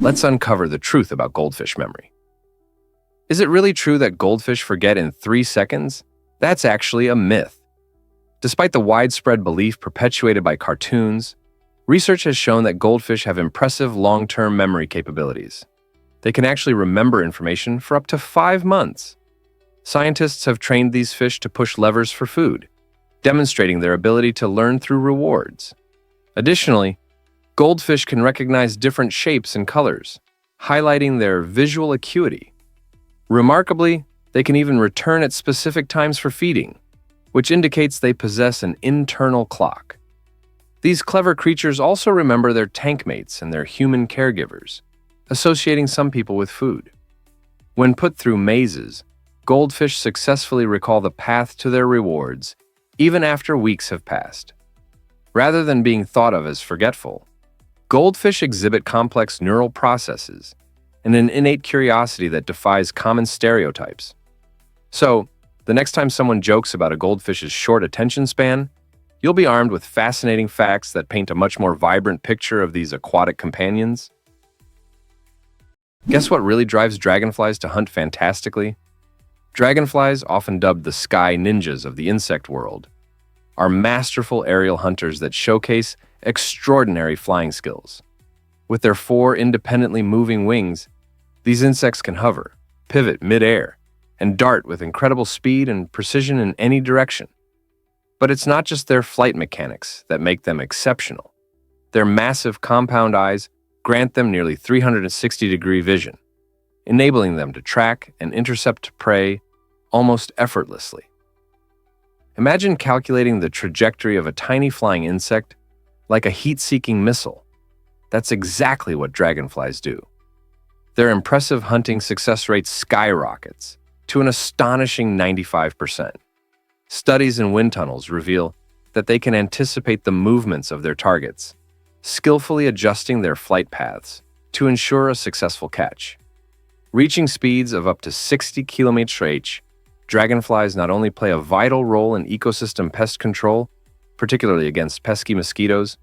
Let's uncover the truth about goldfish memory. Is it really true that goldfish forget in 3 seconds? That's actually a myth. Despite the widespread belief perpetuated by cartoons, research has shown that goldfish have impressive long-term memory capabilities. They can actually remember information for up to 5 months. Scientists have trained these fish to push levers for food, demonstrating their ability to learn through rewards. Additionally, goldfish can recognize different shapes and colors, highlighting their visual acuity. Remarkably, they can even return at specific times for feeding, which indicates they possess an internal clock. These clever creatures also remember their tank mates and their human caregivers, associating some people with food. When put through mazes, goldfish successfully recall the path to their rewards, even after weeks have passed. Rather than being thought of as forgetful, goldfish exhibit complex neural processes and an innate curiosity that defies common stereotypes. So, the next time someone jokes about a goldfish's short attention span, you'll be armed with fascinating facts that paint a much more vibrant picture of these aquatic companions. Guess what really drives dragonflies to hunt fantastically? Dragonflies, often dubbed the sky ninjas of the insect world, are masterful aerial hunters that showcase extraordinary flying skills. With their 4 independently moving wings, these insects can hover, pivot mid-air, and dart with incredible speed and precision in any direction. But it's not just their flight mechanics that make them exceptional. Their massive compound eyes grant them nearly 360-degree vision, enabling them to track and intercept prey almost effortlessly. Imagine calculating the trajectory of a tiny flying insect like a heat-seeking missile. That's exactly what dragonflies do. Their impressive hunting success rate skyrockets to an astonishing 95%. Studies in wind tunnels reveal that they can anticipate the movements of their targets, skillfully adjusting their flight paths to ensure a successful catch. Reaching speeds of up to 60 km/h, dragonflies not only play a vital role in ecosystem pest control, particularly against pesky mosquitoes,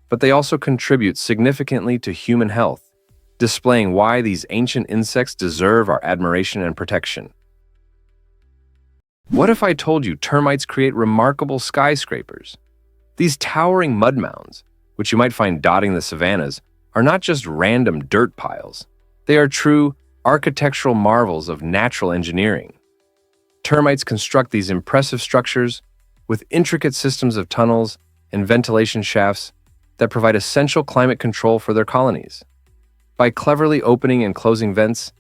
but they also contribute significantly to human health, displaying why these ancient insects deserve our admiration and protection. What if I told you termites create remarkable skyscrapers? These towering mud mounds, which you might find dotting the savannas, are not just random dirt piles. They are true architectural marvels of natural engineering. Termites construct these impressive structures with intricate systems of tunnels and ventilation shafts that provide essential climate control for their colonies. By cleverly opening and closing vents,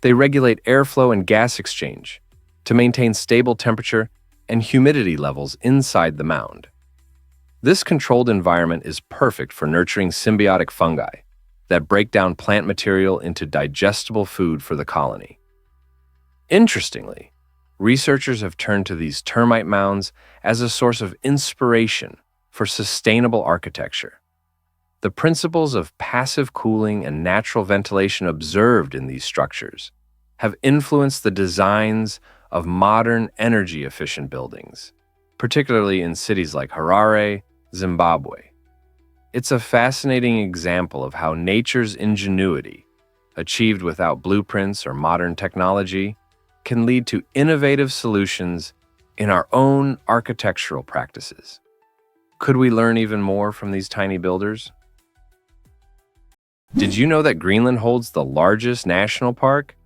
they regulate airflow and gas exchange to maintain stable temperature and humidity levels inside the mound. This controlled environment is perfect for nurturing symbiotic fungi that break down plant material into digestible food for the colony. Interestingly, researchers have turned to these termite mounds as a source of inspiration for sustainable architecture. The principles of passive cooling and natural ventilation observed in these structures have influenced the designs of modern energy-efficient buildings, particularly in cities like Harare, Zimbabwe. It's a fascinating example of how nature's ingenuity, achieved without blueprints or modern technology, can lead to innovative solutions in our own architectural practices. Could we learn even more from these tiny builders? Did you know that Greenland holds the largest national park?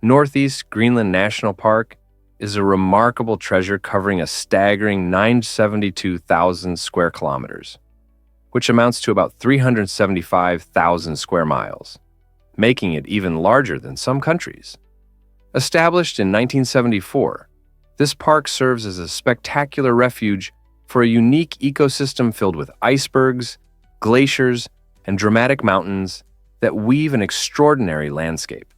Northeast Greenland National Park is a remarkable treasure covering a staggering 972,000 square kilometers, which amounts to about 375,000 square miles, making it even larger than some countries. Established in 1974, this park serves as a spectacular refuge for a unique ecosystem filled with icebergs, glaciers, and dramatic mountains that weave an extraordinary landscape.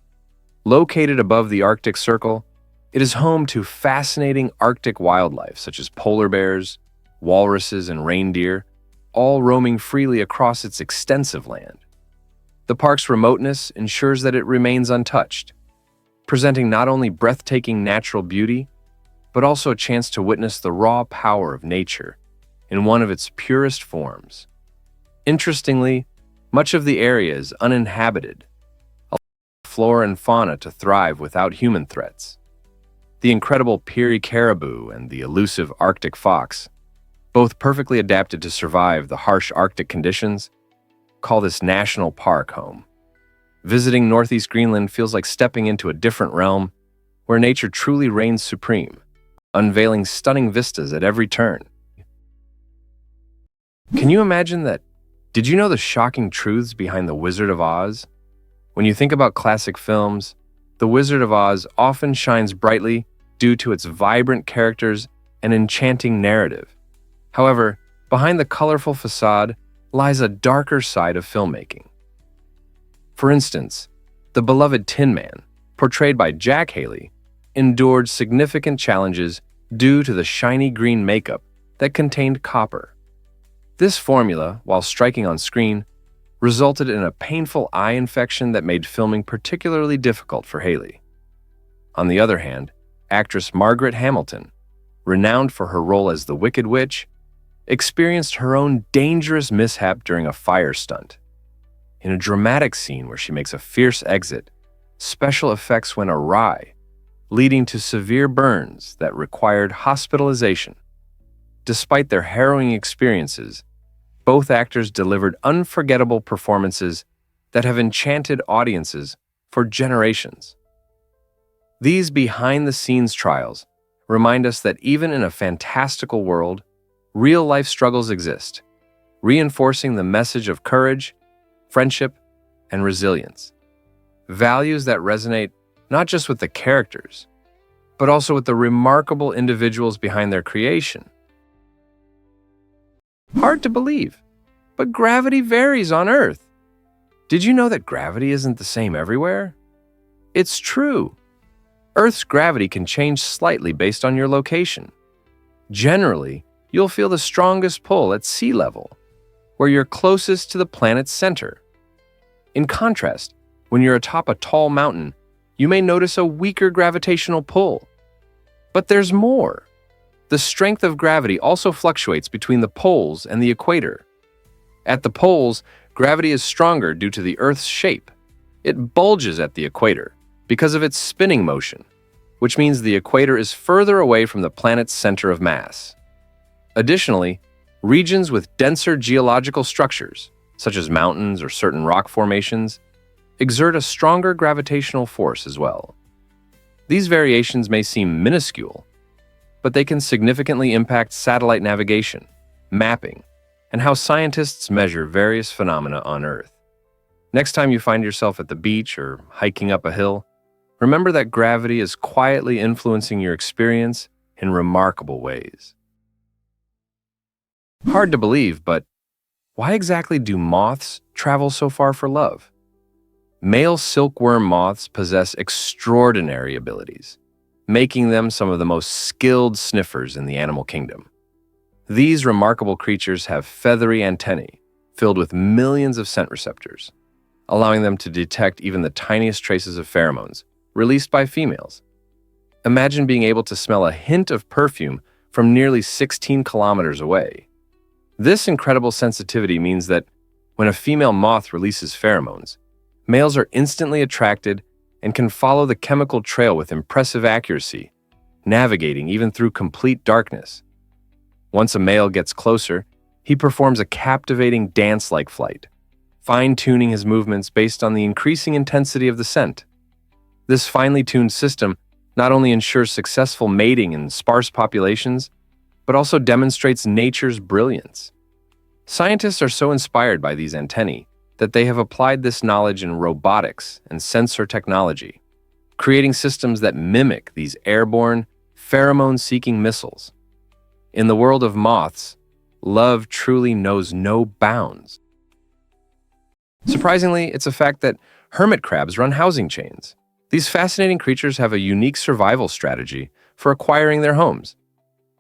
Located above the Arctic Circle, it is home to fascinating Arctic wildlife such as polar bears, walruses, and reindeer, all roaming freely across its extensive land. The park's remoteness ensures that it remains untouched, presenting not only breathtaking natural beauty, but also a chance to witness the raw power of nature in one of its purest forms. Interestingly, Much of the area is uninhabited, allowing flora and fauna to thrive without human threats. The incredible Peary caribou and the elusive Arctic fox, both perfectly adapted to survive the harsh Arctic conditions, call this national park home. Visiting northeast Greenland feels like stepping into a different realm where nature truly reigns supreme, unveiling stunning vistas at every turn. Can you imagine that? Did you know the shocking truths behind The Wizard of Oz? When you think about classic films, The Wizard of Oz often shines brightly due to its vibrant characters and enchanting narrative. However, behind the colorful facade lies a darker side of filmmaking. For instance, the beloved Tin Man, portrayed by Jack Haley, endured significant challenges due to the shiny green makeup that contained copper. This formula, while striking on screen, resulted in a painful eye infection that made filming particularly difficult for Haley. On the other hand, actress Margaret Hamilton, renowned for her role as the Wicked Witch, experienced her own dangerous mishap during a fire stunt. In a dramatic scene where she makes a fierce exit, special effects went awry, leading to severe burns that required hospitalization. Despite their harrowing experiences, both actors delivered unforgettable performances that have enchanted audiences for generations. These behind-the-scenes trials remind us that even in a fantastical world, real-life struggles exist, reinforcing the message of courage, friendship, and resilience. Values that resonate not just with the characters, but also with the remarkable individuals behind their creation. Hard to believe, but gravity varies on Earth. Did you know that gravity isn't the same everywhere? It's true. Earth's gravity can change slightly based on your location. Generally, you'll feel the strongest pull at sea level, where you're closest to the planet's center. In contrast, when you're atop a tall mountain, you may notice a weaker gravitational pull. But there's more. The strength of gravity also fluctuates between the poles and the equator. At the poles, gravity is stronger due to the Earth's shape. It bulges at the equator because of its spinning motion, which means the equator is further away from the planet's center of mass. Additionally, regions with denser geological structures, such as mountains or certain rock formations, exert a stronger gravitational force as well. These variations may seem minuscule, but they can significantly impact satellite navigation, mapping, and how scientists measure various phenomena on Earth. Next time you find yourself at the beach or hiking up a hill, remember that gravity is quietly influencing your experience in remarkable ways. Hard to believe, but why exactly do moths travel so far for love? Male silkworm moths possess extraordinary abilities, making them some of the most skilled sniffers in the animal kingdom. These remarkable creatures have feathery antennae filled with millions of scent receptors, allowing them to detect even the tiniest traces of pheromones released by females. Imagine being able to smell a hint of perfume from nearly 16 kilometers away. This incredible sensitivity means that when a female moth releases pheromones, males are instantly attracted and can follow the chemical trail with impressive accuracy, navigating even through complete darkness. Once a male gets closer, he performs a captivating dance-like flight, fine-tuning his movements based on the increasing intensity of the scent. This finely tuned system not only ensures successful mating in sparse populations, but also demonstrates nature's brilliance. Scientists are so inspired by these antennae that they have applied this knowledge in robotics and sensor technology, creating systems that mimic these airborne, pheromone-seeking missiles. In the world of moths, love truly knows no bounds. Surprisingly, it's a fact that hermit crabs run housing chains. These fascinating creatures have a unique survival strategy for acquiring their homes.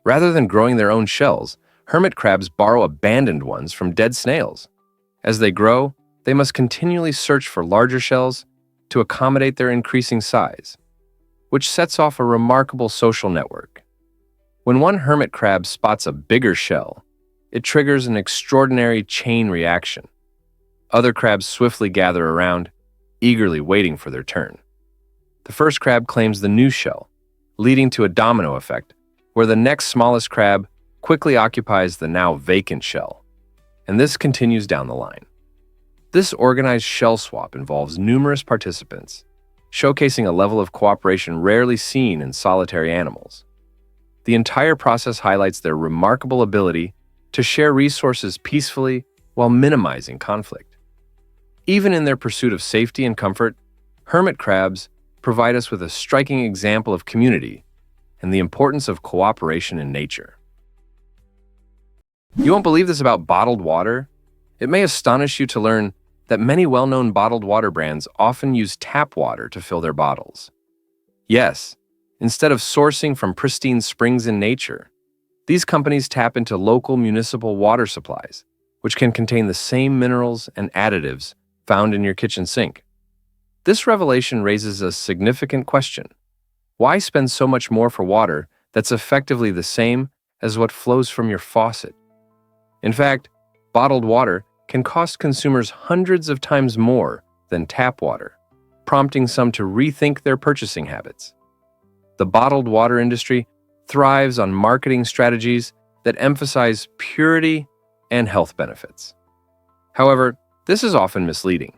Rather than growing their own shells, hermit crabs borrow abandoned ones from dead snails. As they grow, they must continually search for larger shells to accommodate their increasing size, which sets off a remarkable social network. When one hermit crab spots a bigger shell, it triggers an extraordinary chain reaction. Other crabs swiftly gather around, eagerly waiting for their turn. The first crab claims the new shell, leading to a domino effect, where the next smallest crab quickly occupies the now vacant shell. And this continues down the line. This organized shell swap involves numerous participants, showcasing a level of cooperation rarely seen in solitary animals. The entire process highlights their remarkable ability to share resources peacefully while minimizing conflict. Even in their pursuit of safety and comfort, hermit crabs provide us with a striking example of community and the importance of cooperation in nature. You won't believe this about bottled water? It may astonish you to learn that many well-known bottled water brands often use tap water to fill their bottles. Yes, instead of sourcing from pristine springs in nature, these companies tap into local municipal water supplies, which can contain the same minerals and additives found in your kitchen sink. This revelation raises a significant question. Why spend so much more for water that's effectively the same as what flows from your faucet? In fact, bottled water can cost consumers hundreds of times more than tap water, prompting some to rethink their purchasing habits. The bottled water industry thrives on marketing strategies that emphasize purity and health benefits. However, this is often misleading.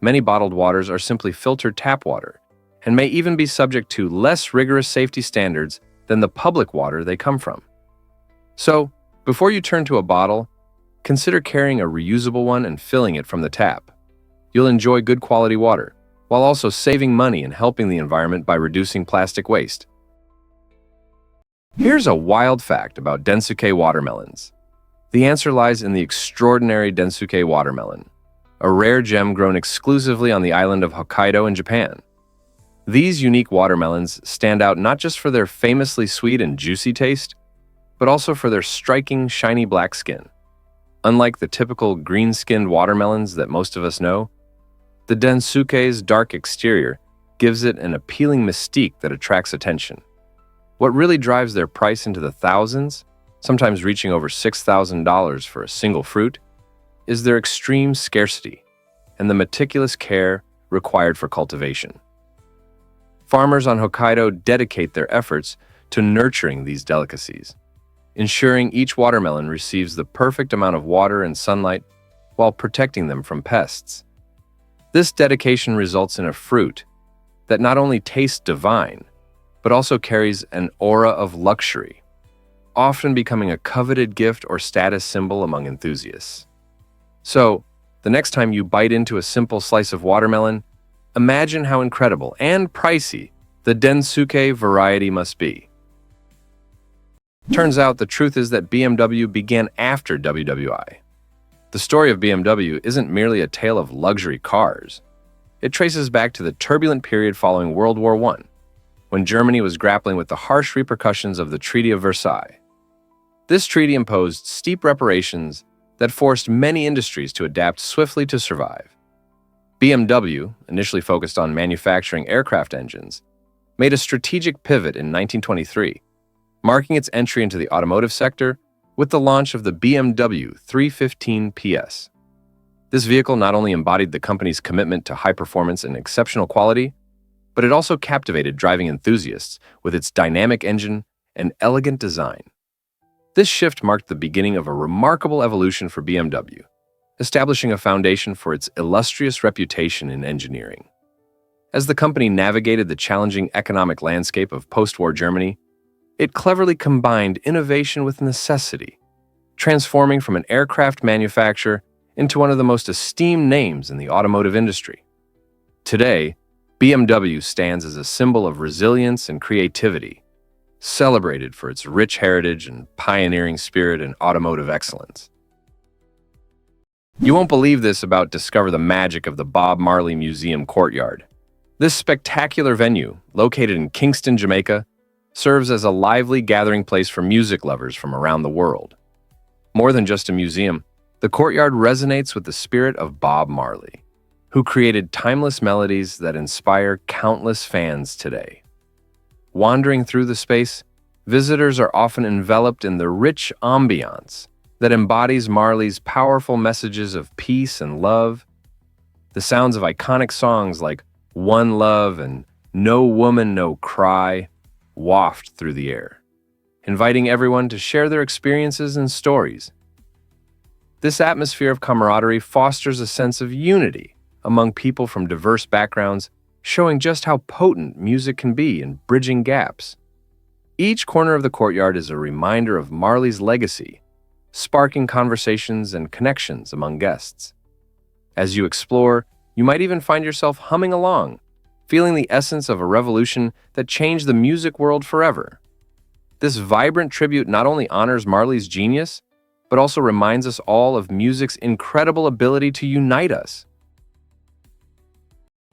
Many bottled waters are simply filtered tap water and may even be subject to less rigorous safety standards than the public water they come from. So, before you turn to a bottle, consider carrying a reusable one and filling it from the tap. You'll enjoy good quality water, while also saving money and helping the environment by reducing plastic waste. Here's a wild fact about Densuk watermelons. The answer lies in the extraordinary Densuk watermelon, a rare gem grown exclusively on the island of Hokkaido in Japan. These unique watermelons stand out not just for their famously sweet and juicy taste, but also for their striking, shiny black skin. Unlike the typical green-skinned watermelons that most of us know, the Densuk's dark exterior gives it an appealing mystique that attracts attention. What really drives their price into the thousands, sometimes reaching over $6,000 for a single fruit, is their extreme scarcity and the meticulous care required for cultivation. Farmers on Hokkaido dedicate their efforts to nurturing these delicacies, ensuring each watermelon receives the perfect amount of water and sunlight while protecting them from pests. This dedication results in a fruit that not only tastes divine, but also carries an aura of luxury, often becoming a coveted gift or status symbol among enthusiasts. So, the next time you bite into a simple slice of watermelon, imagine how incredible and pricey the Densuk variety must be. Turns out the truth is that BMW began after WWI. The story of BMW isn't merely a tale of luxury cars. It traces back to the turbulent period following World War I, when Germany was grappling with the harsh repercussions of the Treaty of Versailles. This treaty imposed steep reparations that forced many industries to adapt swiftly to survive. BMW, initially focused on manufacturing aircraft engines, made a strategic pivot in 1923, marking its entry into the automotive sector with the launch of the BMW 315 PS. This vehicle not only embodied the company's commitment to high performance and exceptional quality, but it also captivated driving enthusiasts with its dynamic engine and elegant design. This shift marked the beginning of a remarkable evolution for BMW, establishing a foundation for its illustrious reputation in engineering. As the company navigated the challenging economic landscape of post-war Germany, it cleverly combined innovation with necessity, transforming from an aircraft manufacturer into one of the most esteemed names in the automotive industry. Today, BMW stands as a symbol of resilience and creativity, celebrated for its rich heritage and pioneering spirit in automotive excellence. You won't believe this about Discover the Magic of the Bob Marley Museum Courtyard. This spectacular venue, located in Kingston, Jamaica, serves as a lively gathering place for music lovers from around the world. More than just a museum, the courtyard resonates with the spirit of Bob Marley, who created timeless melodies that inspire countless fans today. Wandering through the space, visitors are often enveloped in the rich ambiance that embodies Marley's powerful messages of peace and love. The sounds of iconic songs like One Love and No Woman, No Cry waft through the air, inviting everyone to share their experiences and stories. This atmosphere of camaraderie fosters a sense of unity among people from diverse backgrounds, showing just how potent music can be in bridging gaps. Each corner of the courtyard is a reminder of Marley's legacy, sparking conversations and connections among guests. As you explore, you might even find yourself humming along, feeling the essence of a revolution that changed the music world forever. This vibrant tribute not only honors Marley's genius, but also reminds us all of music's incredible ability to unite us.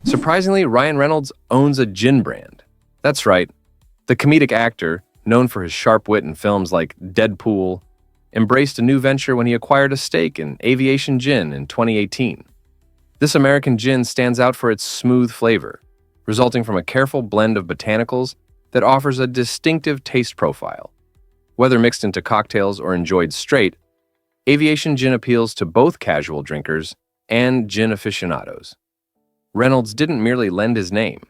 Surprisingly, Ryan Reynolds owns a gin brand. That's right, the comedic actor, known for his sharp wit in films like Deadpool, embraced a new venture when he acquired a stake in Aviation Gin in 2018. This American gin stands out for its smooth flavor, resulting from a careful blend of botanicals that offers a distinctive taste profile. Whether mixed into cocktails or enjoyed straight, Aviation Gin appeals to both casual drinkers and gin aficionados. Reynolds didn't merely lend his name.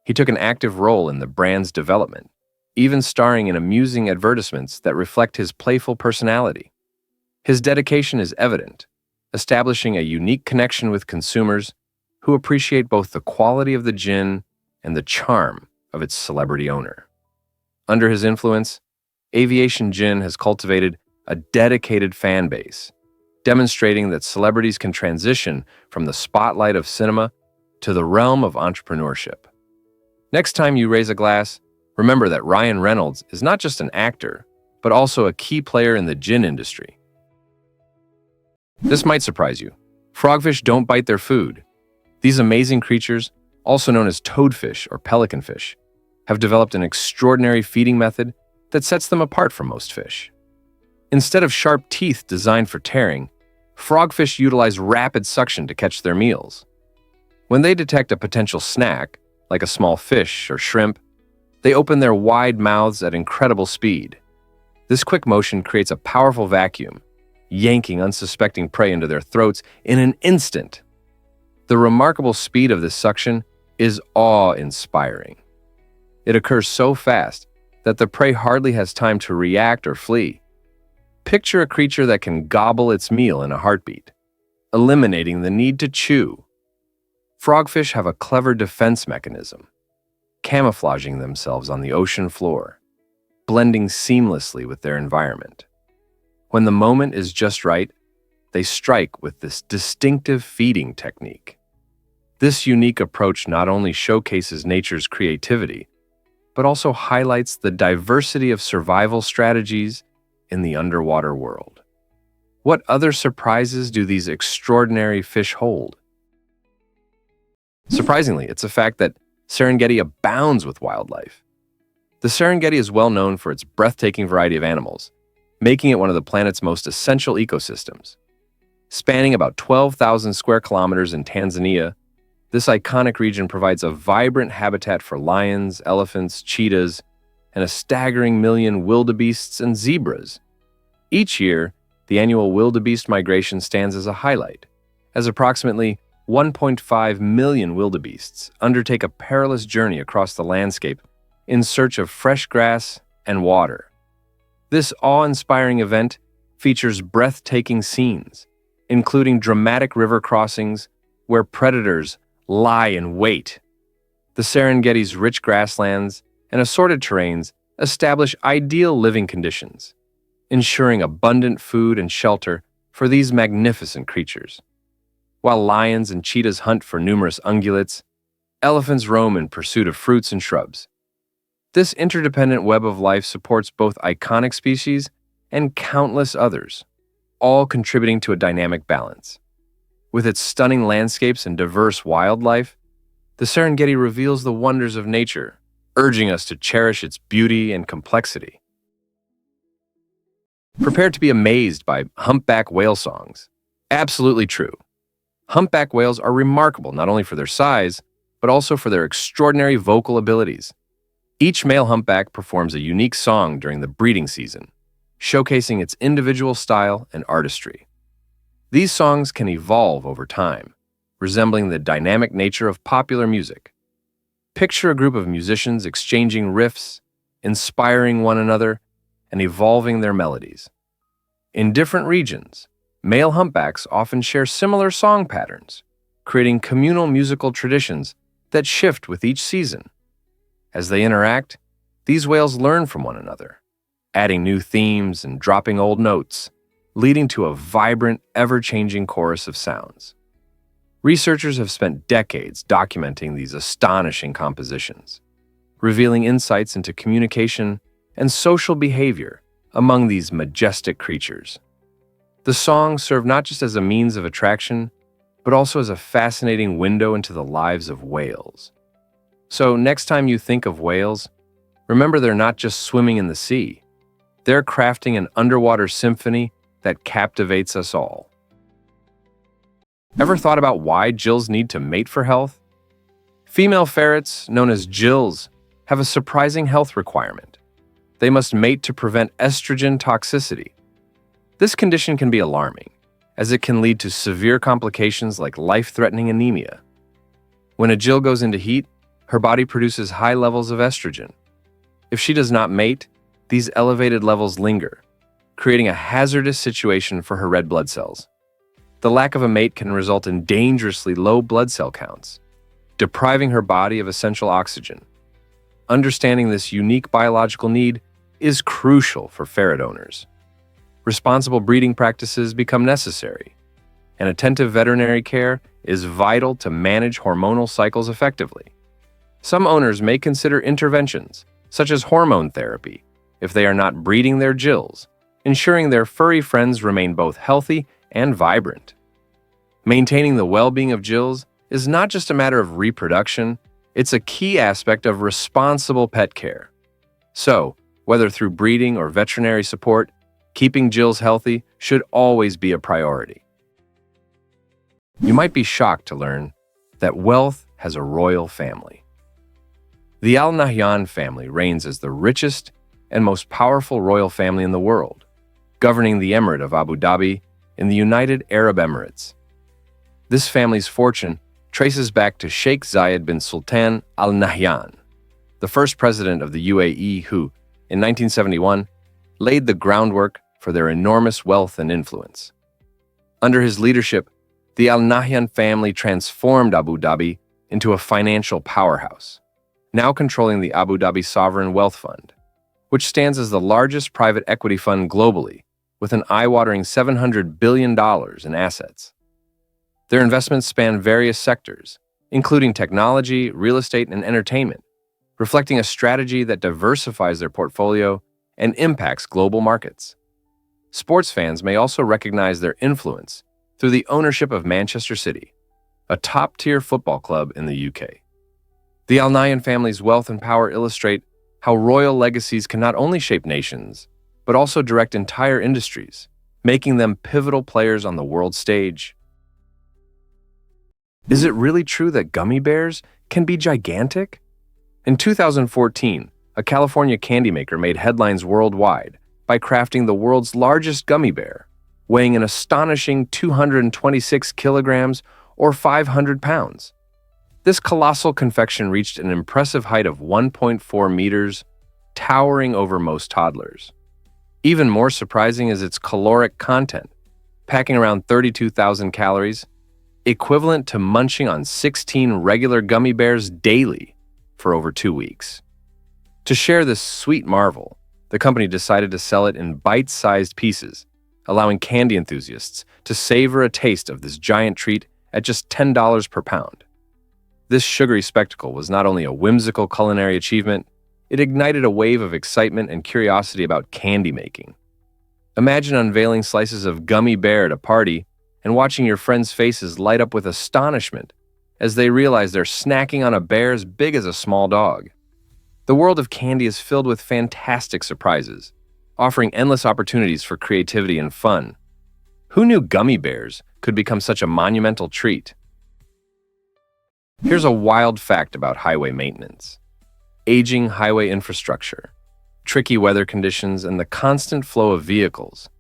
He took an active role in the brand's development, even starring in amusing advertisements that reflect his playful personality. His dedication is evident, establishing a unique connection with consumers who appreciate both the quality of the gin and the charm of its celebrity owner. Under his influence, Aviation Gin has cultivated a dedicated fan base, demonstrating that celebrities can transition from the spotlight of cinema to the realm of entrepreneurship. Next time you raise a glass, remember that Ryan Reynolds is not just an actor, but also a key player in the gin industry. This might surprise you. Frogfish don't bite their food. These amazing creatures, also known as toadfish or pelicanfish, have developed an extraordinary feeding method that sets them apart from most fish. Instead of sharp teeth designed for tearing, frogfish utilize rapid suction to catch their meals. When they detect a potential snack, like a small fish or shrimp, they open their wide mouths at incredible speed. This quick motion creates a powerful vacuum, yanking unsuspecting prey into their throats in an instant. The remarkable speed of this suction is awe-inspiring. It occurs so fast that the prey hardly has time to react or flee. Picture a creature that can gobble its meal in a heartbeat, eliminating the need to chew. Frogfish have a clever defense mechanism, camouflaging themselves on the ocean floor, blending seamlessly with their environment. When the moment is just right, they strike with this distinctive feeding technique. This unique approach not only showcases nature's creativity, but also highlights the diversity of survival strategies in the underwater world. What other surprises do these extraordinary fish hold? Surprisingly, it's a fact that Serengeti abounds with wildlife. The Serengeti is well known for its breathtaking variety of animals, making it one of the planet's most essential ecosystems. Spanning about 12,000 square kilometers in Tanzania, this iconic region provides a vibrant habitat for lions, elephants, cheetahs, and a staggering million wildebeests and zebras. Each year, the annual wildebeest migration stands as a highlight, as approximately 1.5 million wildebeests undertake a perilous journey across the landscape in search of fresh grass and water. This awe-inspiring event features breathtaking scenes, including dramatic river crossings where predators lie in wait. The Serengeti's rich grasslands and assorted terrains establish ideal living conditions, ensuring abundant food and shelter for these magnificent creatures. While lions and cheetahs hunt for numerous ungulates, elephants roam in pursuit of fruits and shrubs. This interdependent web of life supports both iconic species and countless others, all contributing to a dynamic balance. With its stunning landscapes and diverse wildlife, the Serengeti reveals the wonders of nature, urging us to cherish its beauty and complexity. Prepare to be amazed by humpback whale songs. Absolutely true. Humpback whales are remarkable not only for their size, but also for their extraordinary vocal abilities. Each male humpback performs a unique song during the breeding season, showcasing its individual style and artistry. These songs can evolve over time, resembling the dynamic nature of popular music. Picture a group of musicians exchanging riffs, inspiring one another, and evolving their melodies. In different regions, male humpbacks often share similar song patterns, creating communal musical traditions that shift with each season. As they interact, these whales learn from one another, adding new themes and dropping old notes, leading to a vibrant, ever-changing chorus of sounds. Researchers have spent decades documenting these astonishing compositions, revealing insights into communication and social behavior among these majestic creatures. The songs serve not just as a means of attraction, but also as a fascinating window into the lives of whales. So next time you think of whales, remember they're not just swimming in the sea. They're crafting an underwater symphony that captivates us all. Ever thought about why gills need to mate for health? Female ferrets, known as gills, have a surprising health requirement. They must mate to prevent estrogen toxicity. This condition can be alarming, as it can lead to severe complications like life-threatening anemia. When a gill goes into heat, her body produces high levels of estrogen. If she does not mate, these elevated levels linger, creating a hazardous situation for her red blood cells. The lack of a mate can result in dangerously low blood cell counts, depriving her body of essential oxygen. Understanding this unique biological need is crucial for ferret owners. Responsible breeding practices become necessary, and attentive veterinary care is vital to manage hormonal cycles effectively. Some owners may consider interventions, such as hormone therapy, if they are not breeding their gills, ensuring their furry friends remain both healthy and vibrant. Maintaining the well-being of gills is not just a matter of reproduction, it's a key aspect of responsible pet care. So, whether through breeding or veterinary support, keeping gills healthy should always be a priority. You might be shocked to learn that wealth has a royal family. The Al Nahyan family reigns as the richest and most powerful royal family in the world, governing the Emirate of Abu Dhabi in the United Arab Emirates. This family's fortune traces back to Sheikh Zayed bin Sultan Al Nahyan, the first president of the UAE who, in 1971, laid the groundwork for their enormous wealth and influence. Under his leadership, the Al Nahyan family transformed Abu Dhabi into a financial powerhouse, now controlling the Abu Dhabi Sovereign Wealth Fund, which stands as the largest private equity fund globally, with an eye-watering $700 billion in assets. Their investments span various sectors, including technology, real estate, and entertainment, reflecting a strategy that diversifies their portfolio and impacts global markets. Sports fans may also recognize their influence through the ownership of Manchester City, a top-tier football club in the UK. The Al Nahyan family's wealth and power illustrate how royal legacies can not only shape nations, but also direct entire industries, making them pivotal players on the world stage. Is it really true that gummy bears can be gigantic? In 2014, a California candy maker made headlines worldwide by crafting the world's largest gummy bear, weighing an astonishing 226 kilograms or 500 pounds. This colossal confection reached an impressive height of 1.4 meters, towering over most toddlers. Even more surprising is its caloric content, packing around 32,000 calories, equivalent to munching on 16 regular gummy bears daily for over 2 weeks. To share this sweet marvel, the company decided to sell it in bite-sized pieces, allowing candy enthusiasts to savor a taste of this giant treat at just $10 per pound. This sugary spectacle was not only a whimsical culinary achievement, it ignited a wave of excitement and curiosity about candy making. Imagine unveiling slices of gummy bear at a party and watching your friends' faces light up with astonishment as they realize they're snacking on a bear as big as a small dog. The world of candy is filled with fantastic surprises, offering endless opportunities for creativity and fun. Who knew gummy bears could become such a monumental treat? Here's a wild fact about highway maintenance. Aging highway infrastructure. tricky weather conditions, and the constant flow of vehicles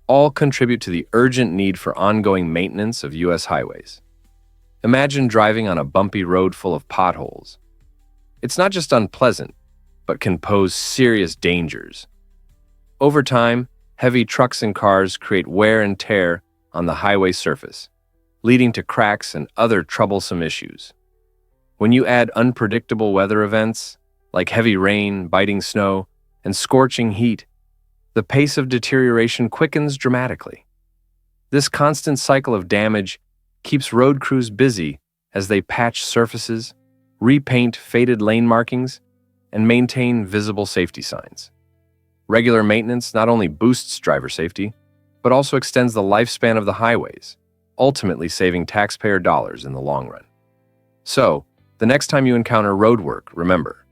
all contribute to the urgent need for ongoing maintenance of U.S. highways. Imagine driving on a bumpy road full of potholes. It's not just unpleasant, but can pose serious dangers. Over time, heavy trucks and cars create wear and tear on the highway surface, leading to cracks and other troublesome issues. When you add unpredictable weather events, like heavy rain, biting snow, and scorching heat, the pace of deterioration quickens dramatically. This constant cycle of damage keeps road crews busy as they patch surfaces, repaint faded lane markings, and maintain visible safety signs. Regular maintenance not only boosts driver safety, but also extends the lifespan of the highways, ultimately saving taxpayer dollars in the long run. So, the next time you encounter roadwork, remember,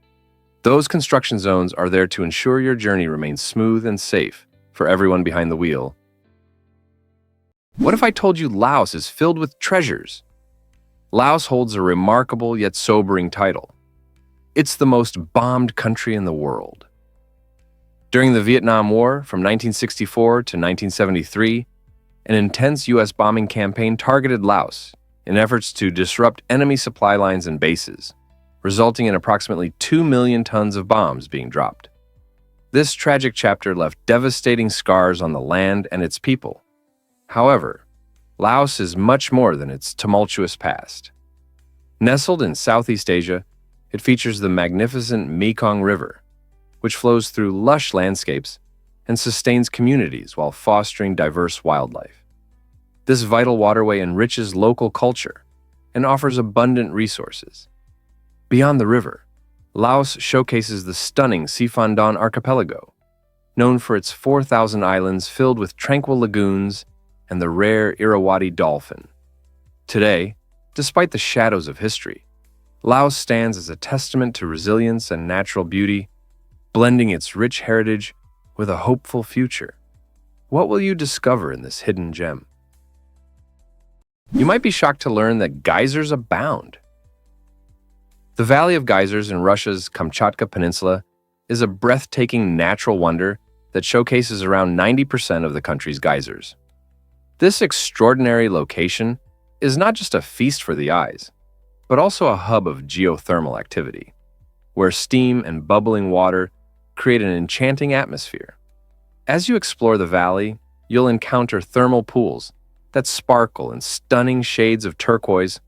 those construction zones are there to ensure your journey remains smooth and safe for everyone behind the wheel. What if I told you Laos is filled with treasures? Laos holds a remarkable yet sobering title. It's the most bombed country in the world. During the Vietnam War from 1964 to 1973, an intense U.S. bombing campaign targeted Laos in efforts to disrupt enemy supply lines and bases, resulting in approximately 2 million tons of bombs being dropped. This tragic chapter left devastating scars on the land and its people. However, Laos is much more than its tumultuous past. Nestled in Southeast Asia, it features the magnificent Mekong River, which flows through lush landscapes and sustains communities while fostering diverse wildlife. This vital waterway enriches local culture and offers abundant resources. Beyond the river, Laos showcases the stunning Siphandon archipelago, known for its 4,000 islands filled with tranquil lagoons and the rare Irrawaddy dolphin. Today, despite the shadows of history, Laos stands as a testament to resilience and natural beauty, blending its rich heritage with a hopeful future. What will you discover in this hidden gem? You might be shocked to learn that geysers abound. The Valley of Geysers in Russia's Kamchatka Peninsula is a breathtaking natural wonder that showcases around 90% of the country's geysers. This extraordinary location is not just a feast for the eyes, but also a hub of geothermal activity, where steam and bubbling water create an enchanting atmosphere. As you explore the valley, you'll encounter thermal pools that sparkle in stunning shades of turquoise,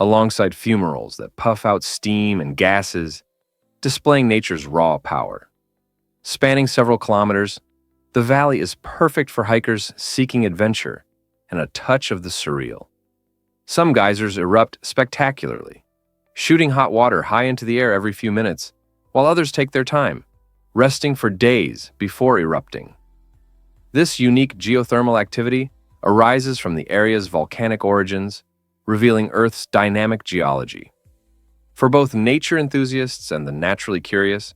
alongside fumaroles that puff out steam and gases, displaying nature's raw power. Spanning several kilometers, the valley is perfect for hikers seeking adventure and a touch of the surreal. Some geysers erupt spectacularly, shooting hot water high into the air every few minutes, while others take their time, resting for days before erupting. This unique geothermal activity arises from the area's volcanic origins, revealing Earth's dynamic geology. For both nature enthusiasts and the naturally curious,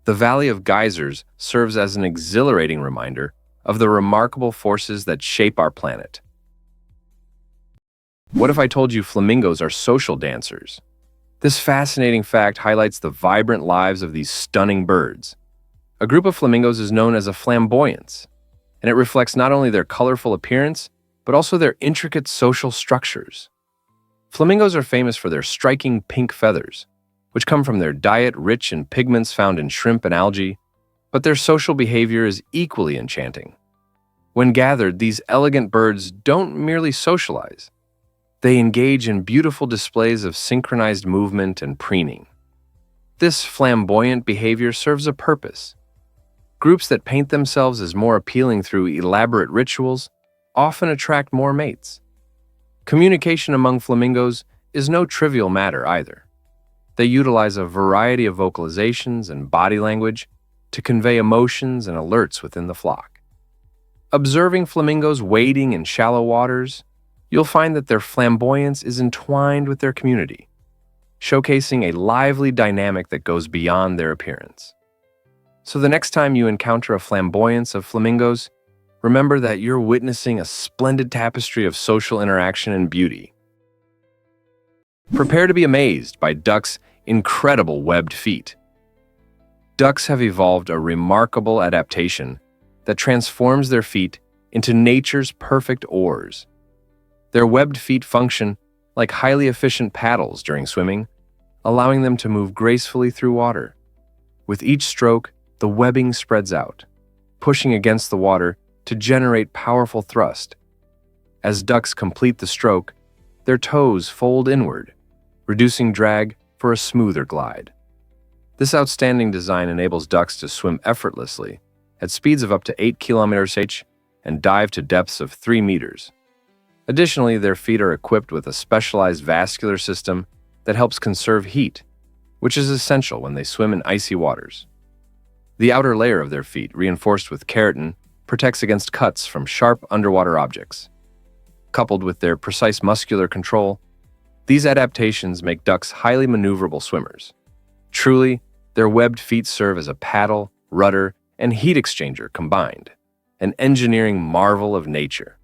the Valley of Geysers serves as an exhilarating reminder of the remarkable forces that shape our planet. What if I told you flamingos are social dancers? This fascinating fact highlights the vibrant lives of these stunning birds. A group of flamingos is known as a flamboyance, and it reflects not only their colorful appearance, but also their intricate social structures. Flamingos are famous for their striking pink feathers, which come from their diet rich in pigments found in shrimp and algae, but their social behavior is equally enchanting. When gathered, these elegant birds don't merely socialize. They engage in beautiful displays of synchronized movement and preening. This flamboyant behavior serves a purpose. Groups that paint themselves as more appealing through elaborate rituals often attract more mates. Communication among flamingos is no trivial matter either. They utilize a variety of vocalizations and body language to convey emotions and alerts within the flock. Observing flamingos wading in shallow waters, you'll find that their flamboyance is entwined with their community, showcasing a lively dynamic that goes beyond their appearance. So the next time you encounter a flamboyance of flamingos, remember that you're witnessing a splendid tapestry of social interaction and beauty. Prepare to be amazed by ducks' incredible webbed feet. ducks have evolved a remarkable adaptation that transforms their feet into nature's perfect oars. Their webbed feet function like highly efficient paddles during swimming, allowing them to move gracefully through water. With each stroke, the webbing spreads out, pushing against the water to generate powerful thrust. As ducks complete the stroke, their toes fold inward, reducing drag for a smoother glide. This outstanding design enables ducks to swim effortlessly at speeds of up to 8 km/h and dive to depths of 3 meters. Additionally, their feet are equipped with a specialized vascular system that helps conserve heat, which is essential when they swim in icy waters. The outer layer of their feet, reinforced with keratin, protects against cuts from sharp underwater objects. Coupled with their precise muscular control, these adaptations make ducks highly maneuverable swimmers. Truly, their webbed feet serve as a paddle, rudder, and heat exchanger combined, an engineering marvel of nature.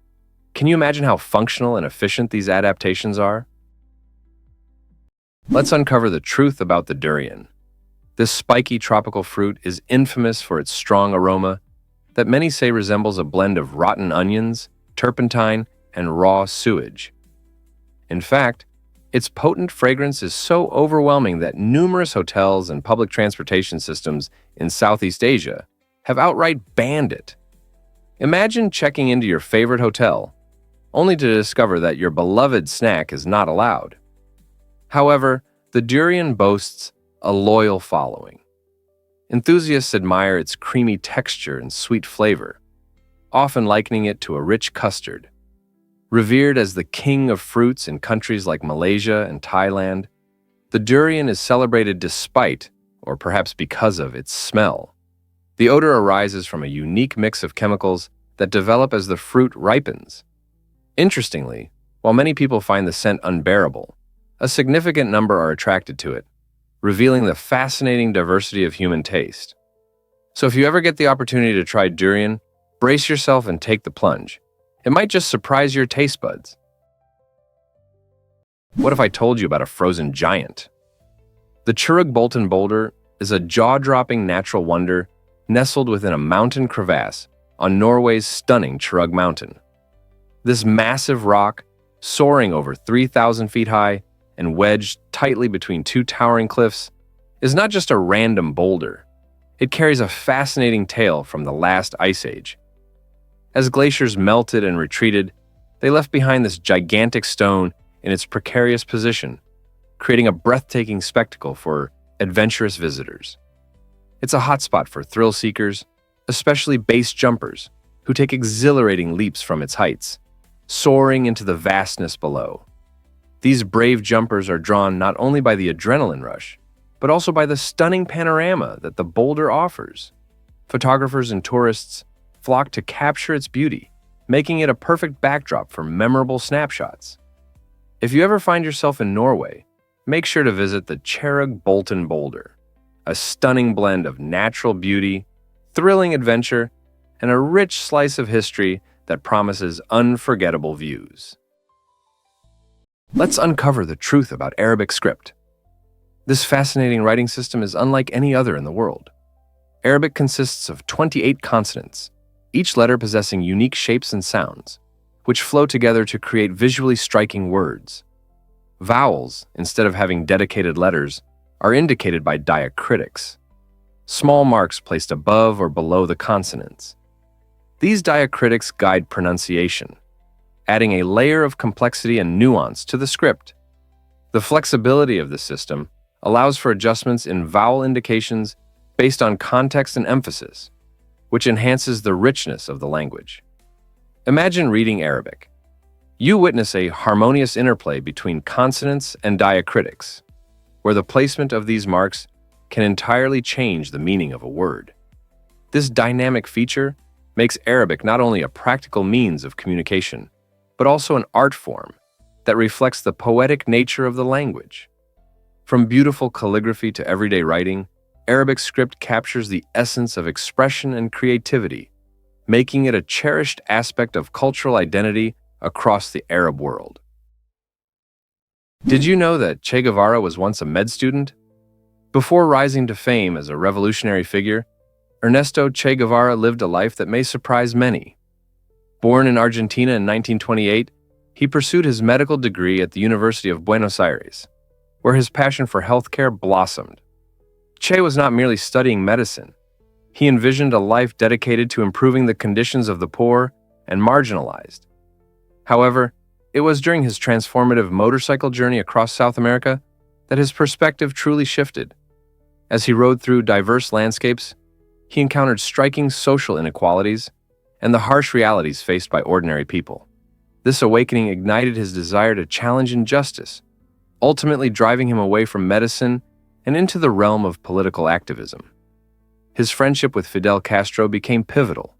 Can you imagine how functional and efficient these adaptations are? Let's uncover the truth about the durian. This spiky tropical fruit is infamous for its strong aroma that many say resembles a blend of rotten onions, turpentine, and raw sewage. In fact, its potent fragrance is so overwhelming that numerous hotels and public transportation systems in Southeast Asia have outright banned it. Imagine checking into your favorite hotel, only to discover that your beloved snack is not allowed. However, the durian boasts a loyal following. Enthusiasts admire its creamy texture and sweet flavor, often likening it to a rich custard. Revered as the king of fruits in countries like Malaysia and Thailand, the durian is celebrated despite, or perhaps because of, its smell. The odor arises from a unique mix of chemicals that develop as the fruit ripens. Interestingly, while many people find the scent unbearable, a significant number are attracted to it, revealing the fascinating diversity of human taste. So if you ever get the opportunity to try durian, brace yourself and take the plunge. It might just surprise your taste buds. What if I told you about a frozen giant? The Churug Bolton boulder is a jaw-dropping natural wonder nestled within a mountain crevasse on Norway's stunning Churug Mountain. This massive rock, soaring over 3,000 feet high and wedged tightly between two towering cliffs, is not just a random boulder. It carries a fascinating tale from the last ice age. As glaciers melted and retreated, they left behind this gigantic stone in its precarious position, creating a breathtaking spectacle for adventurous visitors. It's a hotspot for thrill seekers, especially base jumpers, who take exhilarating leaps from its heights, soaring into the vastness below. These brave jumpers are drawn not only by the adrenaline rush, but also by the stunning panorama that the boulder offers. Photographers and tourists flock to capture its beauty, making it a perfect backdrop for memorable snapshots. If you ever find yourself in Norway, make sure to visit the Churug Bolton boulder, a stunning blend of natural beauty, thrilling adventure, and a rich slice of history that promises unforgettable views. Let's uncover the truth about Arabic script. This fascinating writing system is unlike any other in the world. Arabic consists of 28 consonants, each letter possessing unique shapes and sounds, which flow together to create visually striking words. Vowels, instead of having dedicated letters, are indicated by diacritics, small marks placed above or below the consonants. These diacritics guide pronunciation, adding a layer of complexity and nuance to the script. The flexibility of the system allows for adjustments in vowel indications based on context and emphasis, which enhances the richness of the language. Imagine reading Arabic. You witness a harmonious interplay between consonants and diacritics, where the placement of these marks can entirely change the meaning of a word. This dynamic feature makes Arabic not only a practical means of communication, but also an art form that reflects the poetic nature of the language. From beautiful calligraphy to everyday writing, Arabic script captures the essence of expression and creativity, making it a cherished aspect of cultural identity across the Arab world. Did you know that Che Guevara was once a med student? Before rising to fame as a revolutionary figure, Ernesto Che Guevara lived a life that may surprise many. Born in Argentina in 1928, he pursued his medical degree at the University of Buenos Aires, where his passion for healthcare blossomed. Che was not merely studying medicine. He envisioned a life dedicated to improving the conditions of the poor and marginalized. However, it was during his transformative motorcycle journey across South America that his perspective truly shifted. As he rode through diverse landscapes, he encountered striking social inequalities and the harsh realities faced by ordinary people. This awakening ignited his desire to challenge injustice, ultimately driving him away from medicine and into the realm of political activism. His friendship with Fidel Castro became pivotal,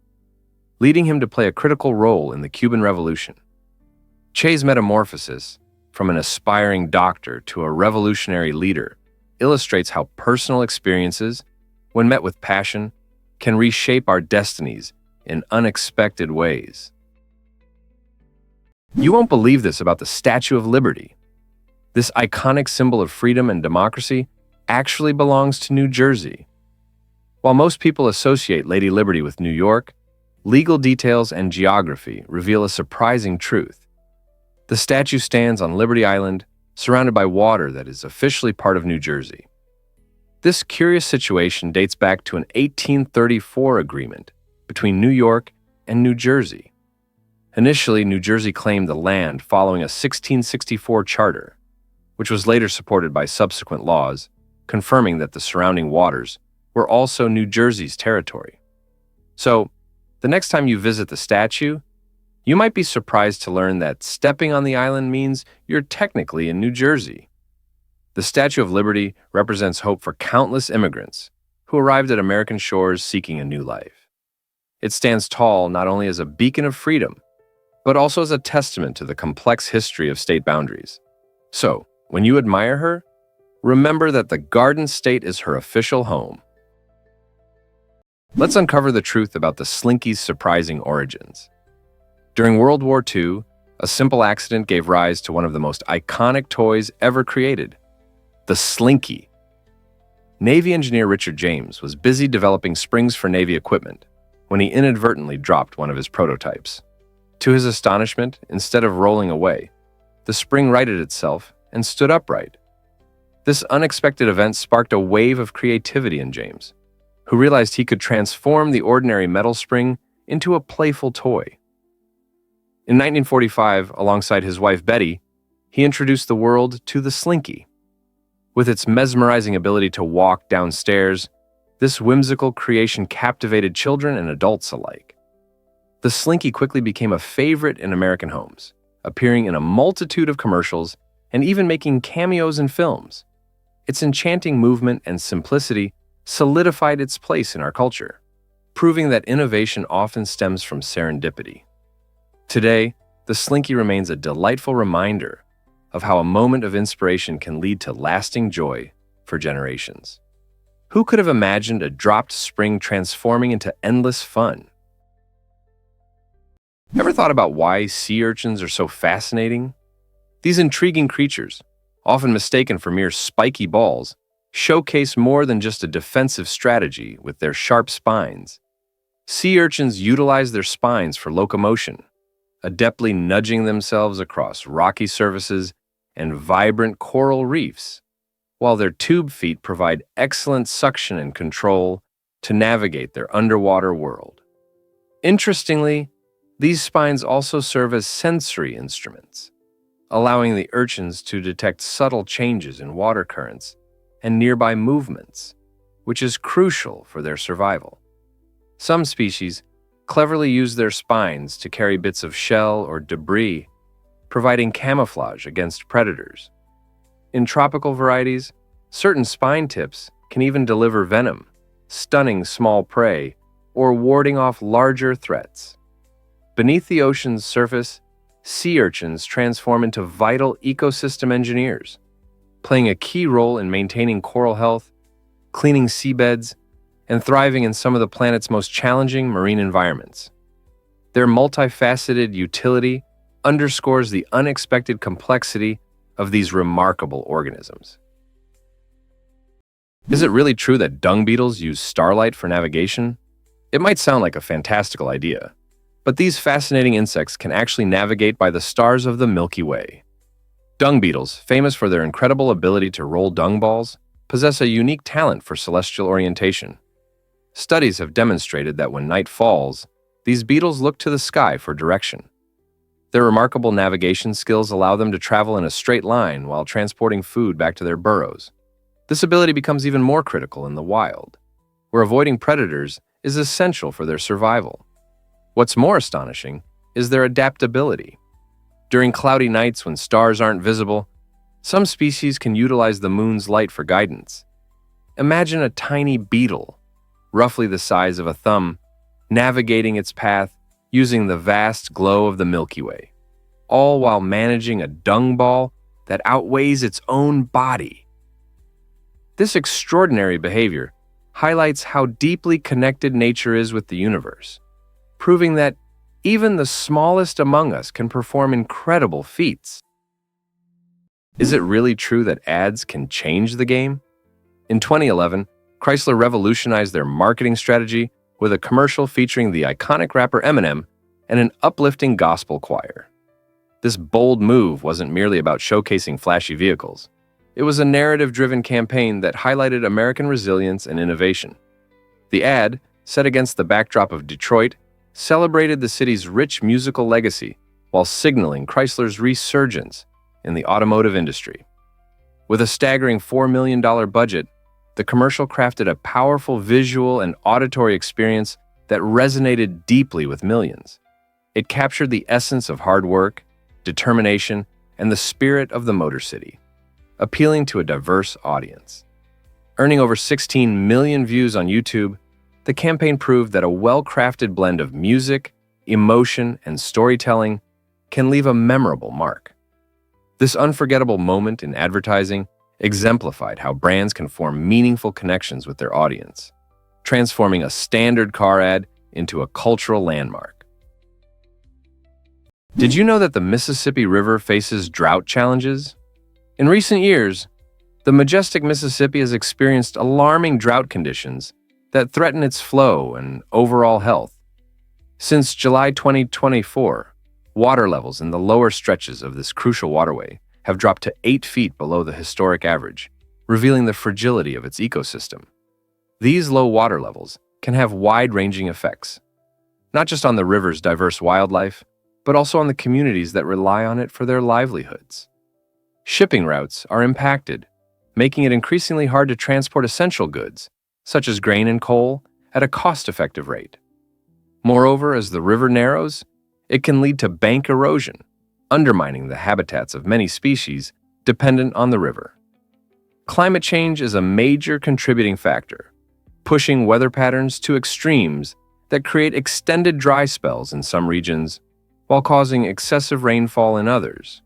leading him to play a critical role in the Cuban Revolution. Che's metamorphosis, from an aspiring doctor to a revolutionary leader, illustrates how personal experiences, when met with passion, can reshape our destinies in unexpected ways. You won't believe this about the Statue of Liberty. This iconic symbol of freedom and democracy actually belongs to New Jersey. While most people associate Lady Liberty with New York, legal details and geography reveal a surprising truth. The statue stands on Liberty Island, surrounded by water that is officially part of New Jersey. This curious situation dates back to an 1834 agreement between New York and New Jersey. Initially, New Jersey claimed the land following a 1664 charter, which was later supported by subsequent laws, confirming that the surrounding waters were also New Jersey's territory. So, the next time you visit the statue, you might be surprised to learn that stepping on the island means you're technically in New Jersey. The Statue of Liberty represents hope for countless immigrants who arrived at American shores seeking a new life. It stands tall not only as a beacon of freedom, but also as a testament to the complex history of state boundaries. So, when you admire her, remember that the Garden State is her official home. Let's uncover the truth about the Slinky's surprising origins. During World War II, a simple accident gave rise to one of the most iconic toys ever created, the Slinky. Navy engineer Richard James was busy developing springs for Navy equipment when he inadvertently dropped one of his prototypes. To his astonishment, instead of rolling away, the spring righted itself and stood upright. This unexpected event sparked a wave of creativity in James, who realized he could transform the ordinary metal spring into a playful toy. In 1945, alongside his wife Betty, he introduced the world to the Slinky. With its mesmerizing ability to walk downstairs, this whimsical creation captivated children and adults alike. The Slinky quickly became a favorite in American homes, appearing in a multitude of commercials and even making cameos in films. Its enchanting movement and simplicity solidified its place in our culture, proving that innovation often stems from serendipity. Today, the Slinky remains a delightful reminder of how a moment of inspiration can lead to lasting joy for generations. Who could have imagined a dropped spring transforming into endless fun? Ever thought about why sea urchins are so fascinating? These intriguing creatures, often mistaken for mere spiky balls, showcase more than just a defensive strategy with their sharp spines. Sea urchins utilize their spines for locomotion, adeptly nudging themselves across rocky surfaces and vibrant coral reefs, while their tube feet provide excellent suction and control to navigate their underwater world. Interestingly, these spines also serve as sensory instruments, allowing the urchins to detect subtle changes in water currents and nearby movements, which is crucial for their survival. Some species cleverly use their spines to carry bits of shell or debris, providing camouflage against predators. In tropical varieties, certain spine tips can even deliver venom, stunning small prey or warding off larger threats. Beneath the ocean's surface, sea urchins transform into vital ecosystem engineers, playing a key role in maintaining coral health, cleaning seabeds, and thriving in some of the planet's most challenging marine environments. Their multifaceted utility underscores the unexpected complexity of these remarkable organisms. Is it really true that dung beetles use starlight for navigation? It might sound like a fantastical idea, but these fascinating insects can actually navigate by the stars of the Milky Way. Dung beetles, famous for their incredible ability to roll dung balls, possess a unique talent for celestial orientation. Studies have demonstrated that when night falls, these beetles look to the sky for direction. Their remarkable navigation skills allow them to travel in a straight line while transporting food back to their burrows. This ability becomes even more critical in the wild, where avoiding predators is essential for their survival. What's more astonishing is their adaptability. During cloudy nights when stars aren't visible, some species can utilize the moon's light for guidance. Imagine a tiny beetle, roughly the size of a thumb, navigating its path using the vast glow of the Milky Way, all while managing a dung ball that outweighs its own body. This extraordinary behavior highlights how deeply connected nature is with the universe, proving that even the smallest among us can perform incredible feats. Is it really true that ads can change the game? In 2011, Chrysler revolutionized their marketing strategy with a commercial featuring the iconic rapper Eminem and an uplifting gospel choir. This bold move wasn't merely about showcasing flashy vehicles. It was a narrative-driven campaign that highlighted American resilience and innovation. The ad, set against the backdrop of Detroit, celebrated the city's rich musical legacy while signaling Chrysler's resurgence in the automotive industry. With a staggering $4 million budget, the commercial crafted a powerful visual and auditory experience that resonated deeply with millions. It captured the essence of hard work, determination, and the spirit of the Motor City, appealing to a diverse audience. Earning over 16 million views on YouTube, the campaign proved that a well-crafted blend of music, emotion, and storytelling can leave a memorable mark. This unforgettable moment in advertising exemplified how brands can form meaningful connections with their audience, transforming a standard car ad into a cultural landmark. Did you know that the Mississippi River faces drought challenges? In recent years, the majestic Mississippi has experienced alarming drought conditions that threaten its flow and overall health. Since July 2024, water levels in the lower stretches of this crucial waterway have dropped to 8 feet below the historic average, revealing the fragility of its ecosystem. These low water levels can have wide-ranging effects, not just on the river's diverse wildlife, but also on the communities that rely on it for their livelihoods. Shipping routes are impacted, making it increasingly hard to transport essential goods, such as grain and coal, at a cost-effective rate. Moreover, as the river narrows, it can lead to bank erosion, undermining the habitats of many species dependent on the river. Climate change is a major contributing factor, pushing weather patterns to extremes that create extended dry spells in some regions while causing excessive rainfall in others.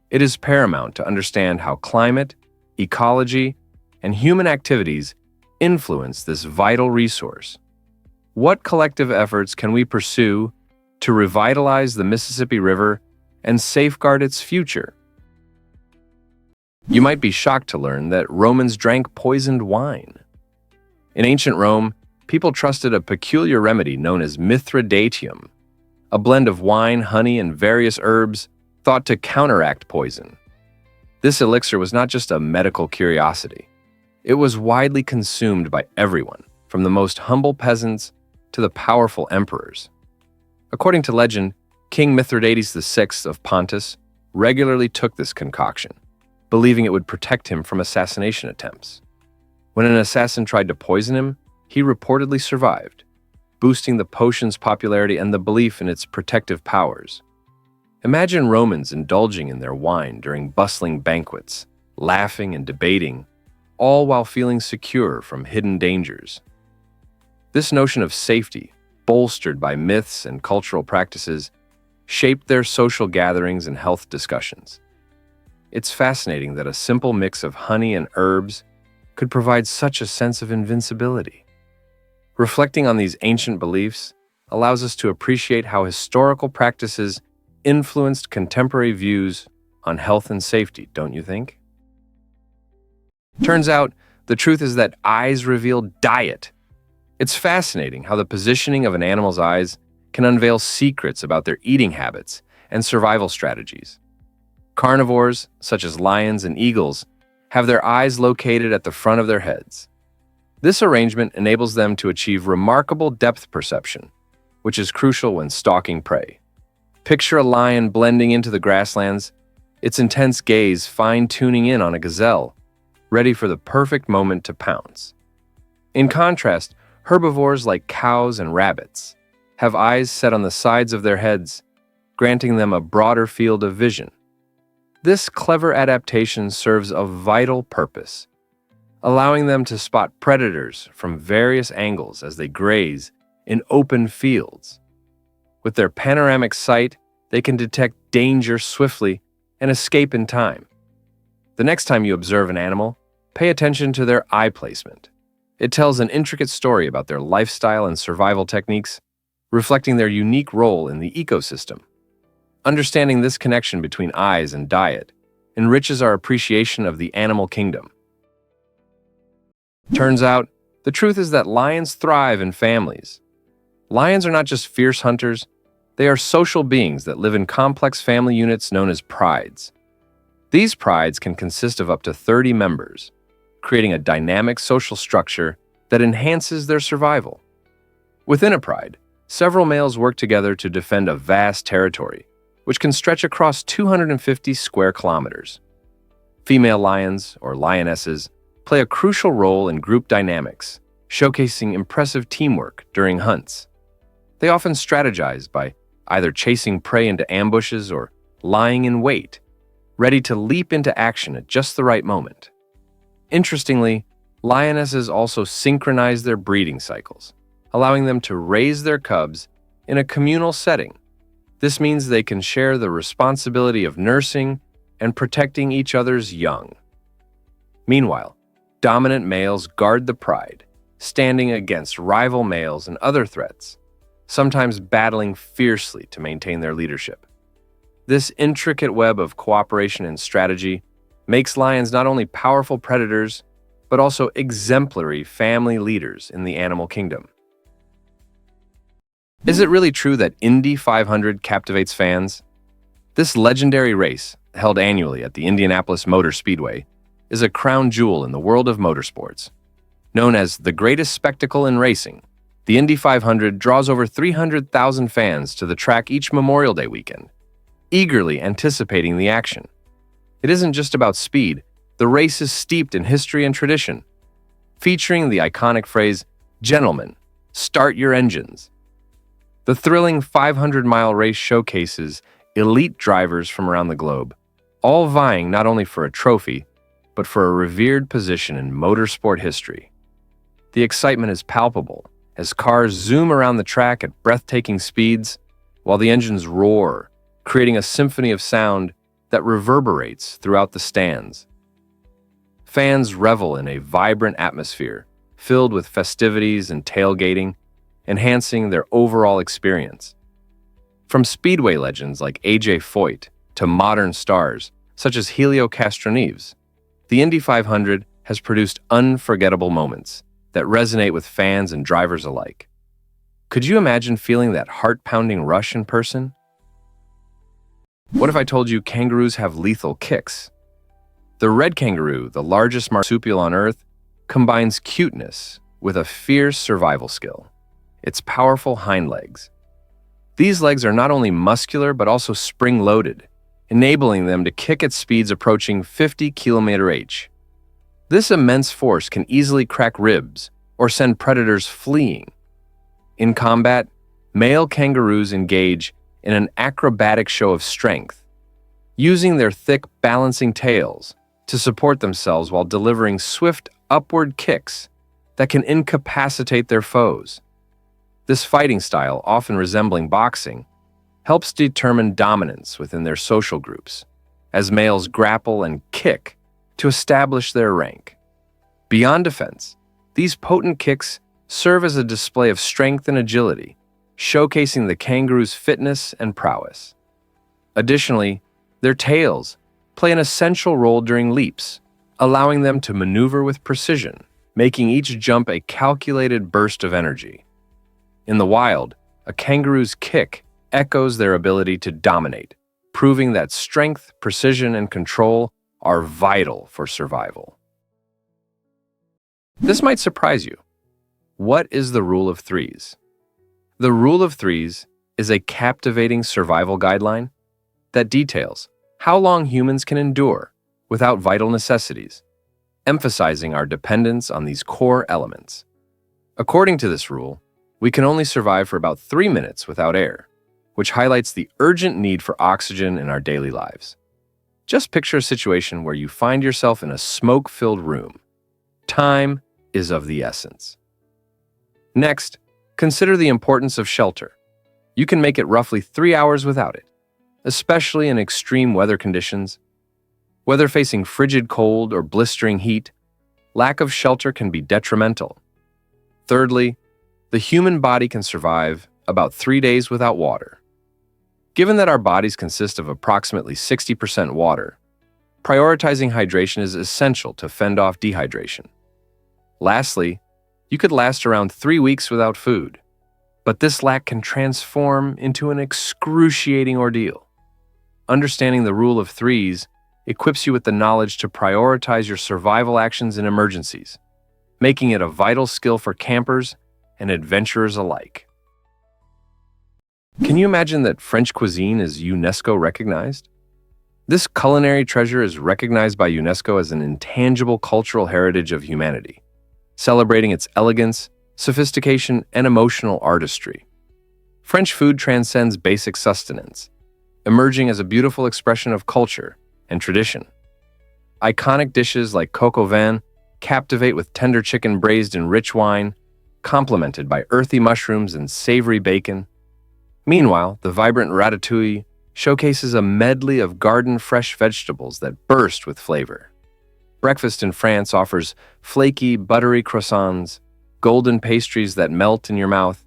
It is paramount to understand how climate, ecology, and human activities influence this vital resource. What collective efforts can we pursue to revitalize the Mississippi River and safeguard its future? You might be shocked to learn that Romans drank poisoned wine. In ancient Rome, people trusted a peculiar remedy known as mithridatium, a blend of wine, honey, and various herbs thought to counteract poison. This elixir was not just a medical curiosity. It was widely consumed by everyone, from the most humble peasants to the powerful emperors. According to legend, King Mithridates VI of Pontus regularly took this concoction, believing it would protect him from assassination attempts. When an assassin tried to poison him, he reportedly survived, boosting the potion's popularity and the belief in its protective powers. Imagine Romans indulging in their wine during bustling banquets, laughing and debating, all while feeling secure from hidden dangers. This notion of safety, bolstered by myths and cultural practices, shaped their social gatherings and health discussions. It's fascinating that a simple mix of honey and herbs could provide such a sense of invincibility. Reflecting on these ancient beliefs allows us to appreciate how historical practices influenced contemporary views on health and safety, don't you think? Turns out, The truth is that eyes reveal diet. It's fascinating how the positioning of an animal's eyes can unveil secrets about their eating habits and survival strategies. Carnivores, such as lions and eagles, have their eyes located at the front of their heads. This arrangement enables them to achieve remarkable depth perception, which is crucial when stalking prey. Picture a lion blending into the grasslands, its intense gaze fine-tuning in on a gazelle, ready for the perfect moment to pounce. In contrast, herbivores like cows and rabbits have eyes set on the sides of their heads, granting them a broader field of vision. This clever adaptation serves a vital purpose, allowing them to spot predators from various angles as they graze in open fields. With their panoramic sight, they can detect danger swiftly and escape in time. The next time you observe an animal, pay attention to their eye placement. It tells an intricate story about their lifestyle and survival techniques, reflecting their unique role in the ecosystem. Understanding this connection between eyes and diet enriches our appreciation of the animal kingdom. Turns out, the truth is that lions thrive in families. Lions are not just fierce hunters, they are social beings that live in complex family units known as prides. These prides can consist of up to 30 members, creating a dynamic social structure that enhances their survival. Within a pride, several males work together to defend a vast territory, which can stretch across 250 square kilometers. Female lions, or lionesses, play a crucial role in group dynamics, showcasing impressive teamwork during hunts. They often strategize by either chasing prey into ambushes or lying in wait, ready to leap into action at just the right moment. Interestingly, lionesses also synchronize their breeding cycles, allowing them to raise their cubs in a communal setting. This means they can share the responsibility of nursing and protecting each other's young. Meanwhile, dominant males guard the pride, standing against rival males and other threats, sometimes battling fiercely to maintain their leadership. This intricate web of cooperation and strategy makes lions not only powerful predators, but also exemplary family leaders in the animal kingdom. Is it really true that Indy 500 captivates fans? This legendary race, held annually at the Indianapolis Motor Speedway, is a crown jewel in the world of motorsports. Known as the greatest spectacle in racing, the Indy 500 draws over 300,000 fans to the track each Memorial Day weekend, eagerly anticipating the action. It isn't just about speed, the race is steeped in history and tradition, featuring the iconic phrase, "Gentlemen, start your engines." The thrilling 500-mile race showcases elite drivers from around the globe, all vying not only for a trophy, but for a revered position in motorsport history. The excitement is palpable as cars zoom around the track at breathtaking speeds, while the engines roar, creating a symphony of sound that reverberates throughout the stands. Fans revel in a vibrant atmosphere filled with festivities and tailgating, enhancing their overall experience. From speedway legends like AJ Foyt to modern stars such as Helio Castroneves, the Indy 500 has produced unforgettable moments that resonate with fans and drivers alike. Could you imagine feeling that heart-pounding rush in person? What if I told you kangaroos have lethal kicks? The red kangaroo, the largest marsupial on Earth, combines cuteness with a fierce survival skill: its powerful hind legs. These legs are not only muscular but also spring-loaded, enabling them to kick at speeds approaching 50 km/h. This immense force can easily crack ribs or send predators fleeing. In combat, male kangaroos engage in an acrobatic show of strength, using their thick, balancing tails to support themselves while delivering swift, upward kicks that can incapacitate their foes. This fighting style, often resembling boxing, helps determine dominance within their social groups, as males grapple and kick to establish their rank. Beyond defense, these potent kicks serve as a display of strength and agility, showcasing the kangaroo's fitness and prowess. Additionally, their tails play an essential role during leaps, allowing them to maneuver with precision, making each jump a calculated burst of energy. In the wild, a kangaroo's kick echoes their ability to dominate, proving that strength, precision, and control are vital for survival. This might surprise you. What is the rule of threes? The rule of threes is a captivating survival guideline that details how long humans can endure without vital necessities, emphasizing our dependence on these core elements. According to this rule, we can only survive for about 3 minutes without air, which highlights the urgent need for oxygen in our daily lives. Just picture a situation where you find yourself in a smoke-filled room. Time is of the essence. Next, consider the importance of shelter. You can make it roughly 3 hours without it, especially in extreme weather conditions. Whether facing frigid cold or blistering heat, lack of shelter can be detrimental. Thirdly, the human body can survive about 3 days without water. Given that our bodies consist of approximately 60% water, prioritizing hydration is essential to fend off dehydration. Lastly, you could last around 3 weeks without food, but this lack can transform into an excruciating ordeal. Understanding the rule of threes equips you with the knowledge to prioritize your survival actions in emergencies, making it a vital skill for campers and adventurers alike. Can you imagine that French cuisine is UNESCO recognized? This culinary treasure is recognized by UNESCO as an intangible cultural heritage of humanity, celebrating its elegance, sophistication, and emotional artistry. French food transcends basic sustenance, emerging as a beautiful expression of culture and tradition. Iconic dishes like coq au vin captivate with tender chicken braised in rich wine, complemented by earthy mushrooms and savory bacon. Meanwhile, the vibrant ratatouille showcases a medley of garden-fresh vegetables that burst with flavor. Breakfast in France offers flaky, buttery croissants, golden pastries that melt in your mouth,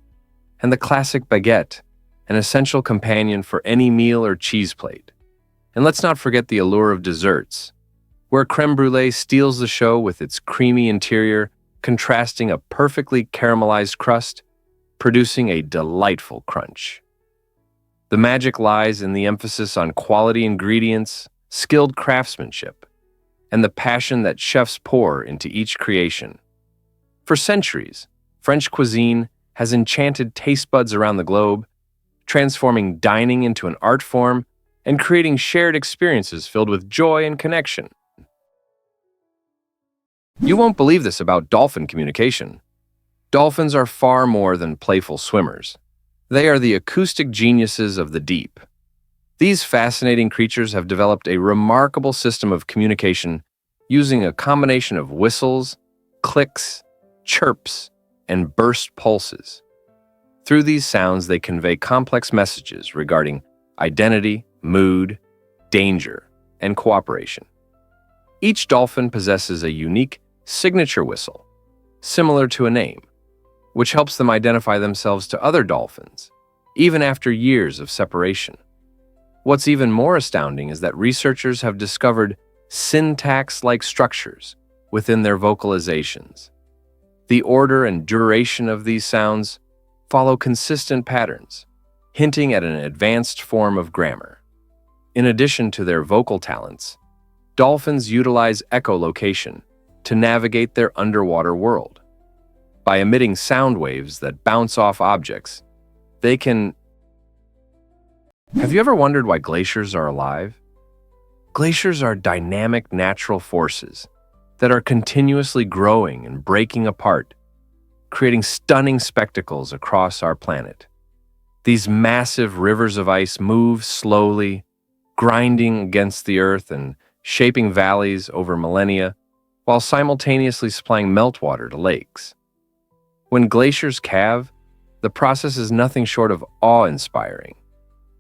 and the classic baguette, an essential companion for any meal or cheese plate. And let's not forget the allure of desserts, where crème brûlée steals the show with its creamy interior, contrasting a perfectly caramelized crust, producing a delightful crunch. The magic lies in the emphasis on quality ingredients, skilled craftsmanship, and the passion that chefs pour into each creation. For centuries, French cuisine has enchanted taste buds around the globe, transforming dining into an art form and creating shared experiences filled with joy and connection. You won't believe this about dolphin communication. Dolphins are far more than playful swimmers. They are the acoustic geniuses of the deep. These fascinating creatures have developed a remarkable system of communication using a combination of whistles, clicks, chirps, and burst pulses. Through these sounds, they convey complex messages regarding identity, mood, danger, and cooperation. Each dolphin possesses a unique signature whistle, similar to a name, which helps them identify themselves to other dolphins, even after years of separation. What's even more astounding is that researchers have discovered syntax-like structures within their vocalizations. The order and duration of these sounds follow consistent patterns, hinting at an advanced form of grammar. In addition to their vocal talents, dolphins utilize echolocation to navigate their underwater world. By emitting sound waves that bounce off objects, they can... Have you ever wondered why glaciers are alive? Glaciers are dynamic natural forces that are continuously growing and breaking apart, creating stunning spectacles across our planet. These massive rivers of ice move slowly, grinding against the earth and shaping valleys over millennia, while simultaneously supplying meltwater to lakes. When glaciers calve, the process is nothing short of awe-inspiring.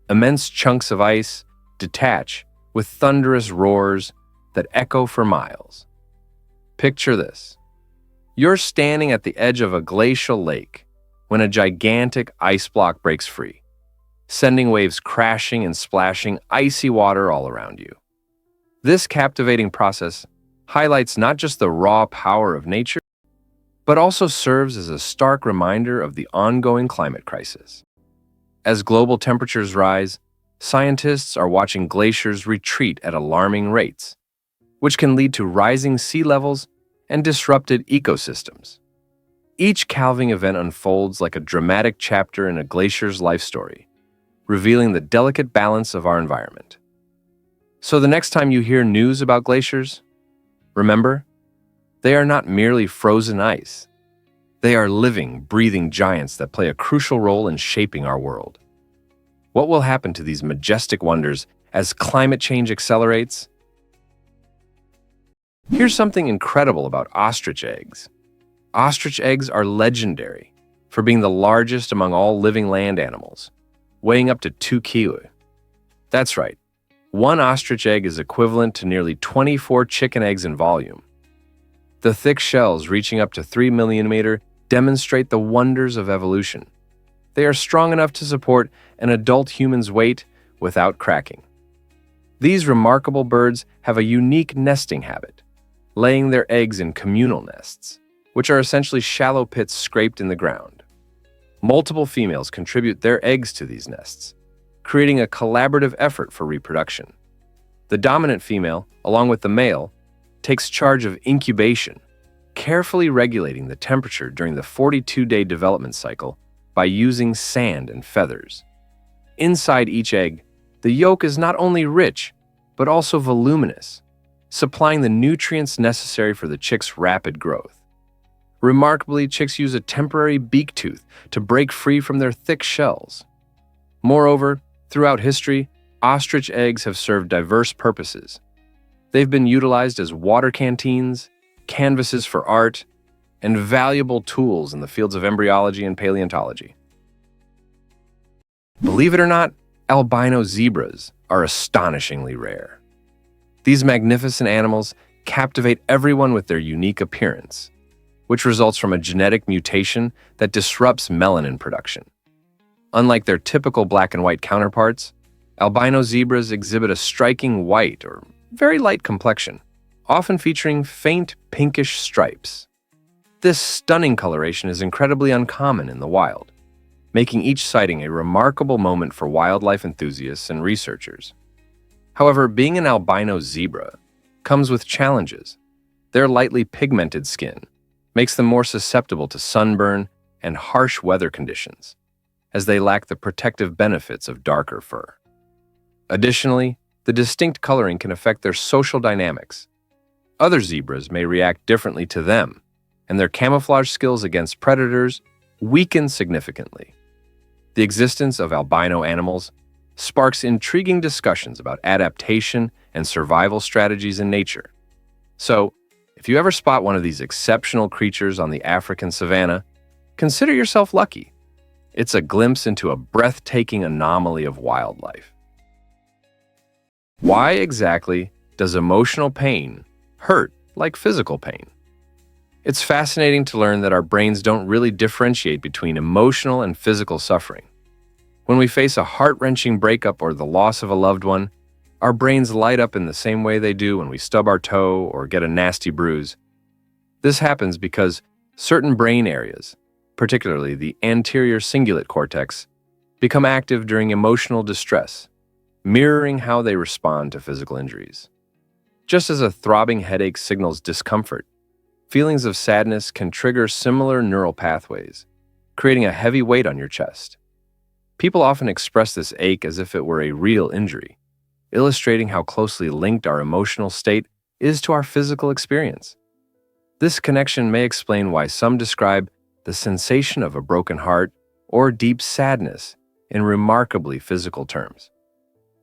Immense chunks of ice detach with thunderous roars that echo for miles. Picture this. You're standing at the edge of a glacial lake when a gigantic ice block breaks free, sending waves crashing and splashing icy water all around you. This captivating process highlights not just the raw power of nature, but also serves as a stark reminder of the ongoing climate crisis. As global temperatures rise, scientists are watching glaciers retreat at alarming rates, which can lead to rising sea levels and disrupted ecosystems. Each calving event unfolds like a dramatic chapter in a glacier's life story, revealing the delicate balance of our environment. So the next time you hear news about glaciers, remember, they are not merely frozen ice. They are living, breathing giants that play a crucial role in shaping our world. What will happen to these majestic wonders as climate change accelerates? Here's something incredible about ostrich eggs. Ostrich eggs are legendary for being the largest among all living land animals, weighing up to 2 kilos. That's right, one ostrich egg is equivalent to nearly 24 chicken eggs in volume. The thick shells, reaching up to 3 millimeters, demonstrate the wonders of evolution. They are strong enough to support an adult human's weight without cracking. These remarkable birds have a unique nesting habit, laying their eggs in communal nests, which are essentially shallow pits scraped in the ground. Multiple females contribute their eggs to these nests, creating a collaborative effort for reproduction. The dominant female, along with the male, takes charge of incubation, carefully regulating the temperature during the 42-day development cycle by using sand and feathers. Inside each egg, the yolk is not only rich, but also voluminous, supplying the nutrients necessary for the chick's rapid growth. Remarkably, chicks use a temporary beak tooth to break free from their thick shells. Moreover, throughout history, ostrich eggs have served diverse purposes. They've been utilized as water canteens, canvases for art, and valuable tools in the fields of embryology and paleontology. Believe it or not, albino zebras are astonishingly rare. These magnificent animals captivate everyone with their unique appearance, which results from a genetic mutation that disrupts melanin production. Unlike their typical black and white counterparts, albino zebras exhibit a striking white or very light complexion, often featuring faint pinkish stripes. This stunning coloration is incredibly uncommon in the wild, making each sighting a remarkable moment for wildlife enthusiasts and researchers. However, being an albino zebra comes with challenges. Their lightly pigmented skin makes them more susceptible to sunburn and harsh weather conditions, as they lack the protective benefits of darker fur. Additionally, the distinct coloring can affect their social dynamics. Other zebras may react differently to them, and their camouflage skills against predators weaken significantly. The existence of albino animals sparks intriguing discussions about adaptation and survival strategies in nature. So, if you ever spot one of these exceptional creatures on the African savanna, consider yourself lucky. It's a glimpse into a breathtaking anomaly of wildlife. Why exactly does emotional pain hurt like physical pain? It's fascinating to learn that our brains don't really differentiate between emotional and physical suffering. When we face a heart-wrenching breakup or the loss of a loved one, our brains light up in the same way they do when we stub our toe or get a nasty bruise. This happens because certain brain areas, particularly the anterior cingulate cortex, become active during emotional distress, mirroring how they respond to physical injuries. Just as a throbbing headache signals discomfort, feelings of sadness can trigger similar neural pathways, creating a heavy weight on your chest. People often express this ache as if it were a real injury, illustrating how closely linked our emotional state is to our physical experience. This connection may explain why some describe the sensation of a broken heart or deep sadness in remarkably physical terms.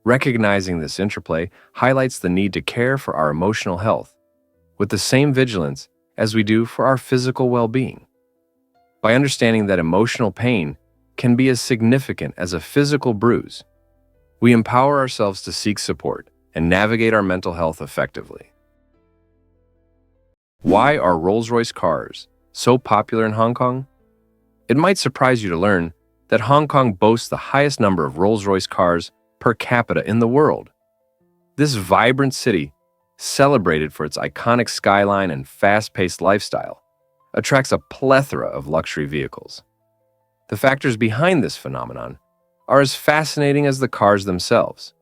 Recognizing this interplay highlights the need to care for our emotional health with the same vigilance as we do for our physical well-being. By understanding that emotional pain can be as significant as a physical bruise, we empower ourselves to seek support and navigate our mental health effectively. Why are Rolls-Royce cars so popular in Hong Kong? It might surprise you to learn that Hong Kong boasts the highest number of Rolls-Royce cars per capita in the world. This vibrant city celebrated for its iconic skyline and fast-paced lifestyle, attracts a plethora of luxury vehicles. The factors behind this phenomenon are as fascinating as the cars themselves.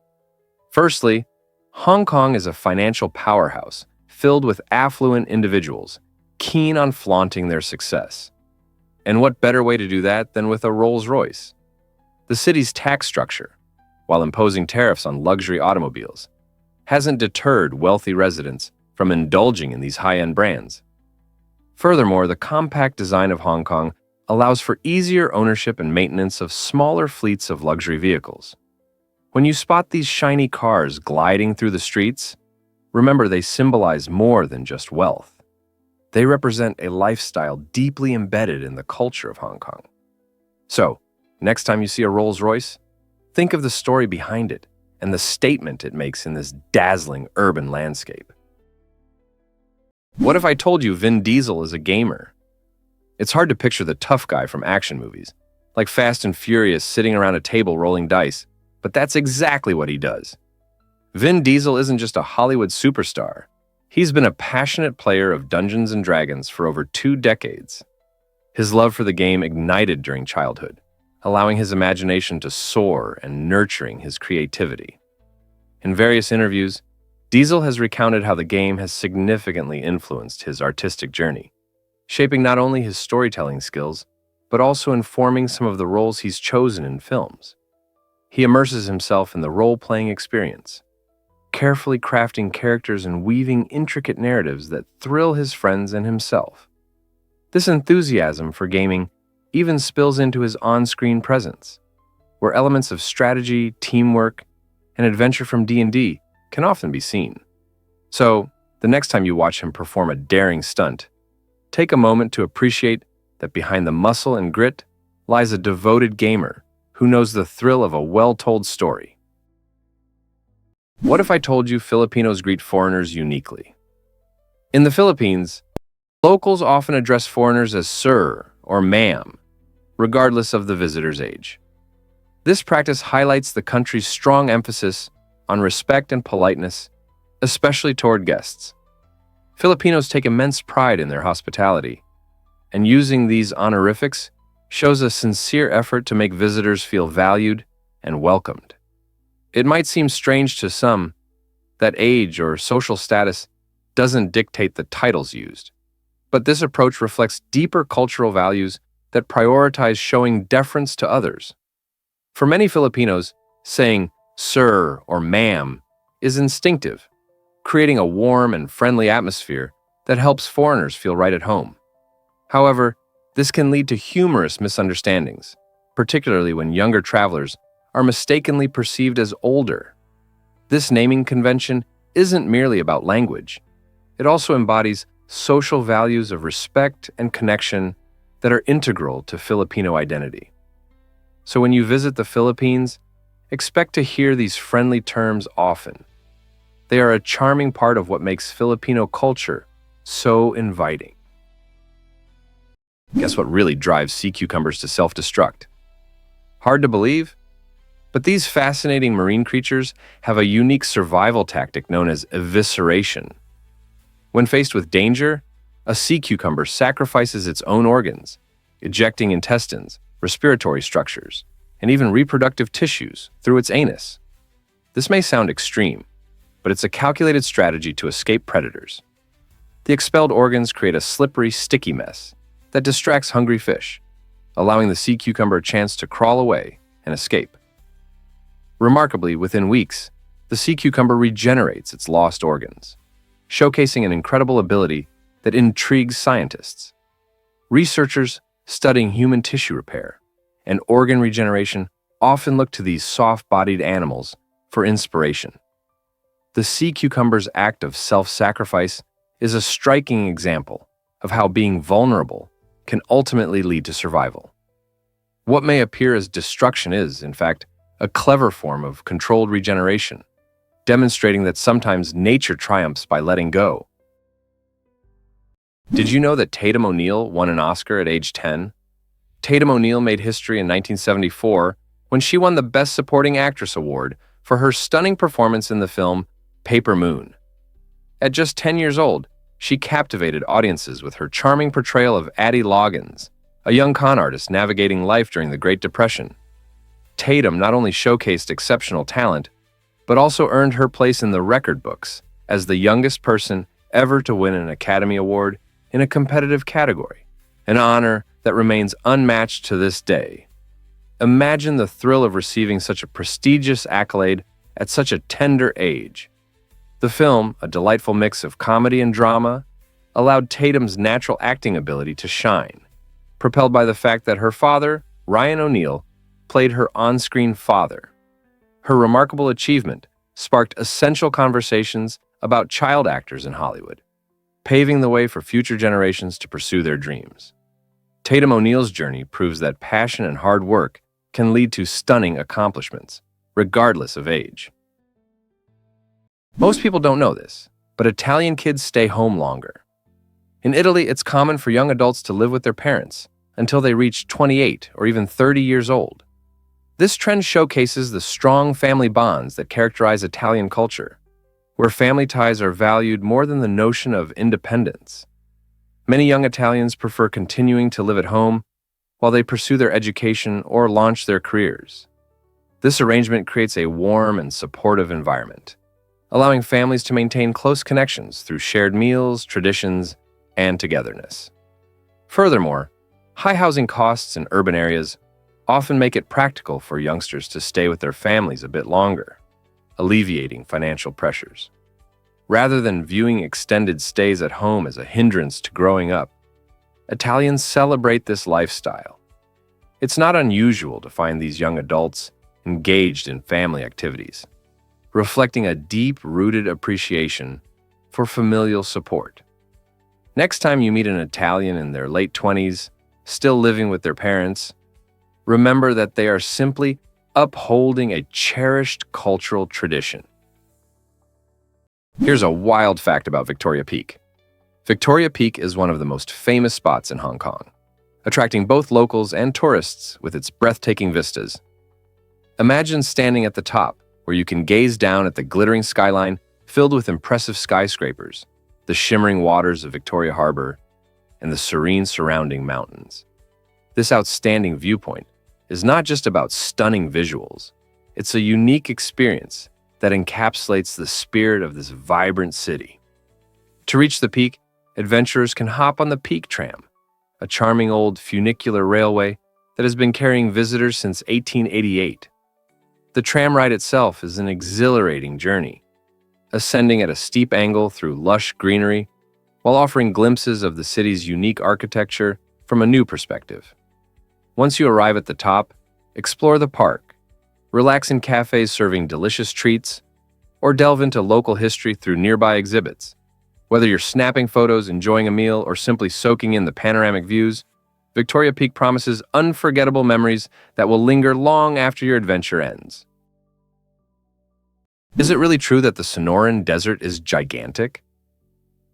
Firstly, Hong Kong is a financial powerhouse filled with affluent individuals keen on flaunting their success. And what better way to do that than with a Rolls-Royce? The city's tax structure, while imposing tariffs on luxury automobiles, hasn't deterred wealthy residents from indulging in these high-end brands. Furthermore, the compact design of Hong Kong allows for easier ownership and maintenance of smaller fleets of luxury vehicles. When you spot these shiny cars gliding through the streets, remember they symbolize more than just wealth. They represent a lifestyle deeply embedded in the culture of Hong Kong. So, next time you see a Rolls-Royce, think of the story behind it and the statement it makes in this dazzling urban landscape. What if I told you Vin Diesel is a gamer? It's hard to picture the tough guy from action movies, like Fast and Furious sitting around a table rolling dice, but that's exactly what he does. Vin Diesel isn't just a Hollywood superstar. He's been a passionate player of Dungeons & Dragons for over 2 decades. His love for the game ignited during childhood, allowing his imagination to soar and nurturing his creativity. In various interviews, Diesel has recounted how the game has significantly influenced his artistic journey, shaping not only his storytelling skills, but also informing some of the roles he's chosen in films. He immerses himself in the role-playing experience, carefully crafting characters and weaving intricate narratives that thrill his friends and himself. This enthusiasm for gaming even spills into his on-screen presence, where elements of strategy, teamwork, and adventure from D&D can often be seen. So, the next time you watch him perform a daring stunt, take a moment to appreciate that behind the muscle and grit lies a devoted gamer who knows the thrill of a well-told story. What if I told you Filipinos greet foreigners uniquely? In the Philippines, locals often address foreigners as sir or ma'am, regardless of the visitor's age. This practice highlights the country's strong emphasis on respect and politeness, especially toward guests. Filipinos take immense pride in their hospitality, and using these honorifics shows a sincere effort to make visitors feel valued and welcomed. It might seem strange to some that age or social status doesn't dictate the titles used, but this approach reflects deeper cultural values that prioritize showing deference to others. For many Filipinos, saying sir or ma'am is instinctive, creating a warm and friendly atmosphere that helps foreigners feel right at home. However, this can lead to humorous misunderstandings, particularly when younger travelers are mistakenly perceived as older. This naming convention isn't merely about language. It also embodies social values of respect and connection that are integral to Filipino identity. So when you visit the Philippines, expect to hear these friendly terms often. They are a charming part of what makes Filipino culture so inviting. Guess what really drives sea cucumbers to self-destruct? Hard to believe? But these fascinating marine creatures have a unique survival tactic known as evisceration. When faced with danger, a sea cucumber sacrifices its own organs, ejecting intestines, respiratory structures, and even reproductive tissues through its anus. This may sound extreme, but it's a calculated strategy to escape predators. The expelled organs create a slippery, sticky mess that distracts hungry fish, allowing the sea cucumber a chance to crawl away and escape. Remarkably, within weeks, the sea cucumber regenerates its lost organs, showcasing an incredible ability that intrigues scientists. Researchers studying human tissue repair and organ regeneration often look to these soft-bodied animals for inspiration. The sea cucumber's act of self-sacrifice is a striking example of how being vulnerable can ultimately lead to survival. What may appear as destruction is, in fact, a clever form of controlled regeneration, demonstrating that sometimes nature triumphs by letting go. Did you know that Tatum O'Neal won an Oscar at age 10? Tatum O'Neal made history in 1974 when she won the Best Supporting Actress award for her stunning performance in the film Paper Moon. At just 10 years old, she captivated audiences with her charming portrayal of Addie Loggins, a young con artist navigating life during the Great Depression. Tatum not only showcased exceptional talent, but also earned her place in the record books as the youngest person ever to win an Academy Award in a competitive category, an honor that remains unmatched to this day. Imagine the thrill of receiving such a prestigious accolade at such a tender age. The film, a delightful mix of comedy and drama, allowed Tatum's natural acting ability to shine, propelled by the fact that her father, Ryan O'Neal, played her on-screen father. Her remarkable achievement sparked essential conversations about child actors in Hollywood, paving the way for future generations to pursue their dreams. Tatum O'Neal's journey proves that passion and hard work can lead to stunning accomplishments, regardless of age. Most people don't know this, but Italian kids stay home longer. In Italy, it's common for young adults to live with their parents until they reach 28 or even 30 years old. This trend showcases the strong family bonds that characterize Italian culture, where family ties are valued more than the notion of independence. Many young Italians prefer continuing to live at home while they pursue their education or launch their careers. This arrangement creates a warm and supportive environment, allowing families to maintain close connections through shared meals, traditions, and togetherness. Furthermore, high housing costs in urban areas often make it practical for youngsters to stay with their families a bit longer, alleviating financial pressures. Rather than viewing extended stays at home as a hindrance to growing up, Italians celebrate this lifestyle. It's not unusual to find these young adults engaged in family activities, reflecting a deep-rooted appreciation for familial support. Next time you meet an Italian in their late 20s, still living with their parents, remember that they are simply upholding a cherished cultural tradition. Here's a wild fact about Victoria Peak. Victoria Peak is one of the most famous spots in Hong Kong, attracting both locals and tourists with its breathtaking vistas. Imagine standing at the top, where you can gaze down at the glittering skyline filled with impressive skyscrapers, the shimmering waters of Victoria Harbor, and the serene surrounding mountains. This outstanding viewpoint is not just about stunning visuals. It's a unique experience that encapsulates the spirit of this vibrant city. To reach the peak, adventurers can hop on the Peak Tram, a charming old funicular railway that has been carrying visitors since 1888. The tram ride itself is an exhilarating journey, ascending at a steep angle through lush greenery while offering glimpses of the city's unique architecture from a new perspective. Once you arrive at the top, explore the park, relax in cafes serving delicious treats, or delve into local history through nearby exhibits. Whether you're snapping photos, enjoying a meal, or simply soaking in the panoramic views, Victoria Peak promises unforgettable memories that will linger long after your adventure ends. Is it really true that the Sonoran Desert is gigantic?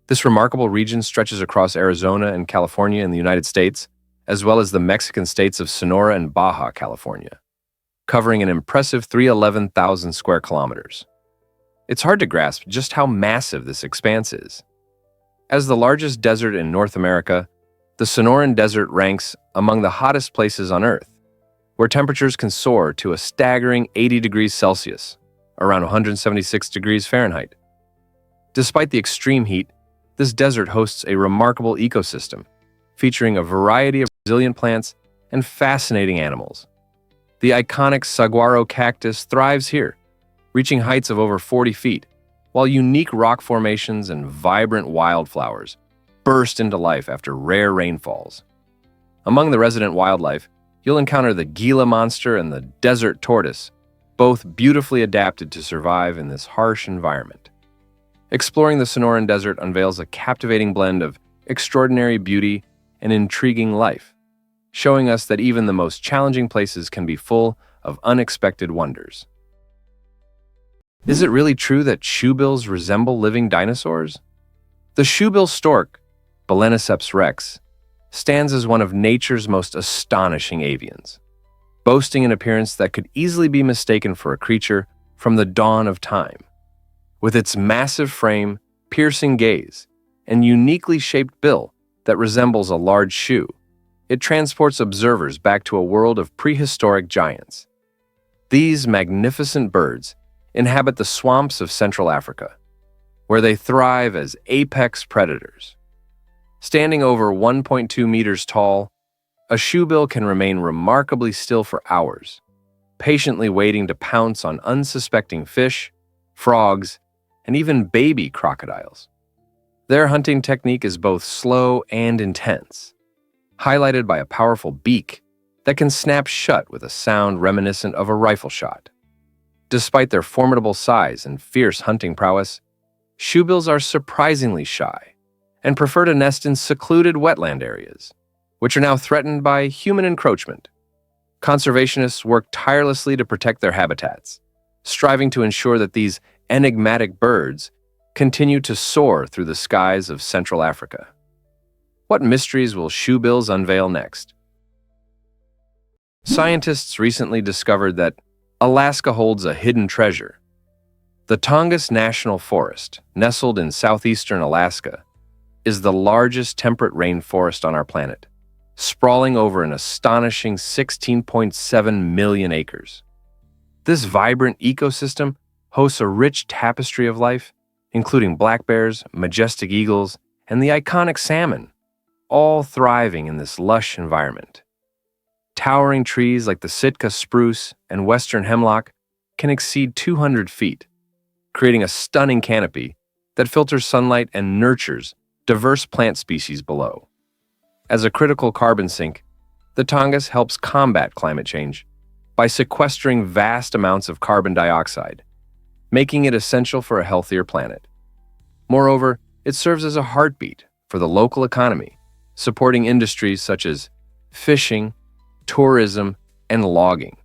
This remarkable region stretches across Arizona and California in the United States, as well as the Mexican states of Sonora and Baja California, covering an impressive 311,000 square kilometers. It's hard to grasp just how massive this expanse is. As the largest desert in North America, the Sonoran Desert ranks among the hottest places on Earth, where temperatures can soar to a staggering 80 degrees Celsius, around 176 degrees Fahrenheit. Despite the extreme heat, this desert hosts a remarkable ecosystem, featuring a variety of resilient plants and fascinating animals. The iconic saguaro cactus thrives here, reaching heights of over 40 feet, while unique rock formations and vibrant wildflowers burst into life after rare rainfalls. Among the resident wildlife, you'll encounter the Gila monster and the desert tortoise, both beautifully adapted to survive in this harsh environment. Exploring the Sonoran Desert unveils a captivating blend of extraordinary beauty and intriguing life, showing us that even the most challenging places can be full of unexpected wonders. Is it really true that shoebills resemble living dinosaurs? The shoebill stork, Baleniceps rex, stands as one of nature's most astonishing avians, boasting an appearance that could easily be mistaken for a creature from the dawn of time. With its massive frame, piercing gaze, and uniquely shaped bill that resembles a large shoe. It transports observers back to a world of prehistoric giants. These magnificent birds inhabit the swamps of Central Africa, where they thrive as apex predators. Standing over 1.2 meters tall, a shoebill can remain remarkably still for hours, patiently waiting to pounce on unsuspecting fish, frogs, and even baby crocodiles. Their hunting technique is both slow and intense, highlighted by a powerful beak that can snap shut with a sound reminiscent of a rifle shot. Despite their formidable size and fierce hunting prowess, shoebills are surprisingly shy and prefer to nest in secluded wetland areas, which are now threatened by human encroachment. Conservationists work tirelessly to protect their habitats, striving to ensure that these enigmatic birds continue to soar through the skies of Central Africa. What mysteries will shoebills unveil next? Scientists recently discovered that Alaska holds a hidden treasure. The Tongass National Forest, nestled in southeastern Alaska, is the largest temperate rainforest on our planet, sprawling over an astonishing 16.7 million acres. This vibrant ecosystem hosts a rich tapestry of life, including black bears, majestic eagles, and the iconic salmon, all thriving in this lush environment. Towering trees like the Sitka spruce and western hemlock can exceed 200 feet, creating a stunning canopy that filters sunlight and nurtures diverse plant species below. As a critical carbon sink, the Tongass helps combat climate change by sequestering vast amounts of carbon dioxide, making it essential for a healthier planet. Moreover, it serves as a heartbeat for the local economy, supporting industries such as fishing, tourism, and logging.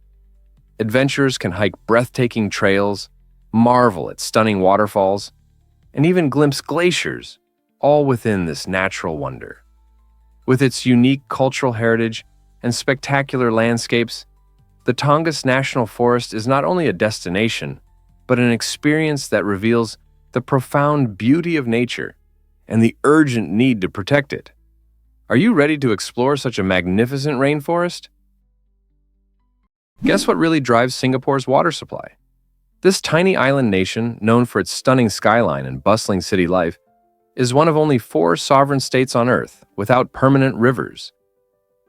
Adventurers can hike breathtaking trails, marvel at stunning waterfalls, and even glimpse glaciers, all within this natural wonder. With its unique cultural heritage and spectacular landscapes, the Tongass National Forest is not only a destination, but an experience that reveals the profound beauty of nature and the urgent need to protect it. Are you ready to explore such a magnificent rainforest? Guess what really drives Singapore's water supply? This tiny island nation, known for its stunning skyline and bustling city life, is one of only 4 sovereign states on Earth without permanent rivers.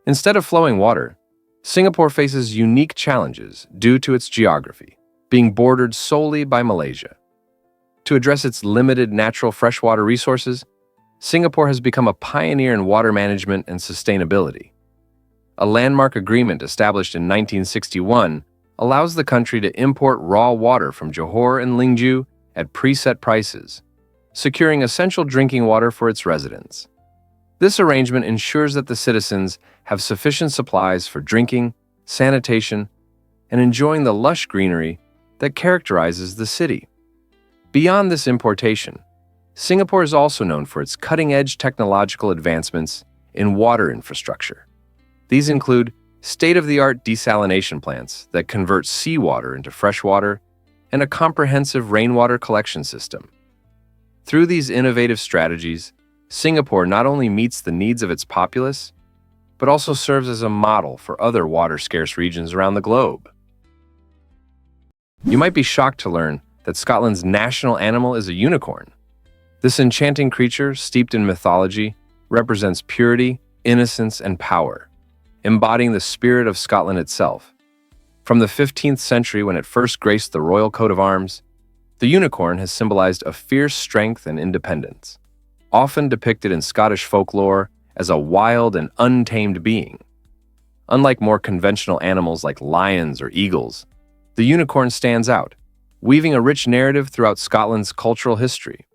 Instead of flowing water, Singapore faces unique challenges due to its geography, being bordered solely by Malaysia. To address its limited natural freshwater resources, Singapore has become a pioneer in water management and sustainability. A landmark agreement established in 1961 allows the country to import raw water from Johor and Lingju at preset prices, securing essential drinking water for its residents. This arrangement ensures that the citizens have sufficient supplies for drinking, sanitation, and enjoying the lush greenery that characterizes the city. Beyond this importation, Singapore is also known for its cutting-edge technological advancements in water infrastructure. These include state-of-the-art desalination plants that convert seawater into fresh water and a comprehensive rainwater collection system. Through these innovative strategies, Singapore not only meets the needs of its populace, but also serves as a model for other water-scarce regions around the globe. You might be shocked to learn that Scotland's national animal is a unicorn. This enchanting creature, steeped in mythology, represents purity, innocence, and power, embodying the spirit of Scotland itself. From the 15th century, when it first graced the royal coat of arms, the unicorn has symbolized a fierce strength and independence, often depicted in Scottish folklore as a wild and untamed being. Unlike more conventional animals like lions or eagles, the unicorn stands out, weaving a rich narrative throughout Scotland's cultural history.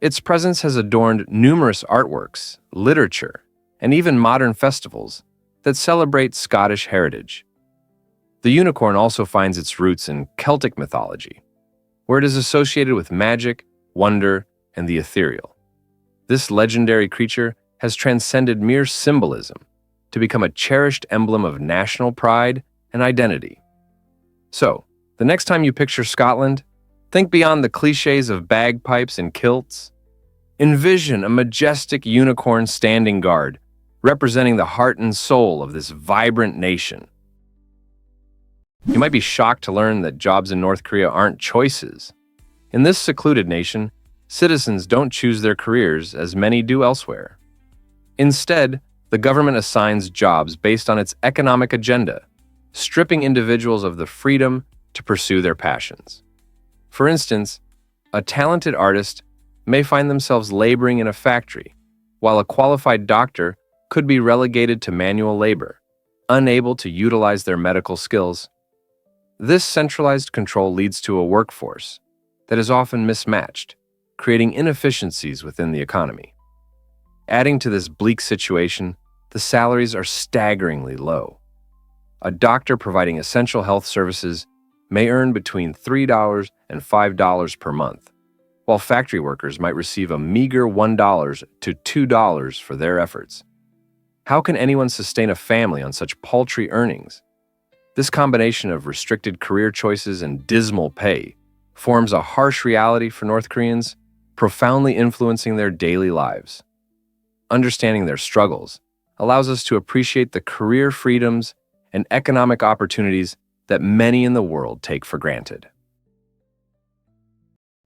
Its presence has adorned numerous artworks, literature, and even modern festivals that celebrate Scottish heritage. The unicorn also finds its roots in Celtic mythology, where it is associated with magic, wonder, and the ethereal. This legendary creature has transcended mere symbolism to become a cherished emblem of national pride and identity. So, the next time you picture Scotland, think beyond the cliches of bagpipes and kilts Envision a majestic unicorn standing guard, representing the heart and soul of this vibrant nation. You might be shocked to learn that jobs in North Korea aren't choices. In this secluded nation, citizens don't choose their careers as many do elsewhere. Instead, the government assigns jobs based on its economic agenda, stripping individuals of the freedom to pursue their passions. For instance, a talented artist may find themselves laboring in a factory, while a qualified doctor could be relegated to manual labor, unable to utilize their medical skills. This centralized control leads to a workforce that is often mismatched, creating inefficiencies within the economy. Adding to this bleak situation, the salaries are staggeringly low. A doctor providing essential health services may earn between $3 and $5 per month, while factory workers might receive a meager $1 to $2 for their efforts. How can anyone sustain a family on such paltry earnings? This combination of restricted career choices and dismal pay forms a harsh reality for North Koreans, profoundly influencing their daily lives. Understanding their struggles allows us to appreciate the career freedoms and economic opportunities that many in the world take for granted.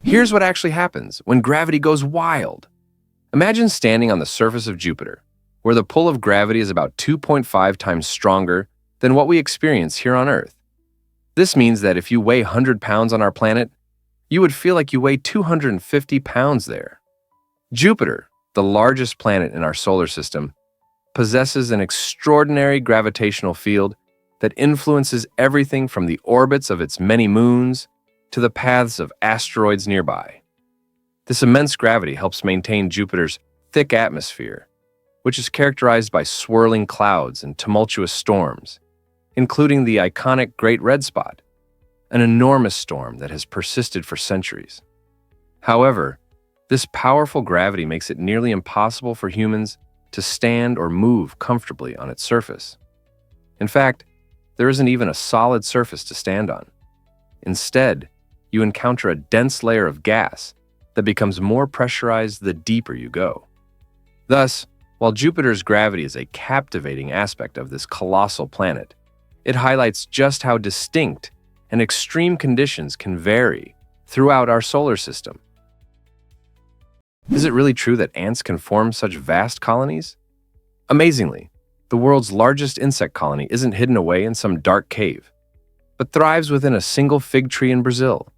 Here's what actually happens when gravity goes wild. Imagine standing on the surface of Jupiter, where the pull of gravity is about 2.5 times stronger than what we experience here on Earth. This means that if you weigh 100 pounds on our planet, you would feel like you weigh 250 pounds there. Jupiter, the largest planet in our solar system, possesses an extraordinary gravitational field that influences everything from the orbits of its many moons to the paths of asteroids nearby. This immense gravity helps maintain Jupiter's thick atmosphere, which is characterized by swirling clouds and tumultuous storms, including the iconic Great Red Spot, an enormous storm that has persisted for centuries. However, this powerful gravity makes it nearly impossible for humans to stand or move comfortably on its surface. In fact, there isn't even a solid surface to stand on. Instead, you encounter a dense layer of gas that becomes more pressurized the deeper you go. Thus, while Jupiter's gravity is a captivating aspect of this colossal planet, it highlights just how distinct and extreme conditions can vary throughout our solar system. Is it really true that ants can form such vast colonies? Amazingly, the world's largest insect colony isn't hidden away in some dark cave, but thrives within a single fig tree in Brazil.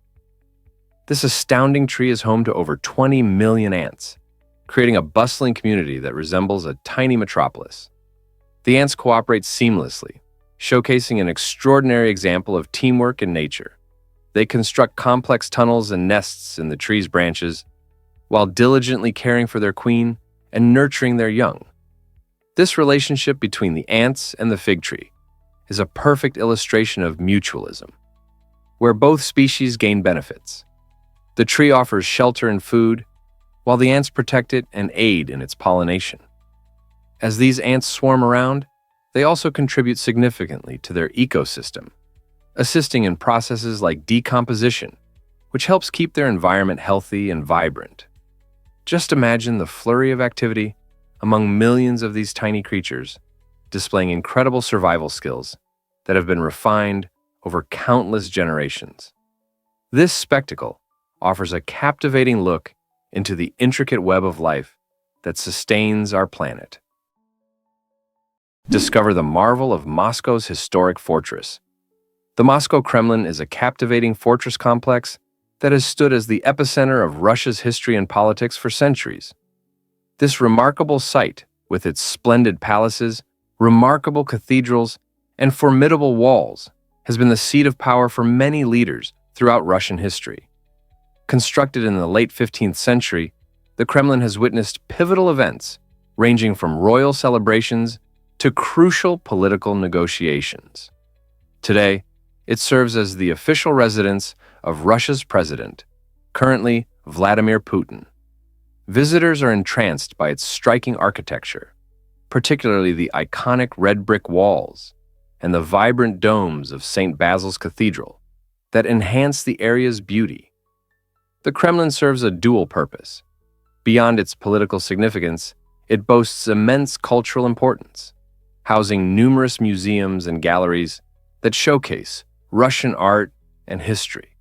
This astounding tree is home to over 20 million ants, creating a bustling community that resembles a tiny metropolis. The ants cooperate seamlessly, showcasing an extraordinary example of teamwork in nature. They construct complex tunnels and nests in the tree's branches, while diligently caring for their queen and nurturing their young. This relationship between the ants and the fig tree is a perfect illustration of mutualism, where both species gain benefits. The tree offers shelter and food, while the ants protect it and aid in its pollination. As these ants swarm around, they also contribute significantly to their ecosystem, assisting in processes like decomposition, which helps keep their environment healthy and vibrant. Just imagine the flurry of activity among millions of these tiny creatures, displaying incredible survival skills that have been refined over countless generations. This spectacle offers a captivating look into the intricate web of life that sustains our planet. Discover the marvel of Moscow's historic fortress. The Moscow Kremlin is a captivating fortress complex that has stood as the epicenter of Russia's history and politics for centuries. This remarkable site, with its splendid palaces, remarkable cathedrals, and formidable walls, has been the seat of power for many leaders throughout Russian history. Constructed in the late 15th century, the Kremlin has witnessed pivotal events ranging from royal celebrations to crucial political negotiations. Today, it serves as the official residence of Russia's president, currently Vladimir Putin. Visitors are entranced by its striking architecture, particularly the iconic red brick walls and the vibrant domes of St. Basil's Cathedral that enhance the area's beauty. The Kremlin serves a dual purpose. Beyond its political significance, it boasts immense cultural importance, housing numerous museums and galleries that showcase Russian art and history.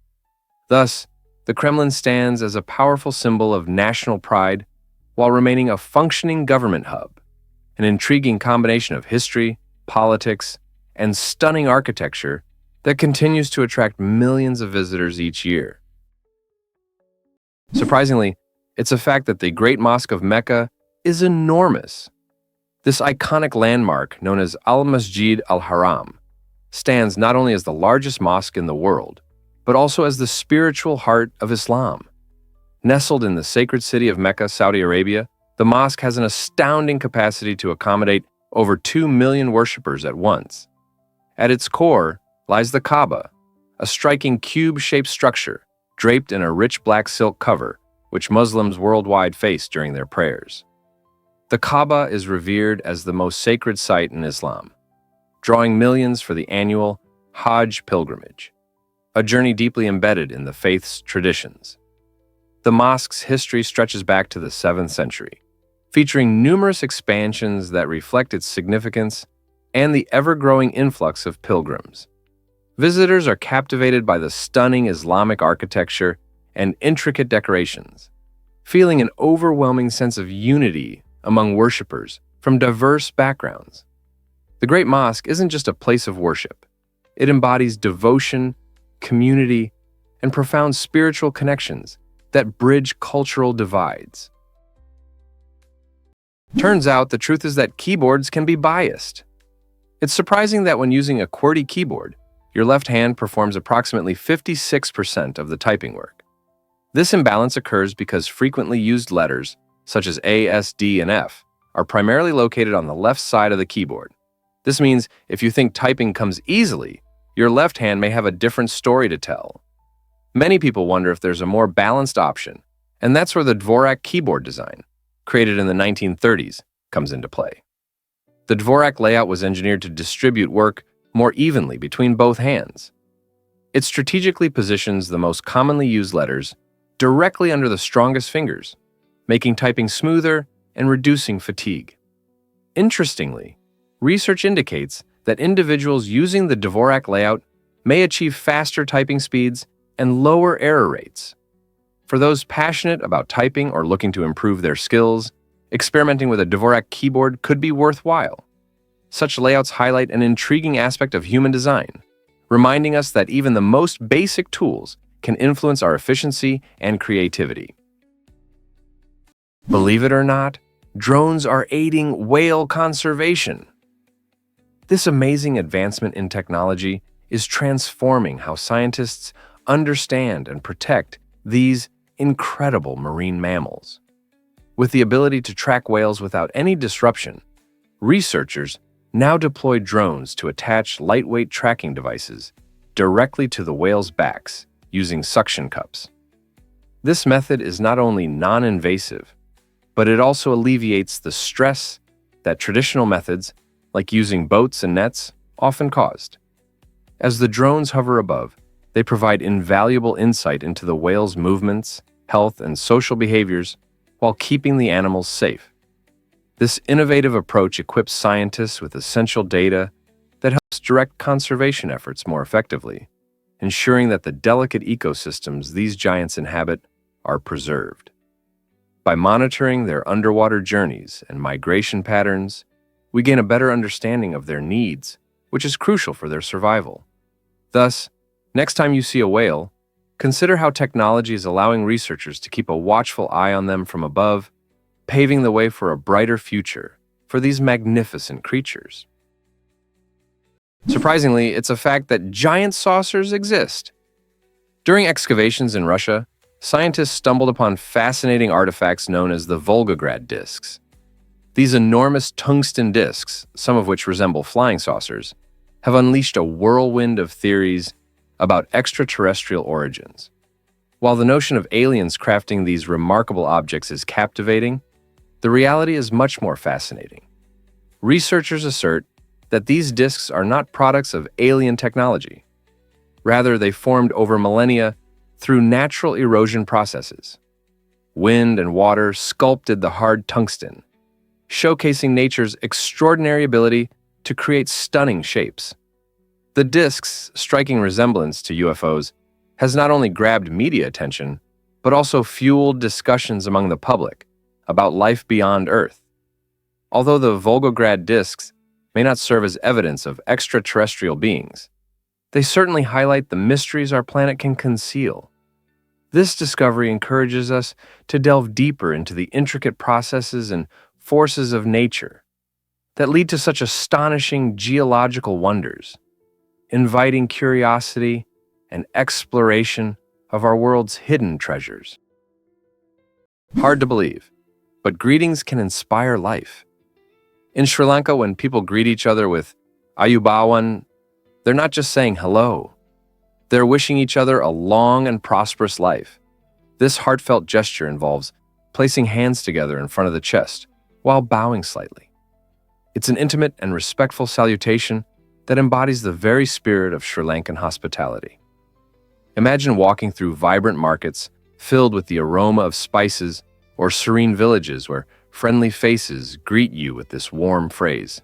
Thus, the Kremlin stands as a powerful symbol of national pride while remaining a functioning government hub, an intriguing combination of history, politics, and stunning architecture that continues to attract millions of visitors each year. Surprisingly, it's a fact that the Great Mosque of Mecca is enormous. This iconic landmark, known as Al-Masjid al-Haram, stands not only as the largest mosque in the world, but also as the spiritual heart of Islam. Nestled in the sacred city of Mecca, Saudi Arabia, the mosque has an astounding capacity to accommodate over 2 million worshippers at once. At its core lies the Kaaba, a striking cube-shaped structure draped in a rich black silk cover, which Muslims worldwide face during their prayers. The Kaaba is revered as the most sacred site in Islam, drawing millions for the annual Hajj pilgrimage, a journey deeply embedded in the faith's traditions. The mosque's history stretches back to the 7th century, featuring numerous expansions that reflect its significance and the ever-growing influx of pilgrims. Visitors are captivated by the stunning Islamic architecture and intricate decorations, feeling an overwhelming sense of unity among worshippers from diverse backgrounds. The Great Mosque isn't just a place of worship. It embodies devotion, community, and profound spiritual connections that bridge cultural divides. Turns out the truth is that keyboards can be biased. It's surprising that when using a QWERTY keyboard, your left hand performs approximately 56% of the typing work. This imbalance occurs because frequently used letters, such as A, S, D, and F, are primarily located on the left side of the keyboard. This means if you think typing comes easily, your left hand may have a different story to tell. Many people wonder if there's a more balanced option, and that's where the Dvorak keyboard design, created in the 1930s, comes into play. The Dvorak layout was engineered to distribute work more evenly between both hands. It strategically positions the most commonly used letters directly under the strongest fingers, making typing smoother and reducing fatigue. Interestingly, research indicates that individuals using the Dvorak layout may achieve faster typing speeds and lower error rates. For those passionate about typing or looking to improve their skills, experimenting with a Dvorak keyboard could be worthwhile. Such layouts highlight an intriguing aspect of human design, reminding us that even the most basic tools can influence our efficiency and creativity. Believe it or not, drones are aiding whale conservation. This amazing advancement in technology is transforming how scientists understand and protect these incredible marine mammals. With the ability to track whales without any disruption, researchers now deploy drones to attach lightweight tracking devices directly to the whales' backs using suction cups. This method is not only non-invasive, but it also alleviates the stress that traditional methods, like using boats and nets, often caused. As the drones hover above, they provide invaluable insight into the whale's movements, health, and social behaviors while keeping the animals safe. This innovative approach equips scientists with essential data that helps direct conservation efforts more effectively, ensuring that the delicate ecosystems these giants inhabit are preserved. By monitoring their underwater journeys and migration patterns, we gain a better understanding of their needs, which is crucial for their survival. Thus, next time you see a whale, consider how technology is allowing researchers to keep a watchful eye on them from above, paving the way for a brighter future for these magnificent creatures. Surprisingly, it's a fact that giant saucers exist. During excavations in Russia, scientists stumbled upon fascinating artifacts known as the Volgograd discs. These enormous tungsten discs, some of which resemble flying saucers, have unleashed a whirlwind of theories about extraterrestrial origins. While the notion of aliens crafting these remarkable objects is captivating, the reality is much more fascinating. Researchers assert that these discs are not products of alien technology. Rather, they formed over millennia through natural erosion processes. wind and water sculpted the hard tungsten, showcasing nature's extraordinary ability to create stunning shapes. The disc's striking resemblance to UFOs has not only grabbed media attention, but also fueled discussions among the public about life beyond Earth. Although the Volgograd discs may not serve as evidence of extraterrestrial beings, they certainly highlight the mysteries our planet can conceal. This discovery encourages us to delve deeper into the intricate processes and forces of nature that lead to such astonishing geological wonders, inviting curiosity and exploration of our world's hidden treasures. Hard to believe, but greetings can inspire life. In Sri Lanka, when people greet each other with Ayubawan, they're not just saying hello. They're wishing each other a long and prosperous life. This heartfelt gesture involves placing hands together in front of the chest while bowing slightly. It's an intimate and respectful salutation that embodies the very spirit of Sri Lankan hospitality. Imagine walking through vibrant markets filled with the aroma of spices or serene villages where friendly faces greet you with this warm phrase.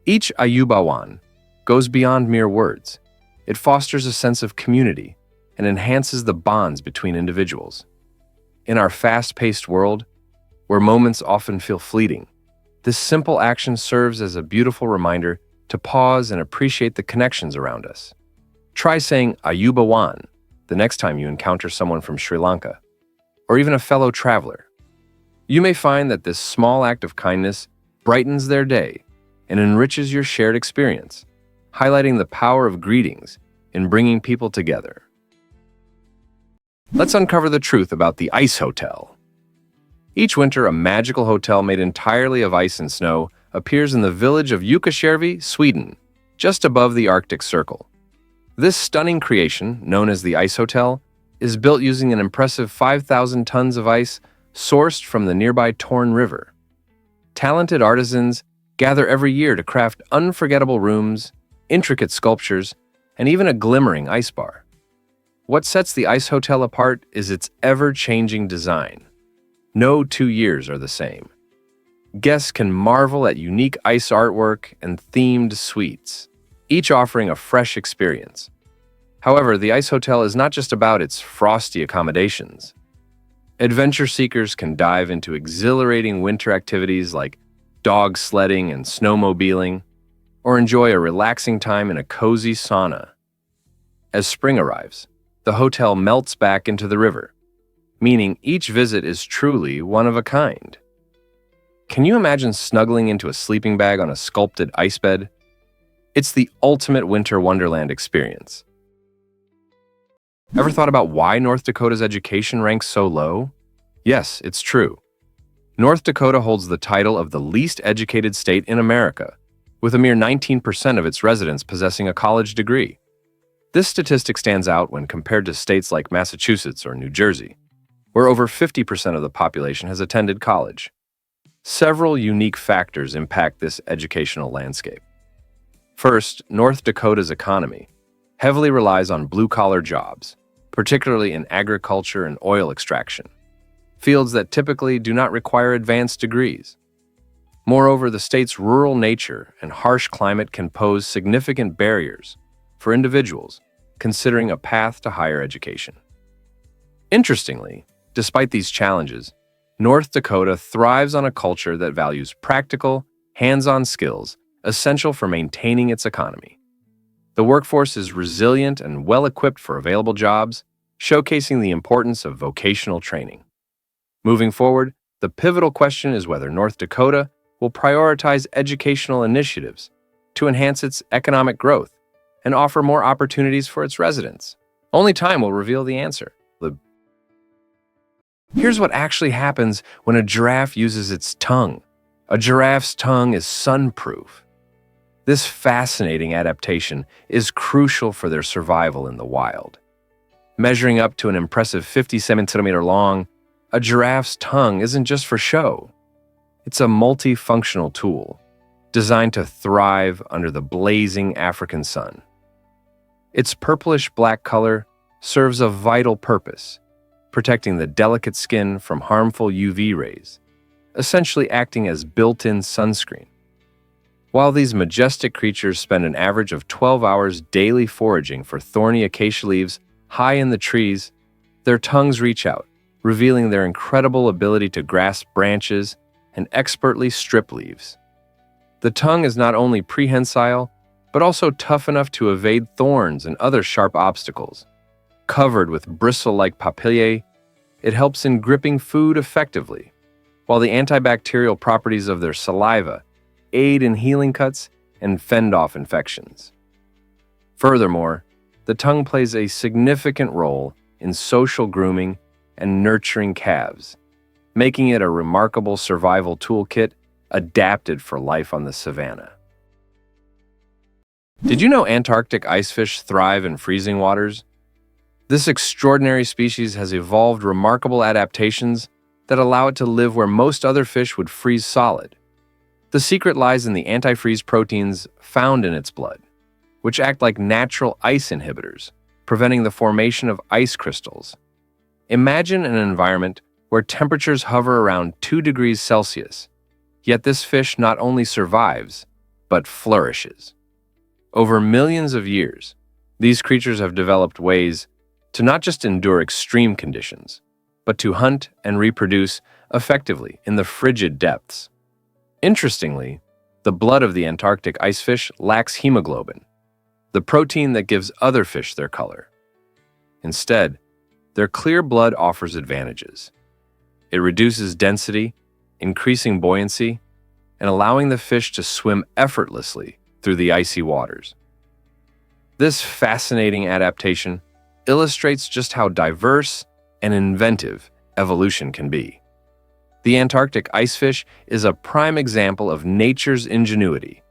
Each Ayubawan goes beyond mere words. It fosters a sense of community and enhances the bonds between individuals. In our fast-paced world, where moments often feel fleeting, this simple action serves as a beautiful reminder to pause and appreciate the connections around us. Try saying Ayubawan the next time you encounter someone from Sri Lanka, or even a fellow traveler. You may find that this small act of kindness brightens their day and enriches your shared experience, highlighting the power of greetings in bringing people together. Let's uncover the truth about the Ice Hotel. Each winter, a magical hotel made entirely of ice and snow appears in the village of Jukkasjärvi, Sweden, just above the Arctic Circle. This stunning creation, known as the Ice Hotel, is built using an impressive 5,000 tons of ice sourced from the nearby Torn River. Talented artisans gather every year to craft unforgettable rooms, intricate sculptures, and even a glimmering ice bar. What sets the Ice Hotel apart is its ever-changing design. No 2 years are the same. Guests can marvel at unique ice artwork and themed suites, each offering a fresh experience. However, the Ice Hotel is not just about its frosty accommodations. Adventure seekers can dive into exhilarating winter activities like dog sledding and snowmobiling, or enjoy a relaxing time in a cozy sauna. As spring arrives, the hotel melts back into the river, meaning each visit is truly one of a kind. Can you imagine snuggling into a sleeping bag on a sculpted ice bed? It's the ultimate winter wonderland experience. Ever thought about why North Dakota's education ranks so low? Yes, it's true. North Dakota holds the title of the least educated state in America, with a mere 19% of its residents possessing a college degree. This statistic stands out when compared to states like Massachusetts or New Jersey, where over 50% of the population has attended college. Several unique factors impact this educational landscape. First, North Dakota's economy heavily relies on blue-collar jobs, particularly in agriculture and oil extraction, fields that typically do not require advanced degrees. Moreover, the state's rural nature and harsh climate can pose significant barriers for individuals considering a path to higher education. Interestingly, despite these challenges, North Dakota thrives on a culture that values practical, hands-on skills essential for maintaining its economy. The workforce is resilient and well-equipped for available jobs, showcasing the importance of vocational training. Moving forward, the pivotal question is whether North Dakota will prioritize educational initiatives to enhance its economic growth and offer more opportunities for its residents. Only time will reveal the answer. Here's what actually happens when a giraffe uses its tongue. A giraffe's tongue is sunproof. This fascinating adaptation is crucial for their survival in the wild. Measuring up to an impressive 50 centimeter long, a giraffe's tongue isn't just for show. It's a multifunctional tool designed to thrive under the blazing African sun. Its purplish-black color serves a vital purpose, protecting the delicate skin from harmful UV rays, essentially acting as built-in sunscreen. While these majestic creatures spend an average of 12 hours daily foraging for thorny acacia leaves high in the trees, their tongues reach out, revealing their incredible ability to grasp branches and expertly strip leaves. The tongue is not only prehensile, but also tough enough to evade thorns and other sharp obstacles. Covered with bristle-like papillae, it helps in gripping food effectively, while the antibacterial properties of their saliva aid in healing cuts and fend off infections. Furthermore, the tongue plays a significant role in social grooming and nurturing calves, making it a remarkable survival toolkit adapted for life on the savanna. Did you know Antarctic icefish thrive in freezing waters? This extraordinary species has evolved remarkable adaptations that allow it to live where most other fish would freeze solid. The secret lies in the antifreeze proteins found in its blood, which act like natural ice inhibitors, preventing the formation of ice crystals. Imagine an environment where temperatures hover around 2 degrees Celsius, yet this fish not only survives, but flourishes. Over millions of years, these creatures have developed ways to not just endure extreme conditions, but to hunt and reproduce effectively in the frigid depths. Interestingly, the blood of the Antarctic icefish lacks hemoglobin, the protein that gives other fish their color. Instead, their clear blood offers advantages. It reduces density, increasing buoyancy, and allowing the fish to swim effortlessly through the icy waters. This fascinating adaptation illustrates just how diverse and inventive evolution can be. The Antarctic icefish is a prime example of nature's ingenuity,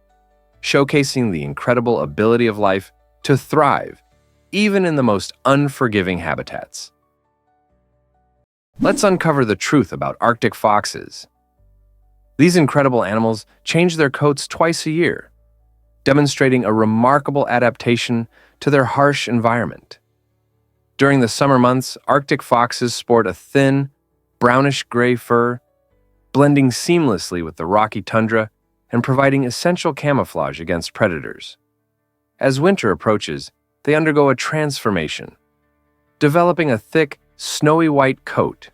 showcasing the incredible ability of life to thrive even in the most unforgiving habitats. Let's uncover the truth about Arctic foxes. These incredible animals change their coats twice a year, demonstrating a remarkable adaptation to their harsh environment. During the summer months, Arctic foxes sport a thin, brownish-gray fur, blending seamlessly with the rocky tundra and providing essential camouflage against predators. As winter approaches, they undergo a transformation, developing a thick, snowy white coat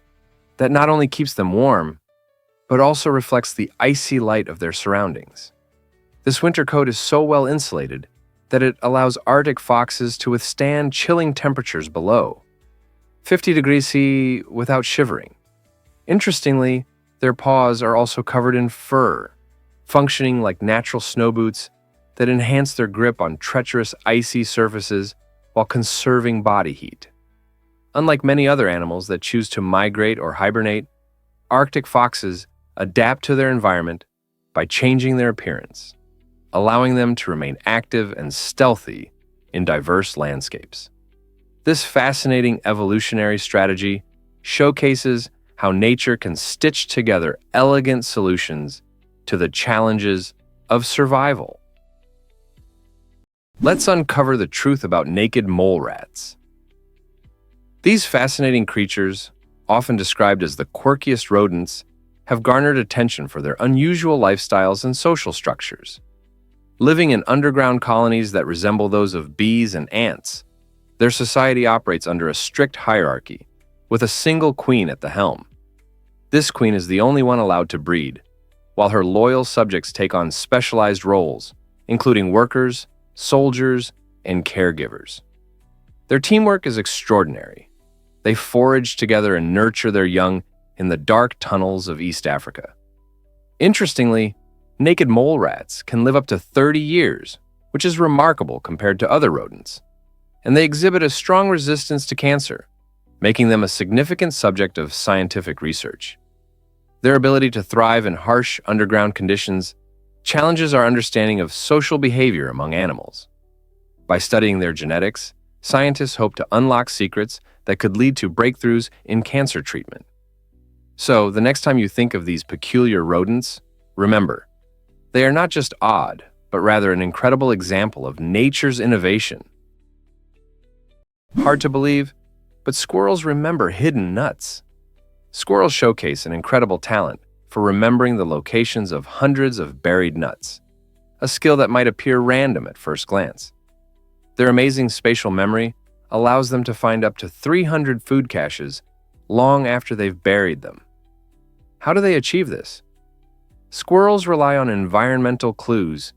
that not only keeps them warm, but also reflects the icy light of their surroundings. This winter coat is so well insulated that it allows Arctic foxes to withstand chilling temperatures below 50 degrees C without shivering. Interestingly, their paws are also covered in fur, functioning like natural snow boots that enhance their grip on treacherous icy surfaces while conserving body heat. Unlike many other animals that choose to migrate or hibernate, Arctic foxes adapt to their environment by changing their appearance, allowing them to remain active and stealthy in diverse landscapes. This fascinating evolutionary strategy showcases how nature can stitch together elegant solutions to the challenges of survival. Let's uncover the truth about naked mole rats. These fascinating creatures, often described as the quirkiest rodents, have garnered attention for their unusual lifestyles and social structures. Living in underground colonies that resemble those of bees and ants, their society operates under a strict hierarchy, with a single queen at the helm. This queen is the only one allowed to breed, while her loyal subjects take on specialized roles, including workers, soldiers, and caregivers. Their teamwork is extraordinary. They forage together and nurture their young in the dark tunnels of East Africa. Interestingly, naked mole rats can live up to 30 years, which is remarkable compared to other rodents, and they exhibit a strong resistance to cancer, making them a significant subject of scientific research. Their ability to thrive in harsh underground conditions challenges our understanding of social behavior among animals. By studying their genetics, scientists hope to unlock secrets that could lead to breakthroughs in cancer treatment. So, the next time you think of these peculiar rodents, remember, they are not just odd, but rather an incredible example of nature's innovation. Hard to believe, but squirrels remember hidden nuts. Squirrels showcase an incredible talent for remembering the locations of hundreds of buried nuts, a skill that might appear random at first glance. Their amazing spatial memory allows them to find up to 300 food caches long after they've buried them. How do they achieve this? Squirrels rely on environmental clues,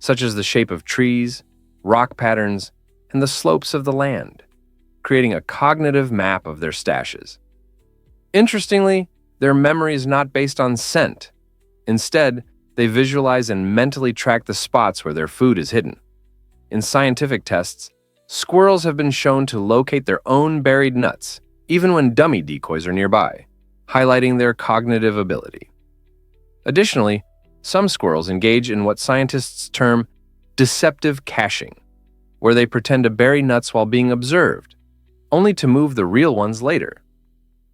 such as the shape of trees, rock patterns, and the slopes of the land, creating a cognitive map of their stashes. Interestingly, their memory is not based on scent. Instead, they visualize and mentally track the spots where their food is hidden. In scientific tests, squirrels have been shown to locate their own buried nuts, even when dummy decoys are nearby, highlighting their cognitive ability. Additionally, some squirrels engage in what scientists term deceptive caching, where they pretend to bury nuts while being observed, only to move the real ones later.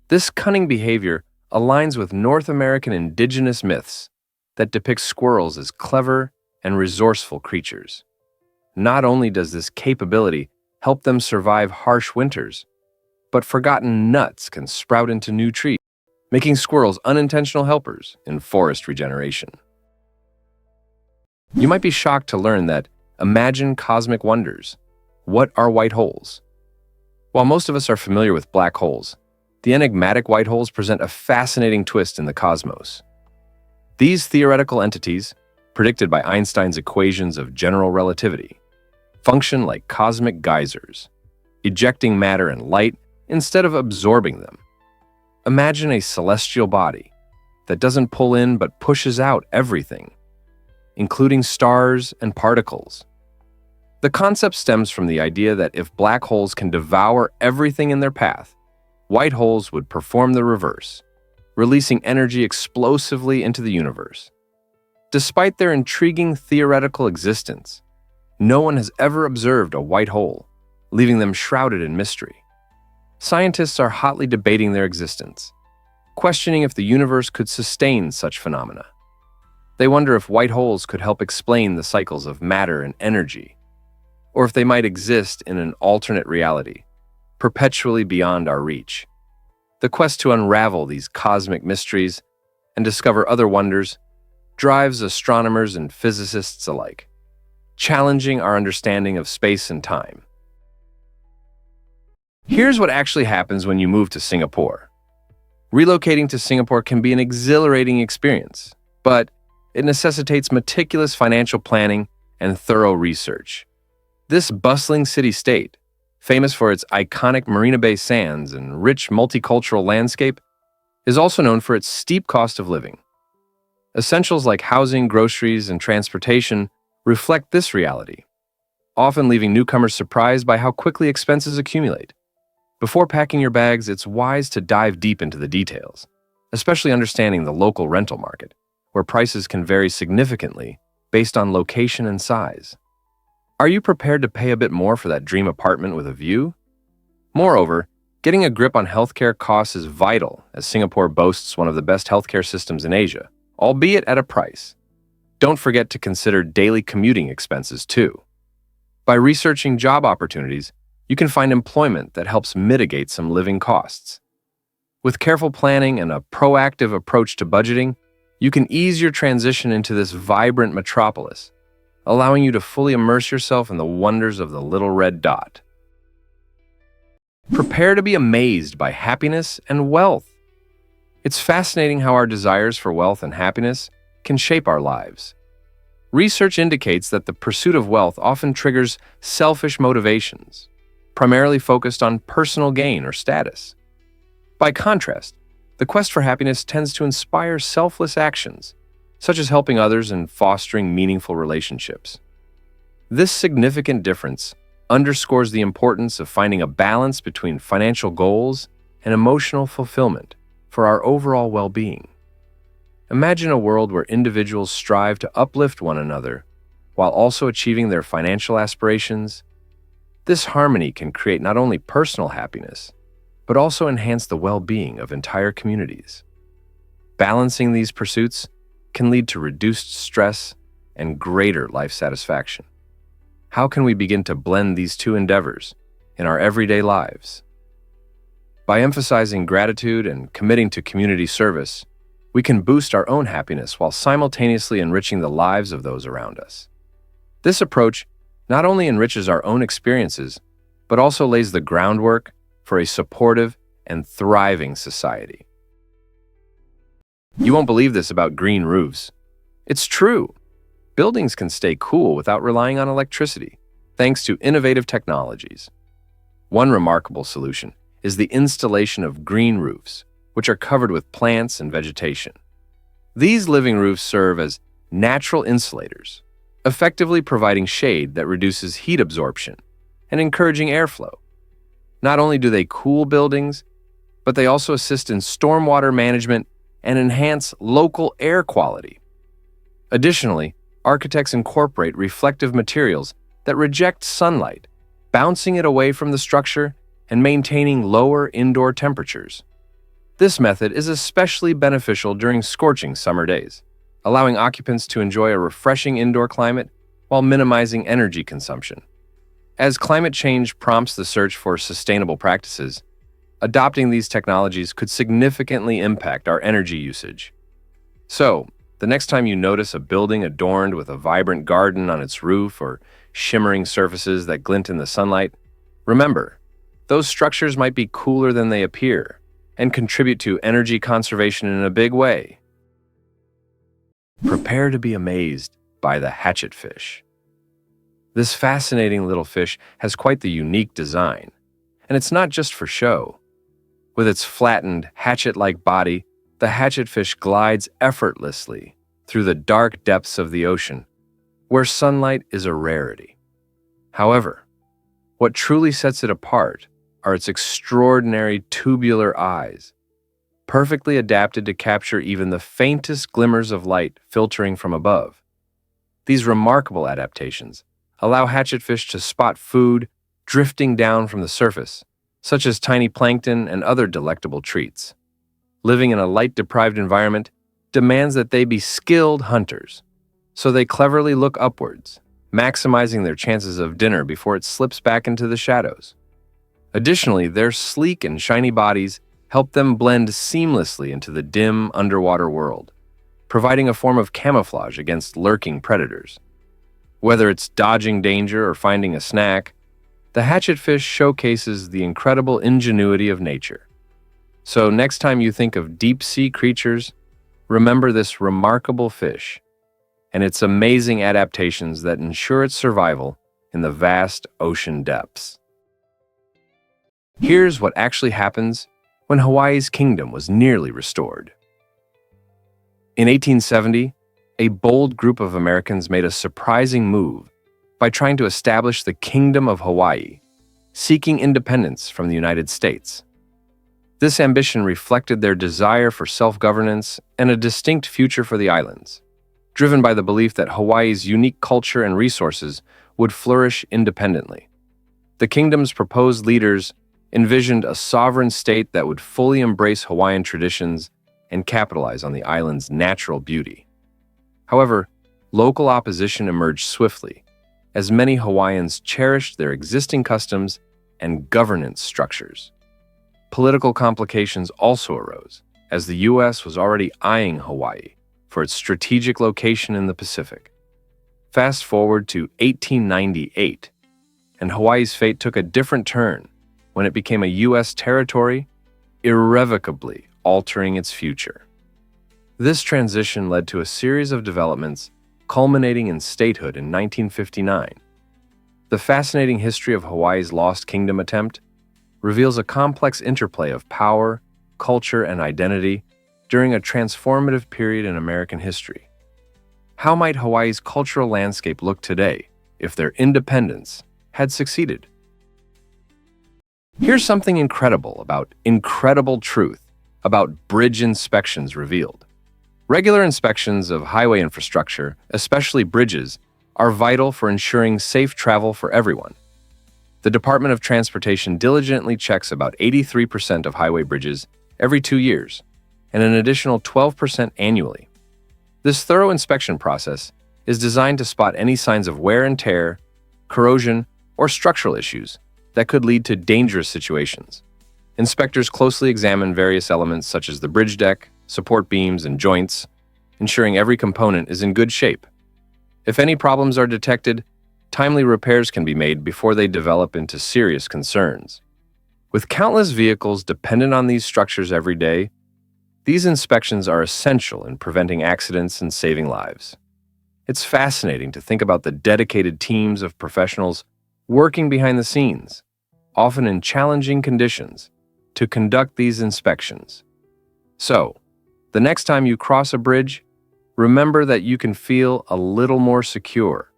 This cunning behavior aligns with North American indigenous myths that depict squirrels as clever and resourceful creatures. Not only does this capability help them survive harsh winters, but forgotten nuts can sprout into new trees, making squirrels unintentional helpers in forest regeneration. You might be shocked to learn that imagine cosmic wonders. What are white holes? While most of us are familiar with black holes, the enigmatic white holes present a fascinating twist in the cosmos. These theoretical entities, predicted by Einstein's equations of general relativity, function like cosmic geysers, ejecting matter and light instead of absorbing them. Imagine a celestial body that doesn't pull in but pushes out everything, including stars and particles. The concept stems from the idea that if black holes can devour everything in their path, white holes would perform the reverse, releasing energy explosively into the universe. Despite their intriguing theoretical existence, no one has ever observed a white hole, leaving them shrouded in mystery. Scientists are hotly debating their existence, questioning if the universe could sustain such phenomena. They wonder if white holes could help explain the cycles of matter and energy, or if they might exist in an alternate reality, perpetually beyond our reach. The quest to unravel these cosmic mysteries and discover other wonders drives astronomers and physicists alike, challenging our understanding of space and time. Here's what actually happens when you move to Singapore. Relocating to Singapore can be an exhilarating experience, but it necessitates meticulous financial planning and thorough research. This bustling city-state, famous for its iconic Marina Bay sands and rich multicultural landscape, is also known for its steep cost of living. Essentials like housing, groceries, and transportation reflect this reality, often leaving newcomers surprised by how quickly expenses accumulate. Before packing your bags, it's wise to dive deep into the details, especially understanding the local rental market, where prices can vary significantly based on location and size. Are you prepared to pay a bit more for that dream apartment with a view? Moreover, getting a grip on healthcare costs is vital, as Singapore boasts one of the best healthcare systems in Asia, albeit at a price. Don't forget to consider daily commuting expenses too. By researching job opportunities, you can find employment that helps mitigate some living costs. With careful planning and a proactive approach to budgeting, you can ease your transition into this vibrant metropolis, allowing you to fully immerse yourself in the wonders of the little red dot. Prepare to be amazed by happiness and wealth. It's fascinating how our desires for wealth and happiness can shape our lives. Research indicates that the pursuit of wealth often triggers selfish motivations, primarily focused on personal gain or status. By contrast, the quest for happiness tends to inspire selfless actions, such as helping others and fostering meaningful relationships. This significant difference underscores the importance of finding a balance between financial goals and emotional fulfillment for our overall well-being. Imagine a world where individuals strive to uplift one another while also achieving their financial aspirations. This harmony can create not only personal happiness, but also enhance the well-being of entire communities. Balancing these pursuits can lead to reduced stress and greater life satisfaction. How can we begin to blend these two endeavors in our everyday lives? By emphasizing gratitude and committing to community service, we can boost our own happiness while simultaneously enriching the lives of those around us. This approach not only enriches our own experiences, but also lays the groundwork for a supportive and thriving society. You won't believe this about green roofs. It's true. Buildings can stay cool without relying on electricity, thanks to innovative technologies. One remarkable solution is the installation of green roofs, which are covered with plants and vegetation. These living roofs serve as natural insulators, effectively providing shade that reduces heat absorption and encouraging airflow. Not only do they cool buildings, but they also assist in stormwater management and enhance local air quality. Additionally, architects incorporate reflective materials that reject sunlight, bouncing it away from the structure and maintaining lower indoor temperatures. This method is especially beneficial during scorching summer days, allowing occupants to enjoy a refreshing indoor climate while minimizing energy consumption. As climate change prompts the search for sustainable practices, adopting these technologies could significantly impact our energy usage. So, the next time you notice a building adorned with a vibrant garden on its roof or shimmering surfaces that glint in the sunlight, remember, those structures might be cooler than they appear and contribute to energy conservation in a big way. Prepare to be amazed by the hatchetfish. This fascinating little fish has quite the unique design, and it's not just for show. With its flattened, hatchet-like body, the hatchetfish glides effortlessly through the dark depths of the ocean, where sunlight is a rarity. However, what truly sets it apart are its extraordinary tubular eyes, perfectly adapted to capture even the faintest glimmers of light filtering from above. These remarkable adaptations allow hatchetfish to spot food drifting down from the surface, such as tiny plankton and other delectable treats. Living in a light-deprived environment demands that they be skilled hunters, so they cleverly look upwards, maximizing their chances of dinner before it slips back into the shadows. Additionally, their sleek and shiny bodies help them blend seamlessly into the dim underwater world, providing a form of camouflage against lurking predators. Whether it's dodging danger or finding a snack, the hatchetfish showcases the incredible ingenuity of nature. So next time you think of deep-sea creatures, remember this remarkable fish and its amazing adaptations that ensure its survival in the vast ocean depths. Here's what actually happens when Hawaii's kingdom was nearly restored. In 1870, a bold group of Americans made a surprising move by trying to establish the Kingdom of Hawaii, seeking independence from the United States. This ambition reflected their desire for self-governance and a distinct future for the islands, driven by the belief that Hawaii's unique culture and resources would flourish independently. The kingdom's proposed leaders envisioned a sovereign state that would fully embrace Hawaiian traditions and capitalize on the island's natural beauty. However, local opposition emerged swiftly, as many Hawaiians cherished their existing customs and governance structures. Political complications also arose, as the U.S. was already eyeing Hawaii for its strategic location in the Pacific. Fast forward to 1898, and Hawaii's fate took a different turn when it became a U.S. territory, irrevocably altering its future. This transition led to a series of developments culminating in statehood in 1959. The fascinating history of Hawaii's Lost Kingdom attempt reveals a complex interplay of power, culture, and identity during a transformative period in American history. How might Hawaii's cultural landscape look today if their independence had succeeded? Here's something incredible truth about bridge inspections revealed. Regular inspections of highway infrastructure, especially bridges, are vital for ensuring safe travel for everyone. The Department of Transportation diligently checks about 83% of highway bridges every 2 years, and an additional 12% annually. This thorough inspection process is designed to spot any signs of wear and tear, corrosion, or structural issues that could lead to dangerous situations. Inspectors closely examine various elements such as the bridge deck, support beams, and joints, ensuring every component is in good shape. If any problems are detected, timely repairs can be made before they develop into serious concerns. With countless vehicles dependent on these structures every day, these inspections are essential in preventing accidents and saving lives. It's fascinating to think about the dedicated teams of professionals working behind the scenes, often in challenging conditions, to conduct these inspections. So, the next time you cross a bridge, remember that you can feel a little more secure,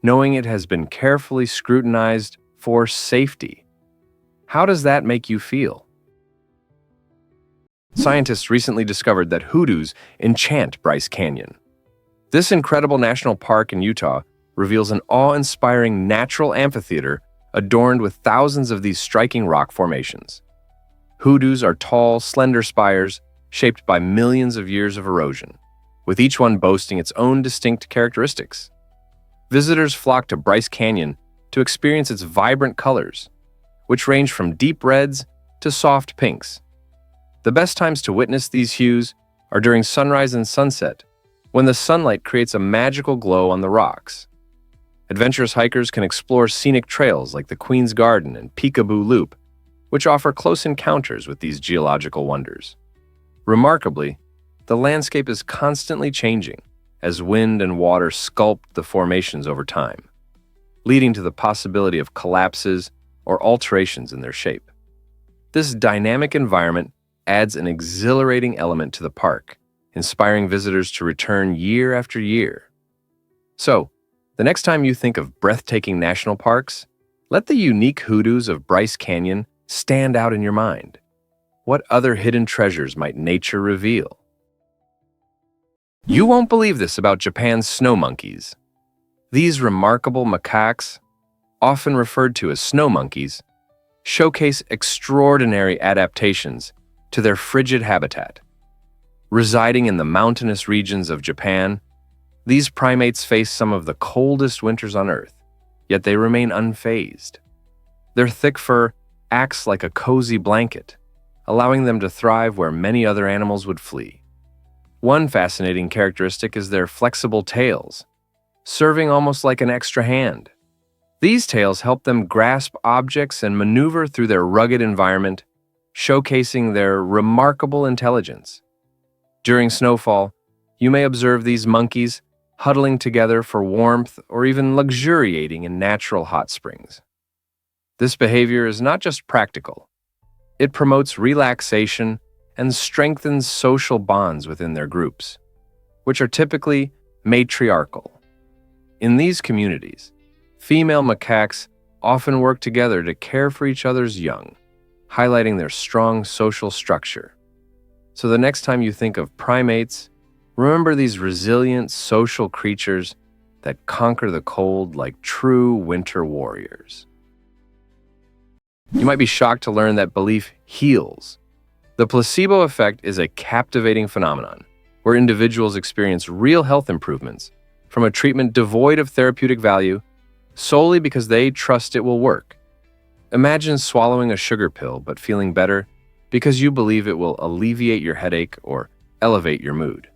knowing it has been carefully scrutinized for safety. How does that make you feel? Scientists recently discovered that hoodoos enchant Bryce Canyon. This incredible national park in Utah reveals an awe-inspiring natural amphitheater adorned with thousands of these striking rock formations. Hoodoos are tall, slender spires shaped by millions of years of erosion, with each one boasting its own distinct characteristics. Visitors flock to Bryce Canyon to experience its vibrant colors, which range from deep reds to soft pinks. The best times to witness these hues are during sunrise and sunset, when the sunlight creates a magical glow on the rocks. Adventurous hikers can explore scenic trails like the Queen's Garden and Peekaboo Loop, which offer close encounters with these geological wonders. Remarkably, the landscape is constantly changing as wind and water sculpt the formations over time, leading to the possibility of collapses or alterations in their shape. This dynamic environment adds an exhilarating element to the park, inspiring visitors to return year after year. So, the next time you think of breathtaking national parks, let the unique hoodoos of Bryce Canyon stand out in your mind. What other hidden treasures might nature reveal? You won't believe this about Japan's snow monkeys. These remarkable macaques, often referred to as snow monkeys, showcase extraordinary adaptations to their frigid habitat. Residing in the mountainous regions of Japan, these primates face some of the coldest winters on Earth, yet they remain unfazed. Their thick fur acts like a cozy blanket, allowing them to thrive where many other animals would flee. One fascinating characteristic is their flexible tails, serving almost like an extra hand. These tails help them grasp objects and maneuver through their rugged environment, showcasing their remarkable intelligence. During snowfall, you may observe these monkeys huddling together for warmth or even luxuriating in natural hot springs. This behavior is not just practical. It promotes relaxation and strengthens social bonds within their groups, which are typically matriarchal. In these communities, female macaques often work together to care for each other's young, highlighting their strong social structure. So the next time you think of primates, remember these resilient social creatures that conquer the cold like true winter warriors. You might be shocked to learn that belief heals. The placebo effect is a captivating phenomenon where individuals experience real health improvements from a treatment devoid of therapeutic value solely because they trust it will work. Imagine swallowing a sugar pill but feeling better because you believe it will alleviate your headache or elevate your mood.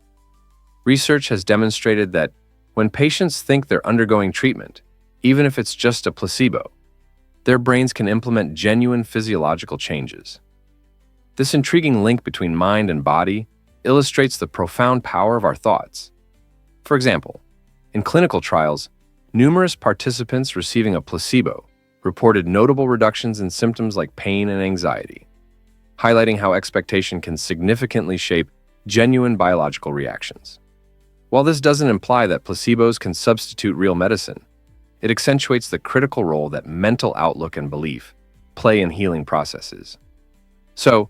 Research has demonstrated that when patients think they're undergoing treatment, even if it's just a placebo, their brains can implement genuine physiological changes. This intriguing link between mind and body illustrates the profound power of our thoughts. For example, in clinical trials, numerous participants receiving a placebo reported notable reductions in symptoms like pain and anxiety, highlighting how expectation can significantly shape genuine biological reactions. While this doesn't imply that placebos can substitute real medicine, it accentuates the critical role that mental outlook and belief play in healing processes. So,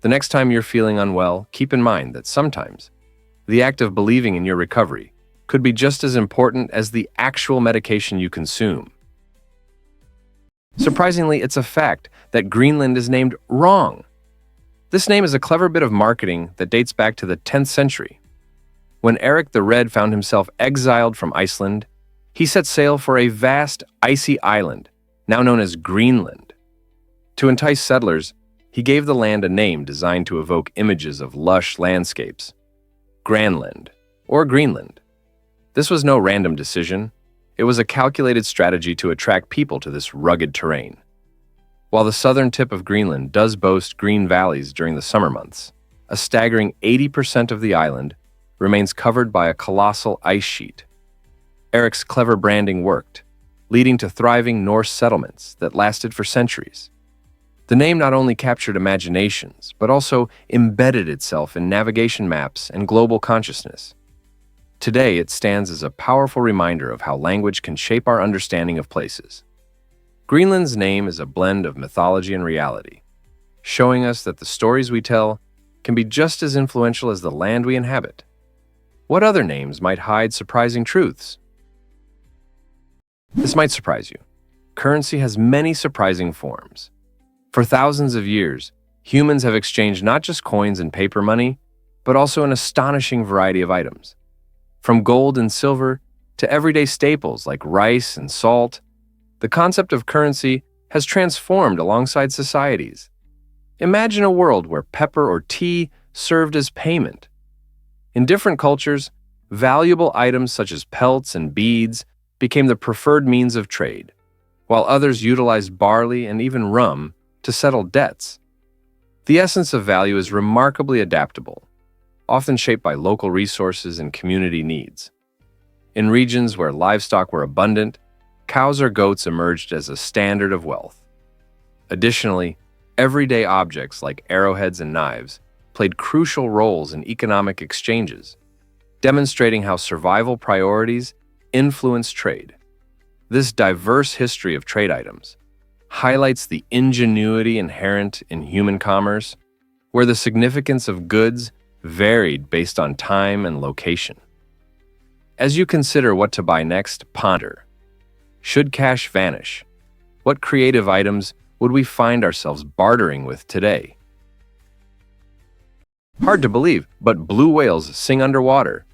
the next time you're feeling unwell, keep in mind that sometimes the act of believing in your recovery could be just as important as the actual medication you consume. Surprisingly, it's a fact that Greenland is named wrong. This name is a clever bit of marketing that dates back to the 10th century. When Eric the Red found himself exiled from Iceland, he set sail for a vast, icy island, now known as Greenland. To entice settlers, He gave the land a name designed to evoke images of lush landscapes. Greenland, or Greenland. This was no random decision. It was a calculated strategy to attract people to this rugged terrain. While the southern tip of Greenland does boast green valleys during the summer months, a staggering 80% of the island remains covered by a colossal ice sheet. Eric's clever branding worked, leading to thriving Norse settlements that lasted for centuries. The name not only captured imaginations, but also embedded itself in navigation maps and global consciousness. Today, it stands as a powerful reminder of how language can shape our understanding of places. Greenland's name is a blend of mythology and reality, showing us that the stories we tell can be just as influential as the land we inhabit. What other names might hide surprising truths? This might surprise you. Currency has many surprising forms. For thousands of years, humans have exchanged not just coins and paper money, but also an astonishing variety of items. From gold and silver to everyday staples like rice and salt, the concept of currency has transformed alongside societies. Imagine a world where pepper or tea served as payment. In different cultures, valuable items such as pelts and beads became the preferred means of trade, while others utilized barley and even rum to settle debts. The essence of value is remarkably adaptable, often shaped by local resources and community needs. In regions where livestock were abundant, cows or goats emerged as a standard of wealth. Additionally, everyday objects like arrowheads and knives played crucial roles in economic exchanges, demonstrating how survival priorities influence trade. This diverse history of trade items highlights the ingenuity inherent in human commerce, where the significance of goods varied based on time and location. As you consider what to buy next, ponder. Should cash vanish? What creative items would we find ourselves bartering with today? Hard to believe, but blue whales sing underwater.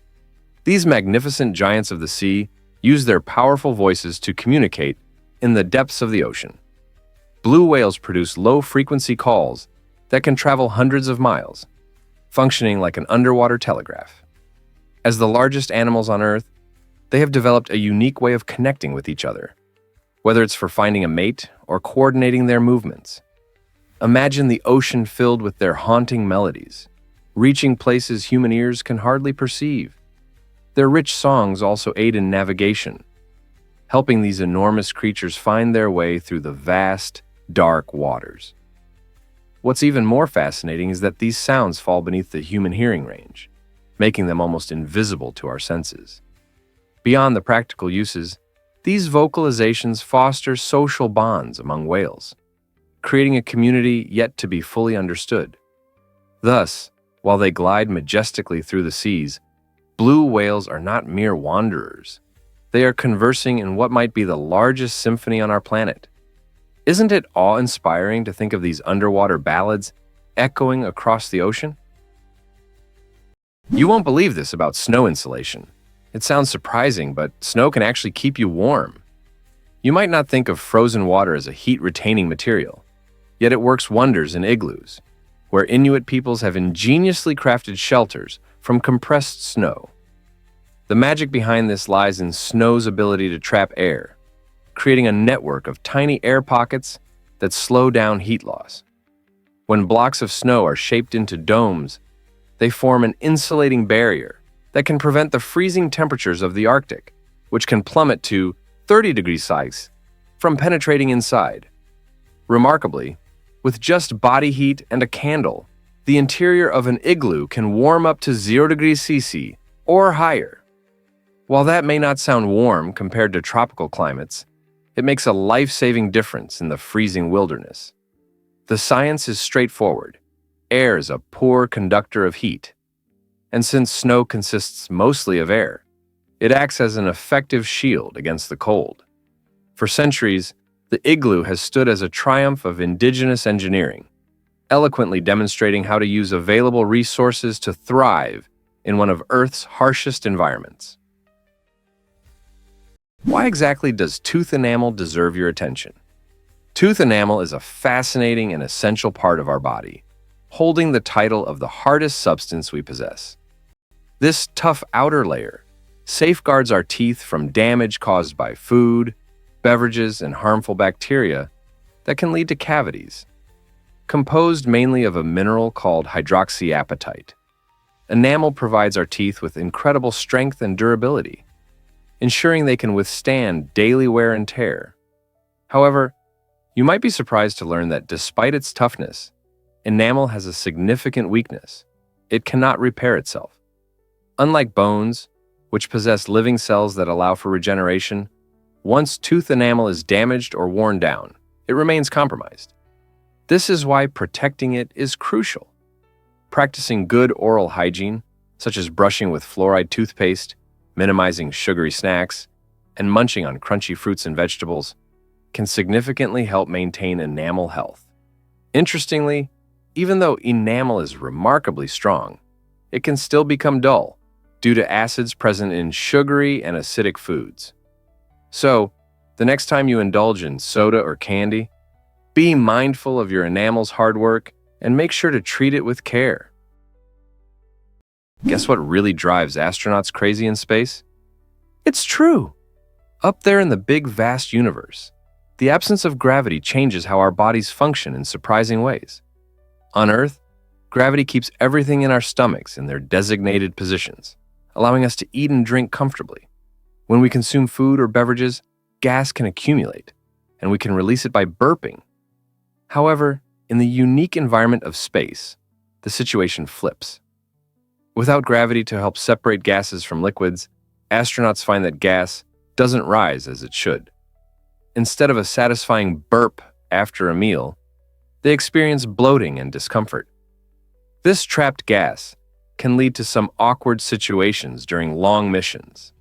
These magnificent giants of the sea use their powerful voices to communicate in the depths of the ocean. Blue whales produce low-frequency calls that can travel hundreds of miles, functioning like an underwater telegraph. As the largest animals on Earth, they have developed a unique way of connecting with each other, whether it's for finding a mate or coordinating their movements. Imagine the ocean filled with their haunting melodies, reaching places human ears can hardly perceive. Their rich songs also aid in navigation, helping these enormous creatures find their way through the vast, dark waters. What's even more fascinating is that these sounds fall beneath the human hearing range, making them almost invisible to our senses. Beyond the practical uses, these vocalizations foster social bonds among whales, creating a community yet to be fully understood. Thus, while they glide majestically through the seas, blue whales are not mere wanderers. They are conversing in what might be the largest symphony on our planet. Isn't it awe-inspiring to think of these underwater ballads echoing across the ocean? You won't believe this about snow insulation. It sounds surprising, but snow can actually keep you warm. You might not think of frozen water as a heat-retaining material, yet it works wonders in igloos, where Inuit peoples have ingeniously crafted shelters from compressed snow. The magic behind this lies in snow's ability to trap air, creating a network of tiny air pockets that slow down heat loss. When blocks of snow are shaped into domes, they form an insulating barrier that can prevent the freezing temperatures of the Arctic, which can plummet to 30 degrees Celsius, from penetrating inside. Remarkably, with just body heat and a candle, the interior of an igloo can warm up to 0 degrees Celsius or higher. While that may not sound warm compared to tropical climates, it makes a life-saving difference in the freezing wilderness. The science is straightforward. Air is a poor conductor of heat. And since snow consists mostly of air, it acts as an effective shield against the cold. For centuries, the igloo has stood as a triumph of indigenous engineering, eloquently demonstrating how to use available resources to thrive in one of Earth's harshest environments. Why exactly does tooth enamel deserve your attention? Tooth enamel is a fascinating and essential part of our body, holding the title of the hardest substance we possess. This tough outer layer safeguards our teeth from damage caused by food, beverages, and harmful bacteria that can lead to cavities. Composed mainly of a mineral called hydroxyapatite, enamel provides our teeth with incredible strength and durability, ensuring they can withstand daily wear and tear. However, you might be surprised to learn that despite its toughness, enamel has a significant weakness. It cannot repair itself. Unlike bones, which possess living cells that allow for regeneration, once tooth enamel is damaged or worn down, it remains compromised. This is why protecting it is crucial. Practicing good oral hygiene, such as brushing with fluoride toothpaste, minimizing sugary snacks, and munching on crunchy fruits and vegetables, can significantly help maintain enamel health. Interestingly, even though enamel is remarkably strong, it can still become dull due to acids present in sugary and acidic foods. So, the next time you indulge in soda or candy, be mindful of your enamel's hard work and make sure to treat it with care. Guess what really drives astronauts crazy in space? It's true! Up there in the big, vast universe, the absence of gravity changes how our bodies function in surprising ways. On Earth, gravity keeps everything in our stomachs in their designated positions, allowing us to eat and drink comfortably. When we consume food or beverages, gas can accumulate, and we can release it by burping. However, in the unique environment of space, the situation flips. Without gravity to help separate gases from liquids, astronauts find that gas doesn't rise as it should. Instead of a satisfying burp after a meal, they experience bloating and discomfort. This trapped gas can lead to some awkward situations during long missions.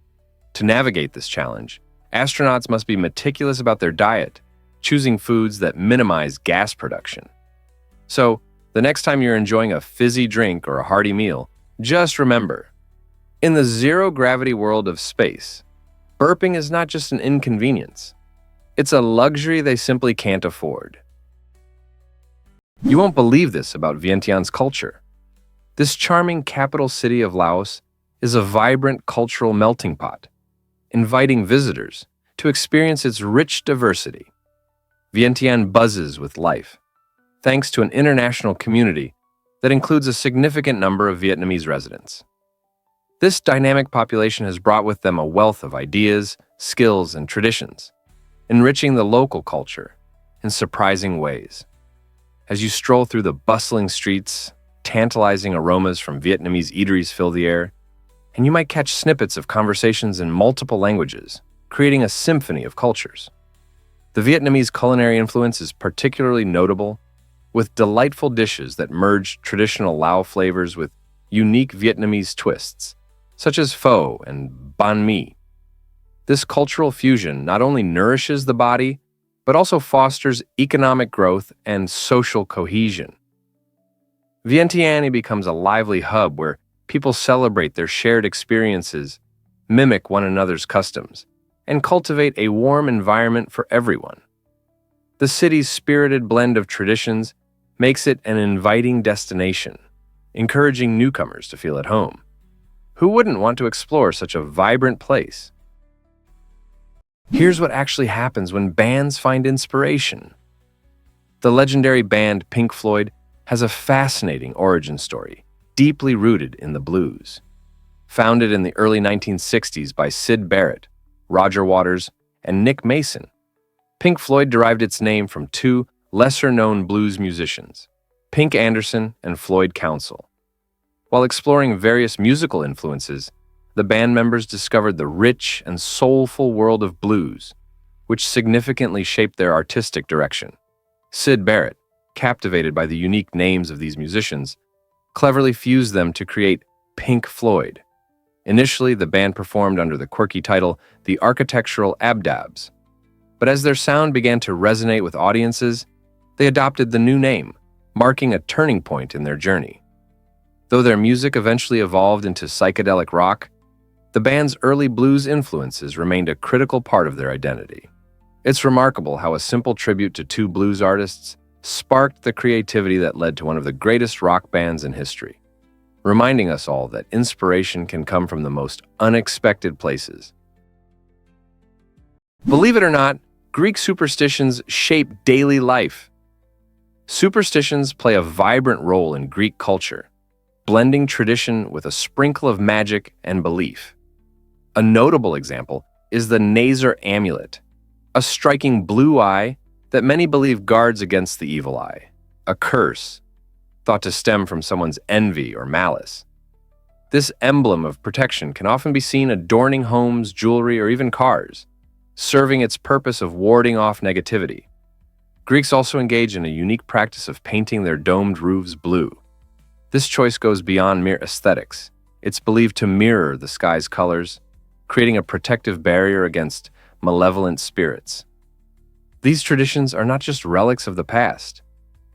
To navigate this challenge, astronauts must be meticulous about their diet, choosing foods that minimize gas production. So, the next time you're enjoying a fizzy drink or a hearty meal, just remember, in the zero-gravity world of space, burping is not just an inconvenience. It's a luxury they simply can't afford. You won't believe this about Vientiane's culture. This charming capital city of Laos is a vibrant cultural melting pot, inviting visitors to experience its rich diversity. Vientiane buzzes with life, thanks to an international community that includes a significant number of Vietnamese residents. This dynamic population has brought with them a wealth of ideas, skills, and traditions, enriching the local culture in surprising ways. As you stroll through the bustling streets, tantalizing aromas from Vietnamese eateries fill the air, and you might catch snippets of conversations in multiple languages, creating a symphony of cultures. The Vietnamese culinary influence is particularly notable, with delightful dishes that merge traditional Lao flavors with unique Vietnamese twists, such as pho and banh mi. This cultural fusion not only nourishes the body, but also fosters economic growth and social cohesion. Vientiane becomes a lively hub where people celebrate their shared experiences, mimic one another's customs, and cultivate a warm environment for everyone. The city's spirited blend of traditions makes it an inviting destination, encouraging newcomers to feel at home. Who wouldn't want to explore such a vibrant place? Here's what actually happens when bands find inspiration. The legendary band Pink Floyd has a fascinating origin story, deeply rooted in the blues. Founded in the early 1960s by Syd Barrett, Roger Waters, and Nick Mason, Pink Floyd derived its name from two lesser-known blues musicians, Pink Anderson and Floyd Council. While exploring various musical influences, the band members discovered the rich and soulful world of blues, which significantly shaped their artistic direction. Syd Barrett, captivated by the unique names of these musicians, cleverly fused them to create Pink Floyd. Initially, the band performed under the quirky title The Architectural Abdabs, but as their sound began to resonate with audiences, they adopted the new name, marking a turning point in their journey. Though their music eventually evolved into psychedelic rock, the band's early blues influences remained a critical part of their identity. It's remarkable how a simple tribute to two blues artists sparked the creativity that led to one of the greatest rock bands in history, reminding us all that inspiration can come from the most unexpected places. Believe it or not, Greek superstitions shape daily life. Superstitions play a vibrant role in Greek culture, blending tradition with a sprinkle of magic and belief. A notable example is the Nazar amulet, a striking blue eye that many believe guards against the evil eye, a curse thought to stem from someone's envy or malice. This emblem of protection can often be seen adorning homes, jewelry, or even cars, serving its purpose of warding off negativity. Greeks also engage in a unique practice of painting their domed roofs blue. This choice goes beyond mere aesthetics. It's believed to mirror the sky's colors, creating a protective barrier against malevolent spirits. These traditions are not just relics of the past.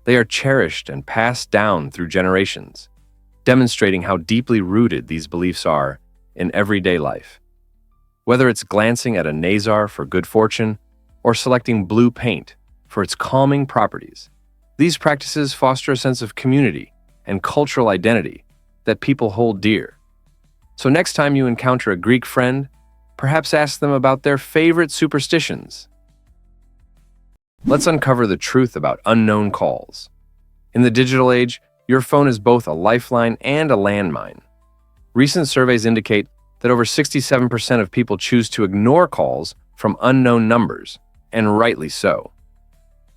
They are cherished and passed down through generations, demonstrating how deeply rooted these beliefs are in everyday life. Whether it's glancing at a Nazar for good fortune or selecting blue paint for its calming properties, these practices foster a sense of community and cultural identity that people hold dear. So next time you encounter a Greek friend, perhaps ask them about their favorite superstitions. Let's uncover the truth about unknown calls. In the digital age, your phone is both a lifeline and a landmine. Recent surveys indicate that over 67% of people choose to ignore calls from unknown numbers, and rightly so.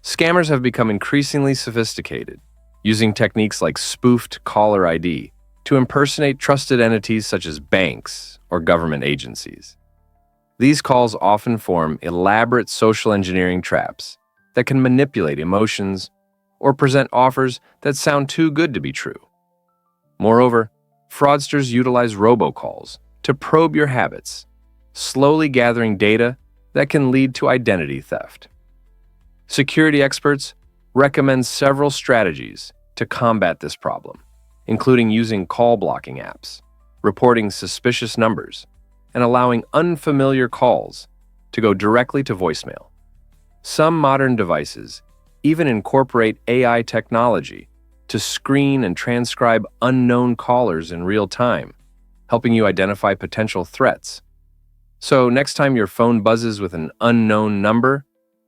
Scammers have become increasingly sophisticated, using techniques like spoofed caller ID to impersonate trusted entities such as banks or government agencies. These calls often form elaborate social engineering traps that can manipulate emotions or present offers that sound too good to be true. Moreover, fraudsters utilize robocalls to probe your habits, slowly gathering data that can lead to identity theft. Security experts recommend several strategies to combat this problem, including using call blocking apps, reporting suspicious numbers, and allowing unfamiliar calls to go directly to voicemail. Some modern devices even incorporate AI technology to screen and transcribe unknown callers in real time, helping you identify potential threats. So next time your phone buzzes with an unknown number,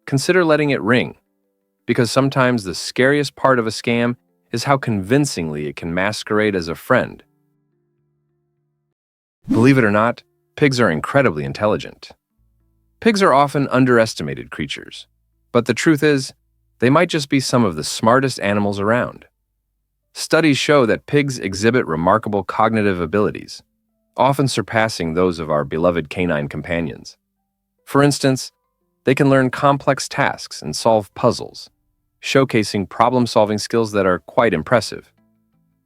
consider letting it ring, because sometimes the scariest part of a scam is how convincingly it can masquerade as a friend. Believe it or not, pigs are incredibly intelligent. Pigs are often underestimated creatures, but the truth is, they might just be some of the smartest animals around. Studies show that pigs exhibit remarkable cognitive abilities, often surpassing those of our beloved canine companions. For instance, they can learn complex tasks and solve puzzles, showcasing problem-solving skills that are quite impressive.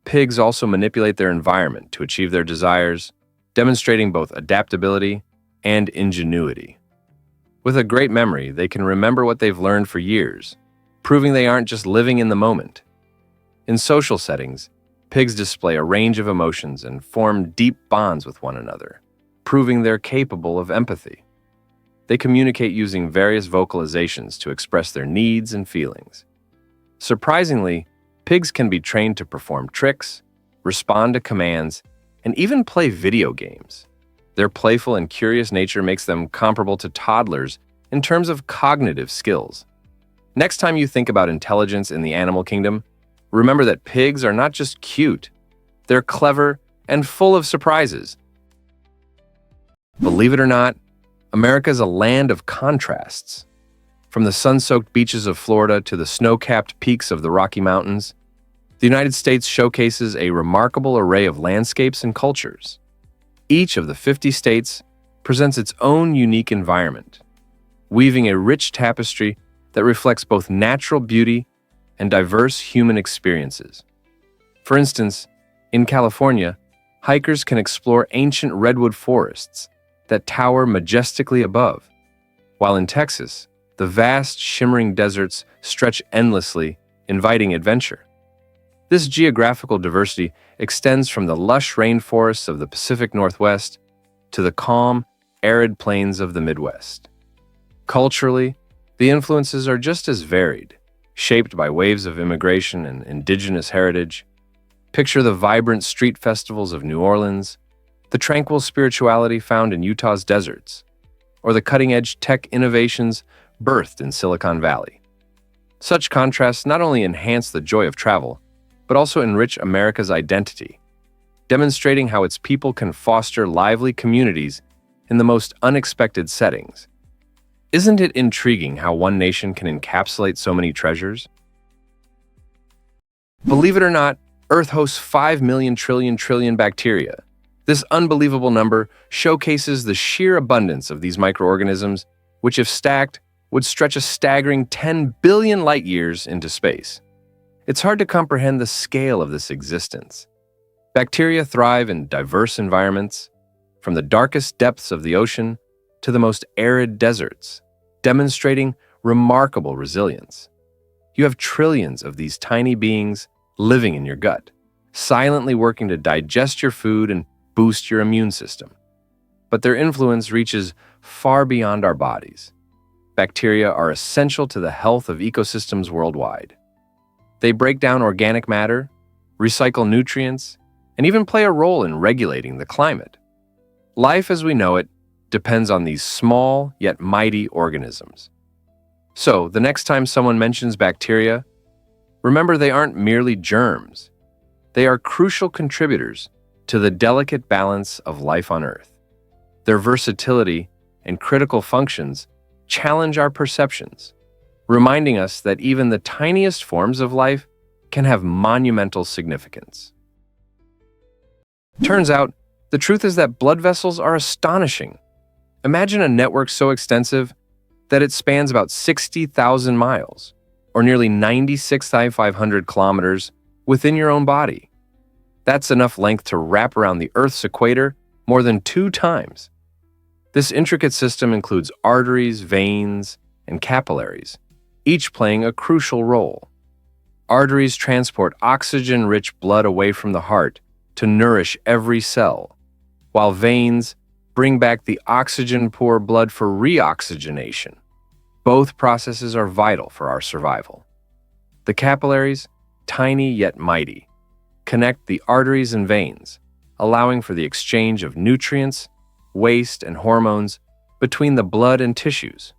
Pigs also manipulate their environment to achieve their desires, demonstrating both adaptability and ingenuity. With a great memory, they can remember what they've learned for years, proving they aren't just living in the moment. In social settings, pigs display a range of emotions and form deep bonds with one another, proving they're capable of empathy. They communicate using various vocalizations to express their needs and feelings. Surprisingly, pigs can be trained to perform tricks, respond to commands, and even play video games. Their playful and curious nature makes them comparable to toddlers in terms of cognitive skills. Next time you think about intelligence in the animal kingdom, remember that pigs are not just cute, they're clever and full of surprises. Believe it or not, America is a land of contrasts. From the sun-soaked beaches of Florida to the snow-capped peaks of the Rocky Mountains, the United States showcases a remarkable array of landscapes and cultures. Each of the 50 states presents its own unique environment, weaving a rich tapestry that reflects both natural beauty and diverse human experiences. For instance, in California, hikers can explore ancient redwood forests that tower majestically above, while in Texas, the vast, shimmering deserts stretch endlessly, inviting adventure. This geographical diversity extends from the lush rainforests of the Pacific Northwest to the calm, arid plains of the Midwest. Culturally, The influences are just as varied, shaped by waves of immigration and indigenous heritage. Picture the vibrant street festivals of New Orleans, the tranquil spirituality found in Utah's deserts, or the cutting-edge tech innovations birthed in Silicon Valley. Such contrasts not only enhance the joy of travel, but also enrich America's identity, demonstrating how its people can foster lively communities in the most unexpected settings. Isn't it intriguing how one nation can encapsulate so many treasures? Believe it or not, Earth hosts 5 million trillion bacteria. This unbelievable number showcases the sheer abundance of these microorganisms, which, if stacked, would stretch a staggering 10 billion light-years into space. It's hard to comprehend the scale of this existence. Bacteria thrive in diverse environments, from the darkest depths of the ocean to the most arid deserts, demonstrating remarkable resilience. You have trillions of these tiny beings living in your gut, silently working to digest your food and boost your immune system. But their influence reaches far beyond our bodies. Bacteria are essential to the health of ecosystems worldwide. They break down organic matter, recycle nutrients, and even play a role in regulating the climate. Life as we know it depends on these small yet mighty organisms. So, the next time someone mentions bacteria, remember they aren't merely germs. They are crucial contributors to the delicate balance of life on Earth. Their versatility and critical functions challenge our perceptions, reminding us that even the tiniest forms of life can have monumental significance. Turns out, the truth is that blood vessels are astonishing. Imagine a network so extensive that it spans about 60,000 miles, or nearly 96,500 kilometers, within your own body. That's enough length to wrap around the Earth's equator more than 2 times. This intricate system includes arteries, veins, and capillaries, each playing a crucial role. Arteries transport oxygen-rich blood away from the heart to nourish every cell, while veins bring back the oxygen-poor blood for reoxygenation. Both processes are vital for our survival. The capillaries, tiny yet mighty, connect the arteries and veins, allowing for the exchange of nutrients, waste, and hormones between the blood and tissues.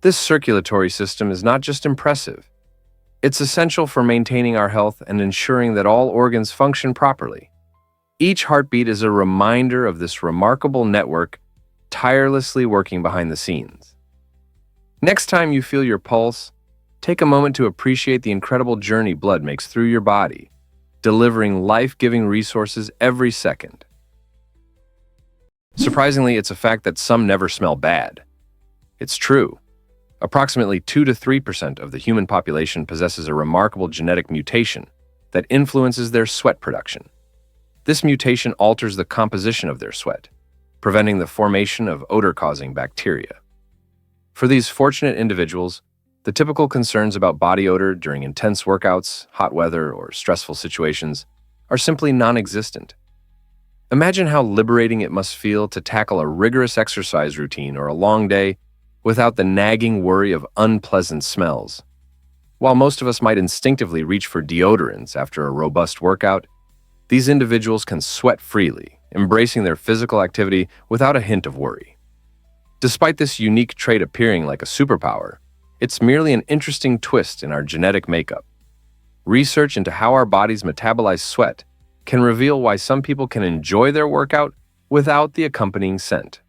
This circulatory system is not just impressive, it's essential for maintaining our health and ensuring that all organs function properly. Each heartbeat is a reminder of this remarkable network tirelessly working behind the scenes. Next time you feel your pulse, take a moment to appreciate the incredible journey blood makes through your body, delivering life-giving resources every second. Surprisingly, it's a fact that some never smell bad. It's true. Approximately 2 to 3% of the human population possesses a remarkable genetic mutation that influences their sweat production. This mutation alters the composition of their sweat, preventing the formation of odor-causing bacteria. For these fortunate individuals, the typical concerns about body odor during intense workouts, hot weather, or stressful situations are simply non-existent. Imagine how liberating it must feel to tackle a rigorous exercise routine or a long day without the nagging worry of unpleasant smells. While most of us might instinctively reach for deodorants after a robust workout, these individuals can sweat freely, embracing their physical activity without a hint of worry. Despite this unique trait appearing like a superpower, it's merely an interesting twist in our genetic makeup. Research into how our bodies metabolize sweat can reveal why some people can enjoy their workout without the accompanying scent.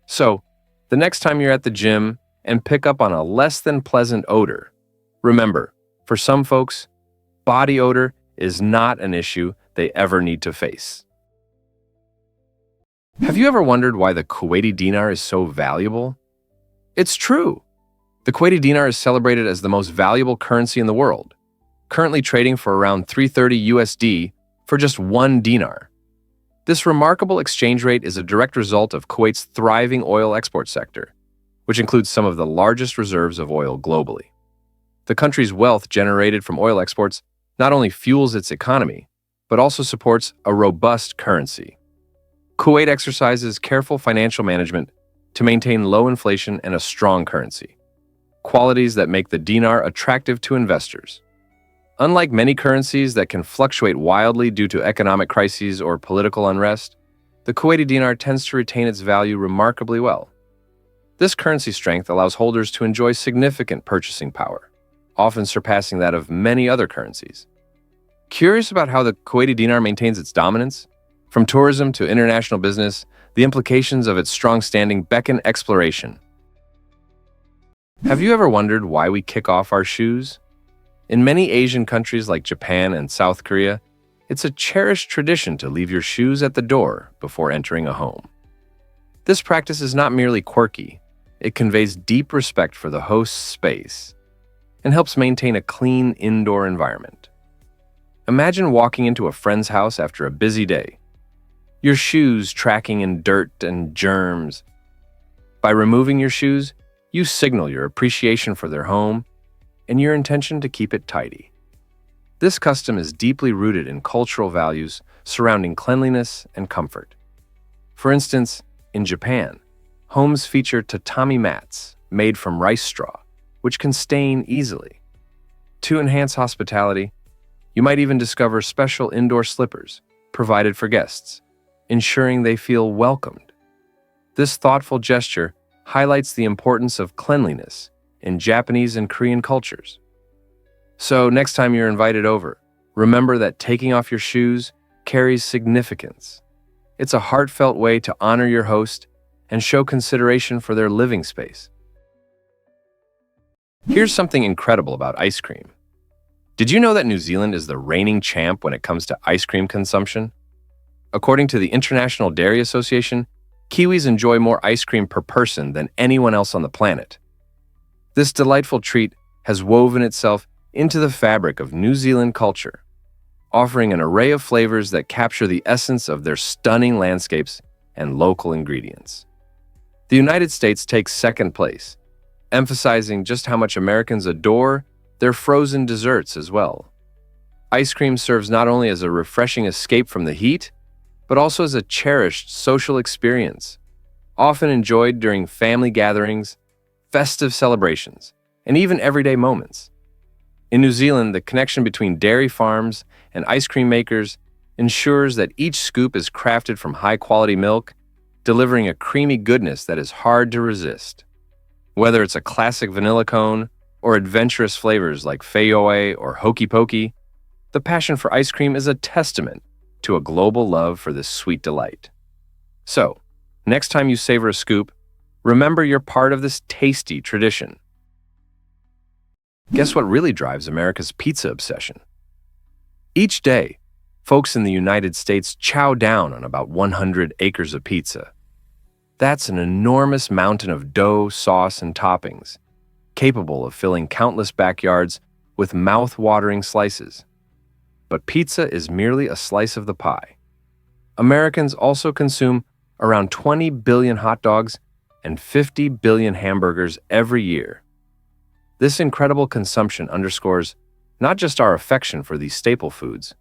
So, the next time you're at the gym and pick up on a less than pleasant odor, remember, for some folks, body odor is not an issue they ever need to face. Have you ever wondered why the Kuwaiti dinar is so valuable? It's true. The Kuwaiti dinar is celebrated as the most valuable currency in the world, currently trading for around $330 USD for just 1 dinar. This remarkable exchange rate is a direct result of Kuwait's thriving oil export sector, which includes some of the largest reserves of oil globally. The country's wealth generated from oil exports not only fuels its economy, but also supports a robust currency. Kuwait exercises careful financial management to maintain low inflation and a strong currency. qualities that make the dinar attractive to investors. Unlike many currencies that can fluctuate wildly due to economic crises or political unrest, the Kuwaiti dinar tends to retain its value remarkably well. This currency strength allows holders to enjoy significant purchasing power, often surpassing that of many other currencies. Curious about how the Kuwaiti dinar maintains its dominance? From tourism to international business, the implications of its strong standing beckon exploration. Have you ever wondered why we kick off our shoes? In many Asian countries like Japan and South Korea, it's a cherished tradition to leave your shoes at the door before entering a home. This practice is not merely quirky, it conveys deep respect for the host's space and helps maintain a clean indoor environment. Imagine walking into a friend's house after a busy day, your shoes tracking in dirt and germs. By removing your shoes, you signal your appreciation for their home and your intention to keep it tidy. This custom is deeply rooted in cultural values surrounding cleanliness and comfort. For instance, in Japan, homes feature tatami mats made from rice straw, which can stain easily. To enhance hospitality, you might even discover special indoor slippers provided for guests, ensuring they feel welcomed. This thoughtful gesture highlights the importance of cleanliness in Japanese and Korean cultures. So next time you're invited over, remember that taking off your shoes carries significance. It's a heartfelt way to honor your host and show consideration for their living space. Here's something incredible about ice cream. Did you know that New Zealand is the reigning champ when it comes to ice cream consumption? According to the International Dairy Association, Kiwis enjoy more ice cream per person than anyone else on the planet. This delightful treat has woven itself into the fabric of New Zealand culture, offering an array of flavors that capture the essence of their stunning landscapes and local ingredients. The United States takes second place, emphasizing just how much Americans adore their frozen desserts as well. Ice cream serves not only as a refreshing escape from the heat, but also as a cherished social experience, often enjoyed during family gatherings, festive celebrations, and even everyday moments. In New Zealand, the connection between dairy farms and ice cream makers ensures that each scoop is crafted from high-quality milk, delivering a creamy goodness that is hard to resist. Whether it's a classic vanilla cone or adventurous flavors like Feijoa or Hokey Pokey, the passion for ice cream is a testament to a global love for this sweet delight. So, next time you savor a scoop, remember you're part of this tasty tradition. Guess what really drives America's pizza obsession? Each day, folks in the United States chow down on about 100 acres of pizza. That's an enormous mountain of dough, sauce, and toppings, capable of filling countless backyards with mouth-watering slices. But pizza is merely a slice of the pie. Americans also consume around 20 billion hot dogs and 50 billion hamburgers every year. This incredible consumption underscores not just our affection for these staple foods,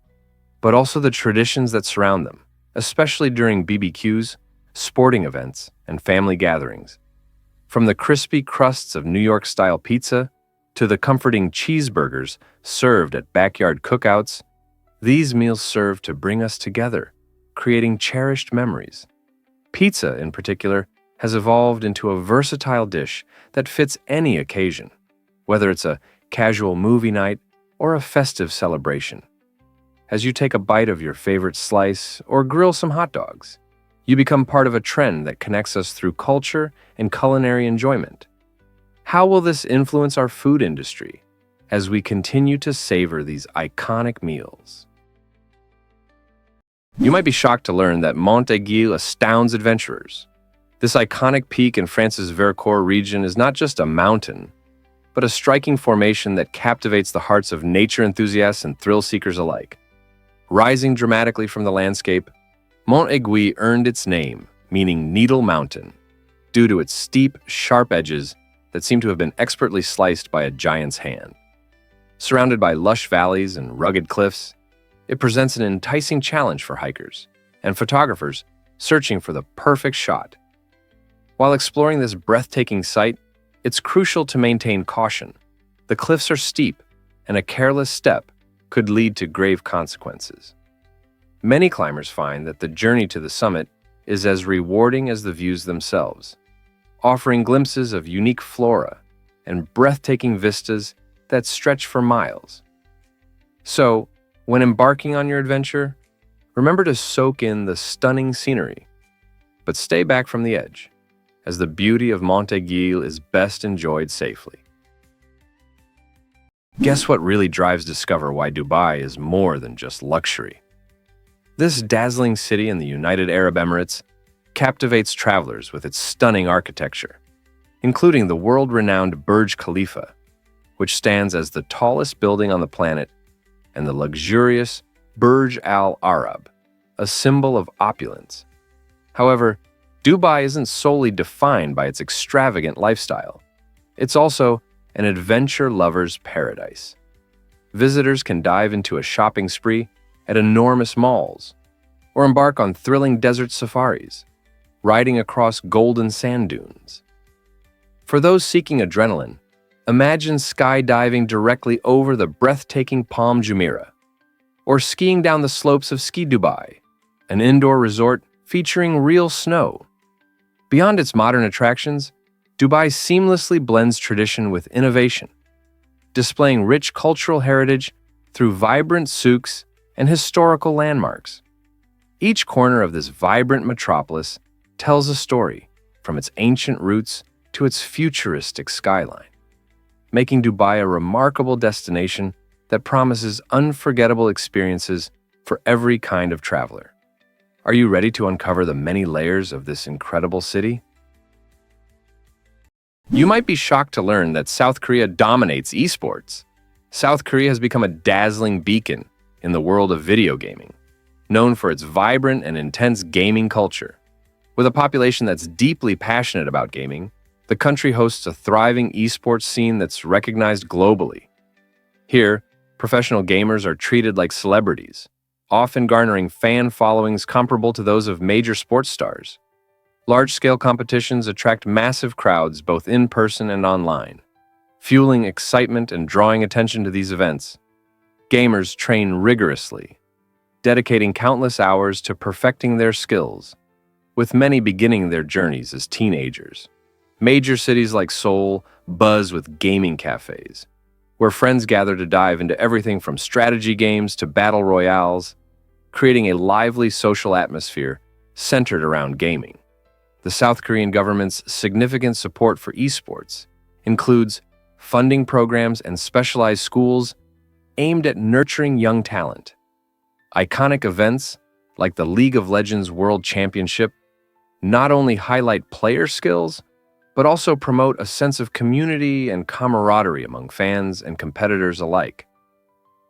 but also the traditions that surround them, especially during BBQs, sporting events, and family gatherings. From the crispy crusts of New York-style pizza to the comforting cheeseburgers served at backyard cookouts, these meals serve to bring us together, creating cherished memories. Pizza, in particular, has evolved into a versatile dish that fits any occasion, whether it's a casual movie night or a festive celebration. As you take a bite of your favorite slice or grill some hot dogs, you become part of a trend that connects us through culture and culinary enjoyment. How will this influence our food industry as we continue to savor these iconic meals? You might be shocked to learn that Mont Aiguille astounds adventurers. This iconic peak in France's Vercors region is not just a mountain, but a striking formation that captivates the hearts of nature enthusiasts and thrill-seekers alike. Rising dramatically from the landscape, Mont Aiguille earned its name, meaning Needle Mountain, due to its steep, sharp edges that seem to have been expertly sliced by a giant's hand. Surrounded by lush valleys and rugged cliffs, it presents an enticing challenge for hikers and photographers searching for the perfect shot. While exploring this breathtaking sight, it's crucial to maintain caution. The cliffs are steep, and a careless step could lead to grave consequences. Many climbers find that the journey to the summit is as rewarding as the views themselves, offering glimpses of unique flora and breathtaking vistas that stretch for miles. So, when embarking on your adventure, remember to soak in the stunning scenery, but stay back from the edge, as the beauty of Monte Guil is best enjoyed safely. Guess what really drives Discover why Dubai is more than just luxury? This dazzling city in the United Arab Emirates captivates travelers with its stunning architecture, including the world-renowned Burj Khalifa, which stands as the tallest building on the planet, and the luxurious Burj Al Arab, a symbol of opulence. However, Dubai isn't solely defined by its extravagant lifestyle. It's also an adventure lover's paradise. Visitors can dive into a shopping spree at enormous malls, or embark on thrilling desert safaris, riding across golden sand dunes. For those seeking adrenaline, imagine skydiving directly over the breathtaking Palm Jumeirah, or skiing down the slopes of Ski Dubai, an indoor resort featuring real snow. Beyond its modern attractions, Dubai seamlessly blends tradition with innovation, displaying rich cultural heritage through vibrant souks and historical landmarks. Each corner of this vibrant metropolis tells a story, from its ancient roots to its futuristic skyline, making Dubai a remarkable destination that promises unforgettable experiences for every kind of traveler. Are you ready to uncover the many layers of this incredible city? You might be shocked to learn that South Korea dominates esports. South Korea has become a dazzling beacon in the world of video gaming, known for its vibrant and intense gaming culture. With a population that's deeply passionate about gaming, the country hosts a thriving esports scene that's recognized globally. Here, professional gamers are treated like celebrities, often garnering fan followings comparable to those of major sports stars. Large-scale competitions attract massive crowds both in person and online, fueling excitement and drawing attention to these events. Gamers train rigorously, dedicating countless hours to perfecting their skills, with many beginning their journeys as teenagers. Major cities like Seoul buzz with gaming cafes, where friends gather to dive into everything from strategy games to battle royales, creating a lively social atmosphere centered around gaming. The South Korean government's significant support for esports includes funding programs and specialized schools aimed at nurturing young talent. Iconic events like the League of Legends World Championship not only highlight player skills, but also promote a sense of community and camaraderie among fans and competitors alike.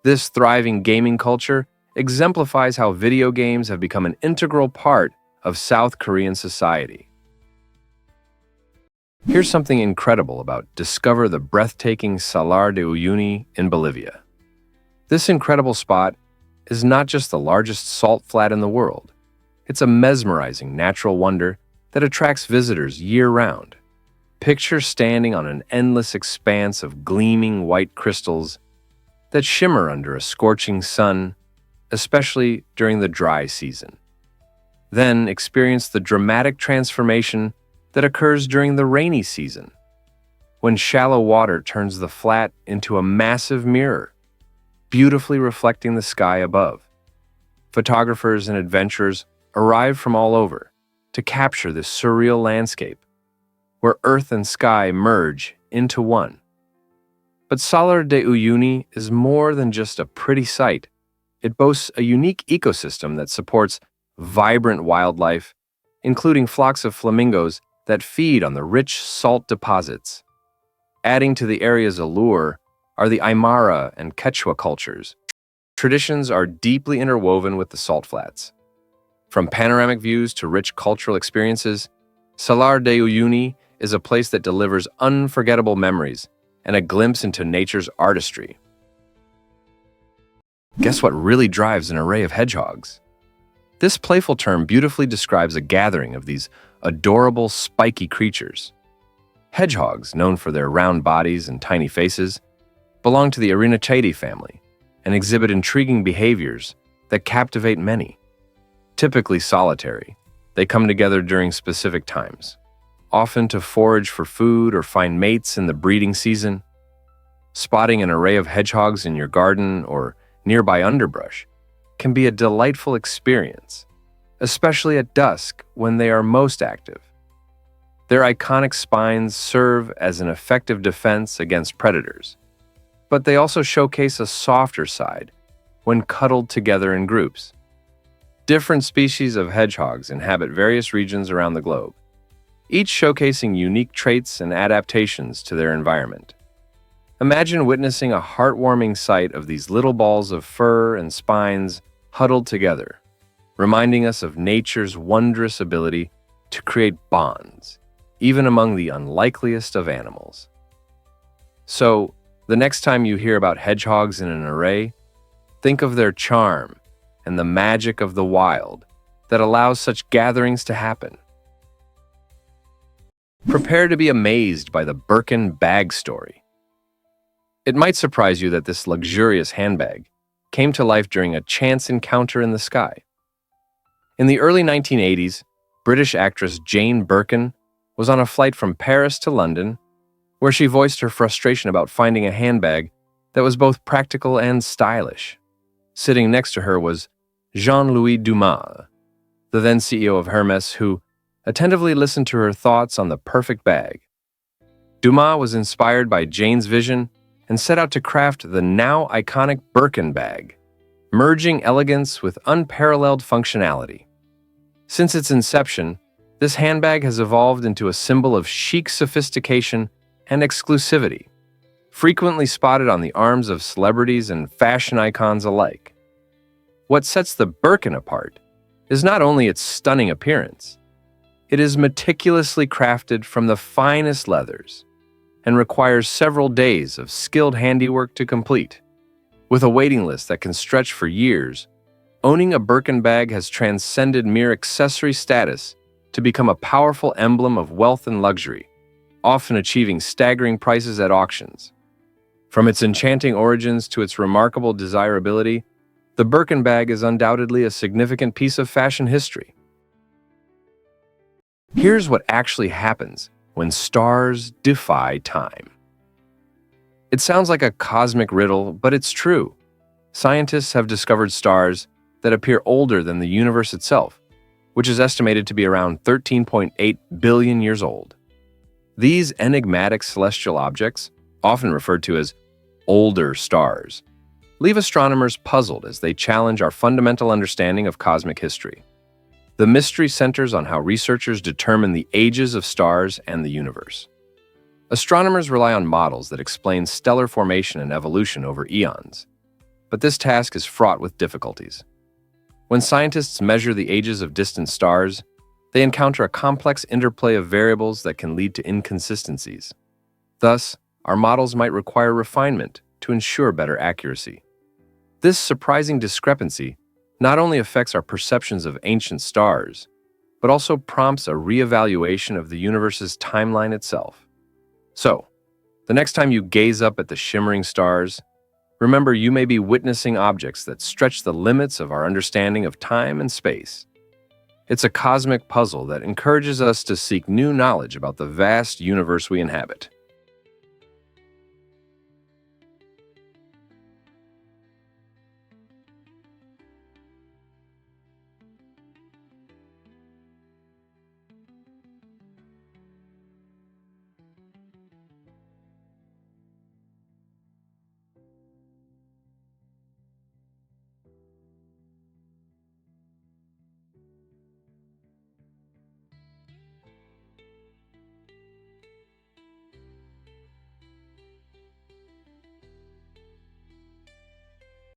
This thriving gaming culture exemplifies how video games have become an integral part of South Korean society. Here's something incredible about Discover the breathtaking Salar de Uyuni in Bolivia. This incredible spot is not just the largest salt flat in the world. It's a mesmerizing natural wonder that attracts visitors year-round. Picture standing on an endless expanse of gleaming white crystals that shimmer under a scorching sun, especially during the dry season. Then experience the dramatic transformation that occurs during the rainy season, when shallow water turns the flat into a massive mirror, beautifully reflecting the sky above. Photographers and adventurers arrive from all over to capture this surreal landscape, where earth and sky merge into one. But Salar de Uyuni is more than just a pretty sight. It boasts a unique ecosystem that supports vibrant wildlife, including flocks of flamingos that feed on the rich salt deposits. Adding to the area's allure are the Aymara and Quechua cultures. Traditions are deeply interwoven with the salt flats. From panoramic views to rich cultural experiences, Salar de Uyuni is a place that delivers unforgettable memories and a glimpse into nature's artistry. Guess what really drives an array of hedgehogs? This playful term beautifully describes a gathering of these adorable, spiky creatures. Hedgehogs, known for their round bodies and tiny faces, belong to the Erinaceae family and exhibit intriguing behaviors that captivate many. Typically solitary, they come together during specific times, often to forage for food or find mates in the breeding season. Spotting an array of hedgehogs in your garden or nearby underbrush can be a delightful experience, especially at dusk when they are most active. Their iconic spines serve as an effective defense against predators, but they also showcase a softer side when cuddled together in groups. Different species of hedgehogs inhabit various regions around the globe, each showcasing unique traits and adaptations to their environment. Imagine witnessing a heartwarming sight of these little balls of fur and spines huddled together, reminding us of nature's wondrous ability to create bonds, even among the unlikeliest of animals. So, the next time you hear about hedgehogs in an array, think of their charm and the magic of the wild that allows such gatherings to happen. Prepare to be amazed by the Birkin bag story. It might surprise you that this luxurious handbag came to life during a chance encounter in the sky. In the early 1980s, British actress Jane Birkin was on a flight from Paris to London, where she voiced her frustration about finding a handbag that was both practical and stylish. Sitting next to her was Jean-Louis Dumas, the then CEO of Hermès, who attentively listened to her thoughts on the perfect bag. Dumas was inspired by Jane's vision and set out to craft the now iconic Birkin bag, merging elegance with unparalleled functionality. Since its inception, this handbag has evolved into a symbol of chic sophistication and exclusivity, frequently spotted on the arms of celebrities and fashion icons alike. What sets the Birkin apart is not only its stunning appearance, it is meticulously crafted from the finest leathers and requires several days of skilled handiwork to complete. With a waiting list that can stretch for years, owning a Birkin bag has transcended mere accessory status to become a powerful emblem of wealth and luxury, often achieving staggering prices at auctions. From its enchanting origins to its remarkable desirability, the Birkin bag is undoubtedly a significant piece of fashion history. Here's what actually happens when stars defy time. It sounds like a cosmic riddle, but it's true. Scientists have discovered stars that appear older than the universe itself, which is estimated to be around 13.8 billion years old. These enigmatic celestial objects, often referred to as older stars, leave astronomers puzzled as they challenge our fundamental understanding of cosmic history. The mystery centers on how researchers determine the ages of stars and the universe. Astronomers rely on models that explain stellar formation and evolution over eons, but this task is fraught with difficulties. When scientists measure the ages of distant stars, they encounter a complex interplay of variables that can lead to inconsistencies. Thus, our models might require refinement to ensure better accuracy. This surprising discrepancy not only affects our perceptions of ancient stars, but also prompts a reevaluation of the universe's timeline itself. So, the next time you gaze up at the shimmering stars, remember you may be witnessing objects that stretch the limits of our understanding of time and space. It's a cosmic puzzle that encourages us to seek new knowledge about the vast universe we inhabit.